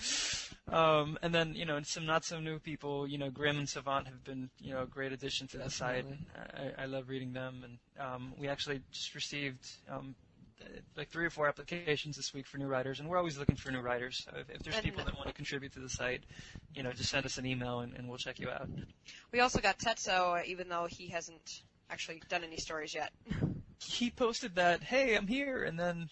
he's doing. And then, some not so new people, Grim and Savant have been, a great addition to the site. I love reading them. And we actually just received like 3 or 4 applications this week for new writers, and we're always looking for new writers. So if there's people that want to contribute to the site, just send us an email and we'll check you out. We also got Tetsuo, even though he hasn't actually done any stories yet. He posted that, hey, I'm here, and then,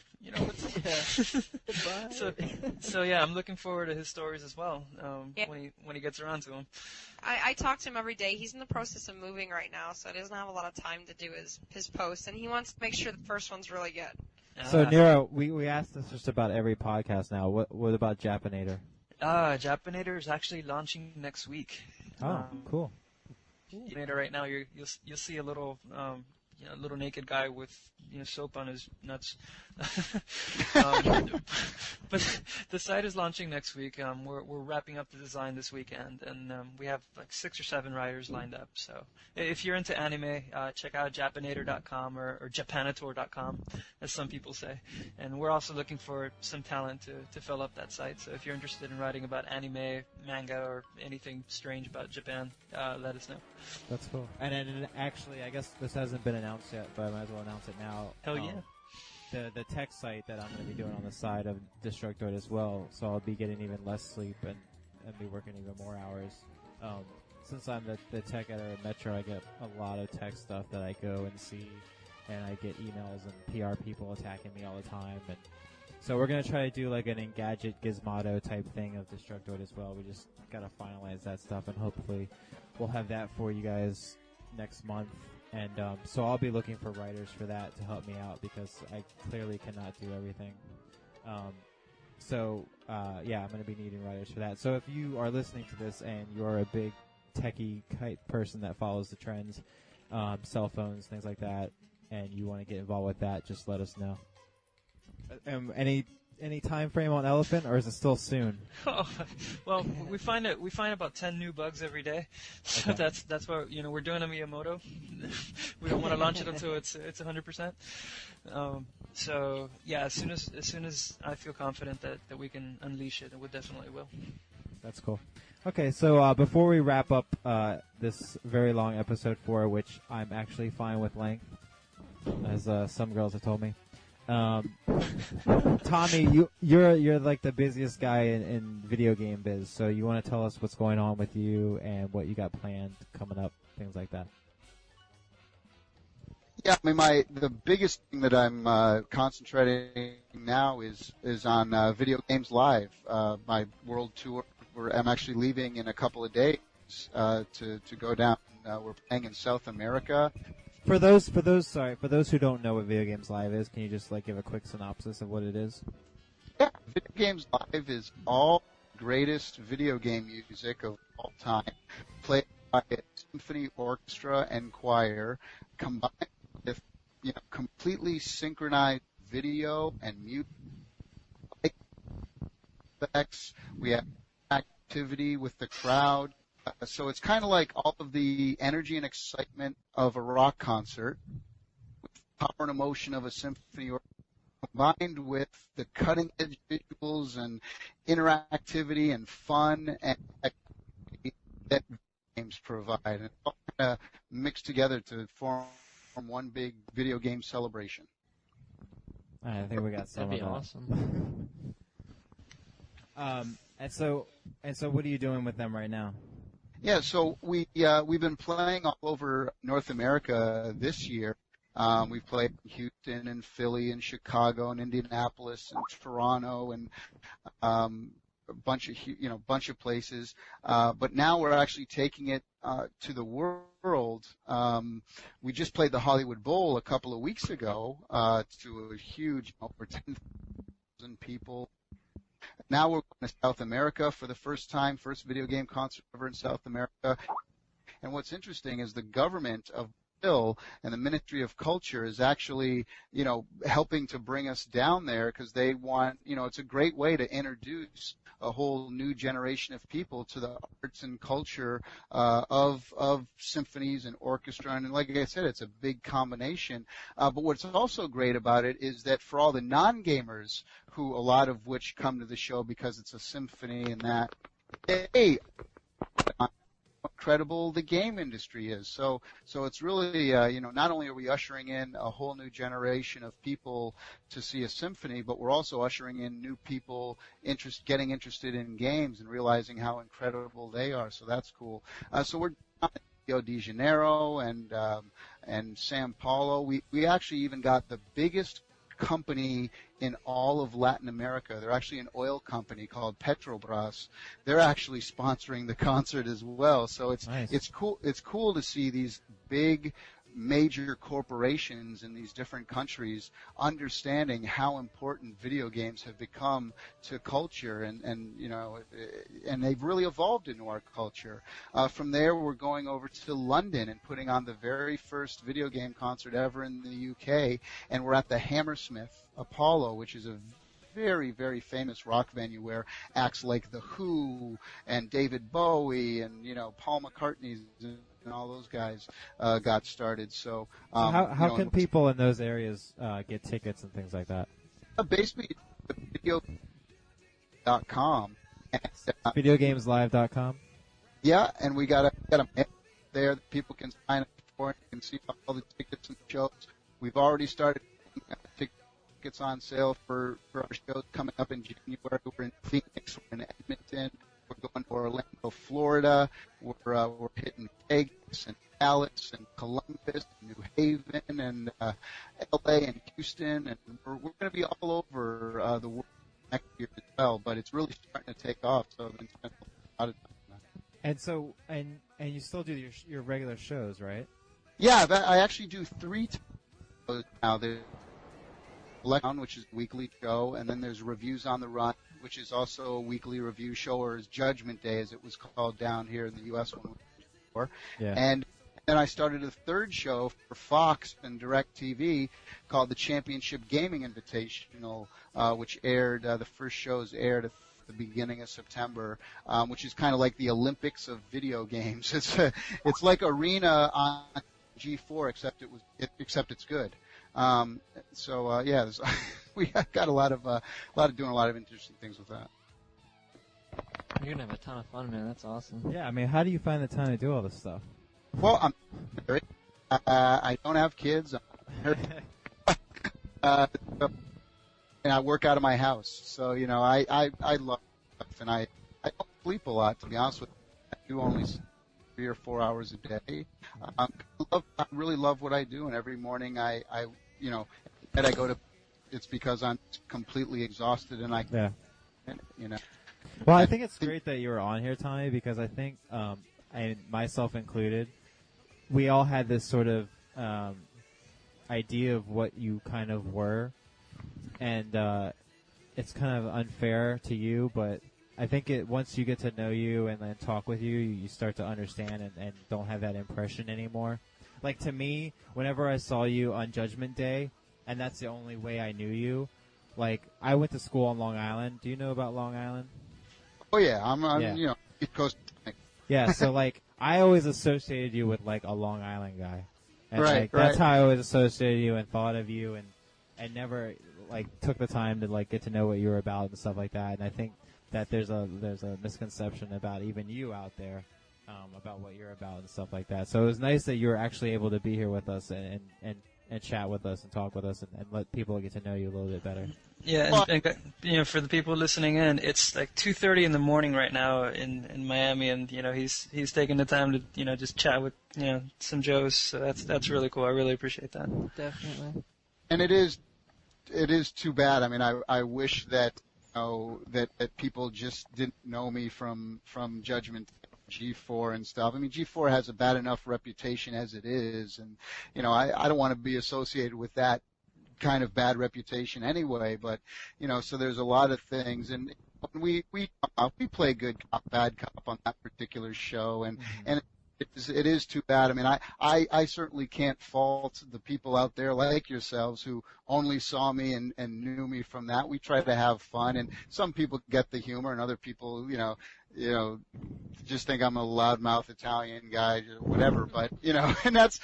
So yeah, I'm looking forward to his stories as well when he gets around to them. I talk to him every day. He's in the process of moving right now, so he doesn't have a lot of time to do his posts, and he wants to make sure the first one's really good. So Nero, we asked this just about every podcast now. What about Japanator? Japanator is actually launching next week. Oh, cool. Japanator right now, you'll see a little little naked guy with soap on his nuts. But the site is launching next week. We're wrapping up the design this weekend, and we have like 6 or 7 writers lined up. So if you're into anime, check out Japanator.com or Japanator.com, as some people say. And we're also looking for some talent to fill up that site. So if you're interested in writing about anime, manga, or anything strange about Japan, let us know. That's cool. And then actually, I guess this hasn't been announced yet, but I might as well announce it now. Hell yeah. The tech site that I'm going to be doing on the side of Destructoid as well, so I'll be getting even less sleep and be working even more hours. Since I'm the tech editor at Metro, I get a lot of tech stuff that I go and see, and I get emails and PR people attacking me all the time. And so we're going to try to do like an Engadget Gizmodo type thing of Destructoid as well. We just got to finalize that stuff, and hopefully we'll have that for you guys next month. And so I'll be looking for writers for that to help me out because I clearly cannot do everything. Yeah, I'm going to be needing writers for that. So if you are listening to this and you're a big techie type person that follows the trends, cell phones, things like that, and you want to get involved with that, just let us know. Any time frame on Elephant, or is it still soon? Oh, well, we find about 10 new bugs every day, so okay. That's why we're doing a Miyamoto. We don't want to launch it until it's 100%. So yeah, as soon as I feel confident that we can unleash it, we definitely will. That's cool. Okay, so before we wrap up this very long episode 4, which I'm actually fine with length, as some girls have told me. Tommy, you're like the busiest guy in video game biz, so you want to tell us what's going on with you and what you got planned coming up, things like that. Yeah, I mean, the biggest thing that I'm concentrating now is on Video Games Live, my world tour. I'm actually leaving in a couple of days to go down. We're playing in South America. For those who don't know what Video Games Live is, can you just give a quick synopsis of what it is? Yeah, Video Games Live is all the greatest video game music of all time, played by symphony orchestra and choir combined with completely synchronized video and music effects. We have activity with the crowd. So it's kind of like all of the energy and excitement of a rock concert with the power and emotion of a symphony orchestra combined with the cutting edge visuals and interactivity and fun and activity that games provide. And it's all kind of mixed together to form one big video game celebration. I think we got some That'd be of that. awesome. And so what are you doing with them right now? Yeah, so we've been playing all over North America this year. We've played in Houston and Philly and Chicago and Indianapolis and Toronto and a bunch of places. But now we're actually taking it to the world. We just played the Hollywood Bowl a couple of weeks ago to a huge over 10,000 people. Now we're going to South America for the first time, first video game concert ever in South America. And what's interesting is the government of Brazil and the Ministry of Culture is actually, helping to bring us down there because they want, it's a great way to introduce a whole new generation of people to the arts and culture of symphonies and orchestra. And like I said, it's a big combination. But what's also great about it is that for all the non-gamers, who a lot of which come to the show because it's a symphony and that, hey, how incredible the game industry is. So it's really, not only are we ushering in a whole new generation of people to see a symphony, but we're also ushering in new people getting interested in games and realizing how incredible they are. So that's cool. So we're in Rio de Janeiro and São Paulo. We actually even got the biggest company in all of Latin America. They're actually an oil company called Petrobras. They're actually sponsoring the concert as well. So it's nice. It's cool. It's cool to see these big major corporations in these different countries understanding how important video games have become to culture and they've really evolved into our culture. From there, we're going over to London and putting on the very first video game concert ever in the UK, and we're at the Hammersmith Apollo, which is a very, very famous rock venue where acts like The Who and David Bowie and, Paul McCartney and all those guys got started. So how can people in those areas get tickets and things like that? Basically, video.com. Videogameslive.com? Yeah, and we got a mail there that people can sign up for and can see all the tickets and shows. We've already started tickets on sale for our shows coming up in January. We're in Phoenix, we're in Edmonton, we're going to Orlando, Florida, we're hitting Vegas and Dallas and Columbus, and New Haven, and LA and Houston, and we're going to be all over the world next year as well. But it's really starting to take off, so I've been spending a lot of time on that. And so, and you still do your regular shows, right? Yeah, I actually do 3 shows now. There's Letdown, which is a weekly show, and then there's Reviews on the Run, which is also a weekly review show, or is Judgment Day, as it was called down here in the U.S. when we were before. Yeah. And then I started a 3rd show for Fox and DirecTV called the Championship Gaming Invitational, which aired, the first shows aired at the beginning of September, which is kind of like the Olympics of video games. It's like Arena on G4, except it's good. We got a lot of doing a lot of interesting things with that. You're gonna have a ton of fun, man. That's awesome. Yeah, I mean, how do you find the time to do all this stuff? Well, I'm married. I don't have kids. And I work out of my house, so I love stuff, and I don't sleep a lot, to be honest with you. I do only 3 or 4 hours a day. I really love what I do, and every morning I go to. It's because I'm completely exhausted, and Yeah. Well, I think it's great that you were on here, Tommy, because I think, and myself included, we all had this sort of idea of what you kind of were, and it's kind of unfair to you, but I think once you get to know you and then talk with you, you start to understand and don't have that impression anymore. Like, to me, whenever I saw you on Judgment Day, and that's the only way I knew you, like, I went to school on Long Island. Do you know about Long Island? Oh, yeah. I'm Yeah. East Coast. Yeah, so, like, I always associated you with, like, a Long Island guy. And, Right, like, that's right. how I always associated you and thought of you and never, like, took the time to, like, get to know what you were about and stuff like that. And I think that there's a misconception about even you out there, about what you're about and stuff like that. So it was nice that you were actually able to be here with us and chat with us and talk with us and let people get to know you a little bit better. Yeah, and for the people listening in, it's like 2:30 in the morning right now in Miami, and he's taking the time to just chat with some Joes. So that's really cool. I really appreciate that. Definitely. And it is too bad. I mean, I wish that that people just didn't know me from Judgment G4 and stuff. I mean, G4 has a bad enough reputation as it is, and I don't want to be associated with that kind of bad reputation anyway. But so there's a lot of things, and we play good cop, bad cop on that particular show, and it is too bad. I mean, I certainly can't fault the people out there like yourselves who only saw me and knew me from that. We try to have fun, and some people get the humor, and other people, just think I'm a loudmouth Italian guy, or whatever. But and that's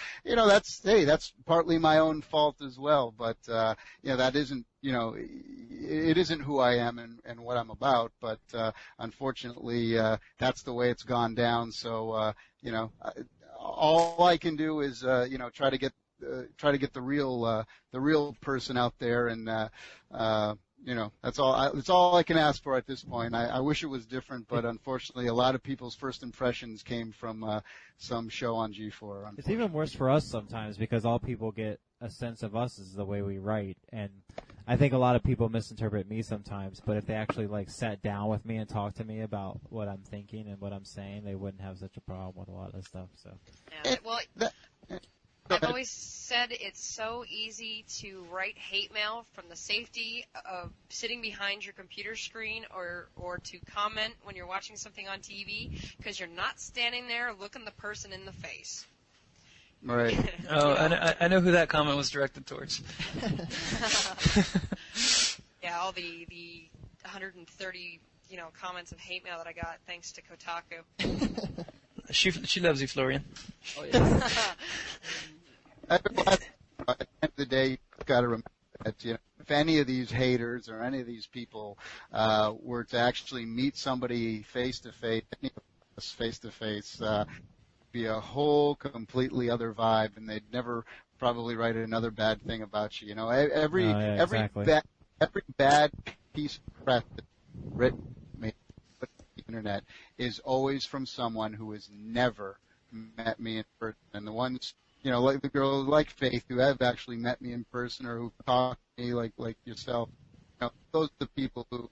partly my own fault as well. But that isn't it isn't who I am and what I'm about. But unfortunately, that's the way it's gone down. So all I can do is try to get the real person out there, and that's all I can ask for at this point. I wish it was different, but unfortunately, a lot of people's first impressions came from some show on G4. It's even worse for us sometimes because all people get a sense of us is the way we write, and I think a lot of people misinterpret me sometimes. But if they actually sat down with me and talked to me about what I'm thinking and what I'm saying, they wouldn't have such a problem with a lot of this stuff. So. Yeah, well, I've always said it's so easy to write hate mail from the safety of sitting behind your computer screen or to comment when you're watching something on TV because you're not standing there looking the person in the face. Right. Oh, I know who that comment was directed towards. Yeah, all the 130 comments of hate mail that I got thanks to Kotaku. She loves you, Florian. Oh, yeah. At the end of the day, you've got to remember that if any of these haters or any of these people were to actually meet somebody face to face, be a whole completely other vibe, and they'd never probably write another bad thing about you. Every bad piece of press that's written on the internet is always from someone who has never met me in person. And the ones, like the girl like Faith, who have actually met me in person or who've talked to me like yourself, those are the people who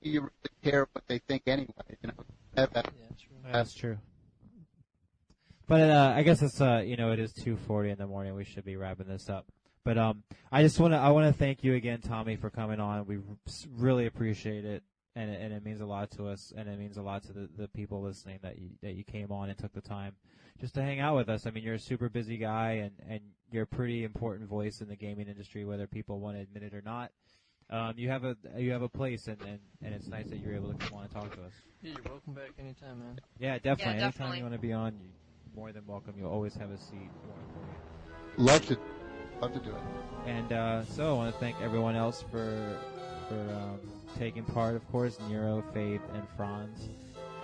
you really care what they think anyway. That's true. But I guess it's it is 2:40 in the morning. We should be wrapping this up. But I want to thank you again, Tommy, for coming on. We really appreciate it, and it means a lot to us, and it means a lot to the people listening that you came on and took the time just to hang out with us. I mean, you're a super busy guy, and you're a pretty important voice in the gaming industry, whether people want to admit it or not. You have a place, and it's nice that you're able to come on and talk to us. Yeah, you're welcome back anytime, man. Yeah, definitely. Yeah, Anytime you want to be on, you're more than welcome. You'll always have a seat. Love to do it. And so I want to thank everyone else for taking part, of course, Nero, Faith, and Franz.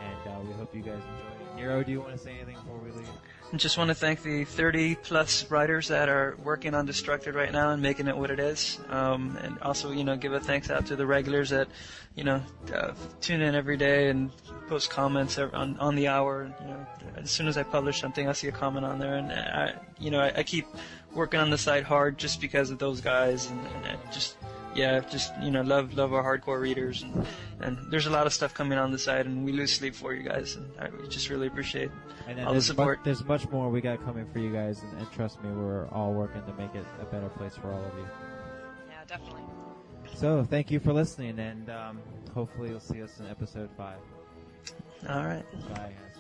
And we hope you guys enjoyed it. Nero, do you want to say anything before we leave? I just want to thank the 30-plus writers that are working on Destructed right now and making it what it is. And also, give a thanks out to the regulars that, tune in every day and post comments on the hour. As soon as I publish something, I see a comment on there, and I keep working on the site hard just because of those guys, and love our hardcore readers, and there's a lot of stuff coming on the site, and we lose sleep for you guys, and I just really appreciate all the support. There's much more we got coming for you guys, and trust me, we're all working to make it a better place for all of you. Yeah, definitely. So thank you for listening, and hopefully you'll see us in episode 5. All right. Bye, guys.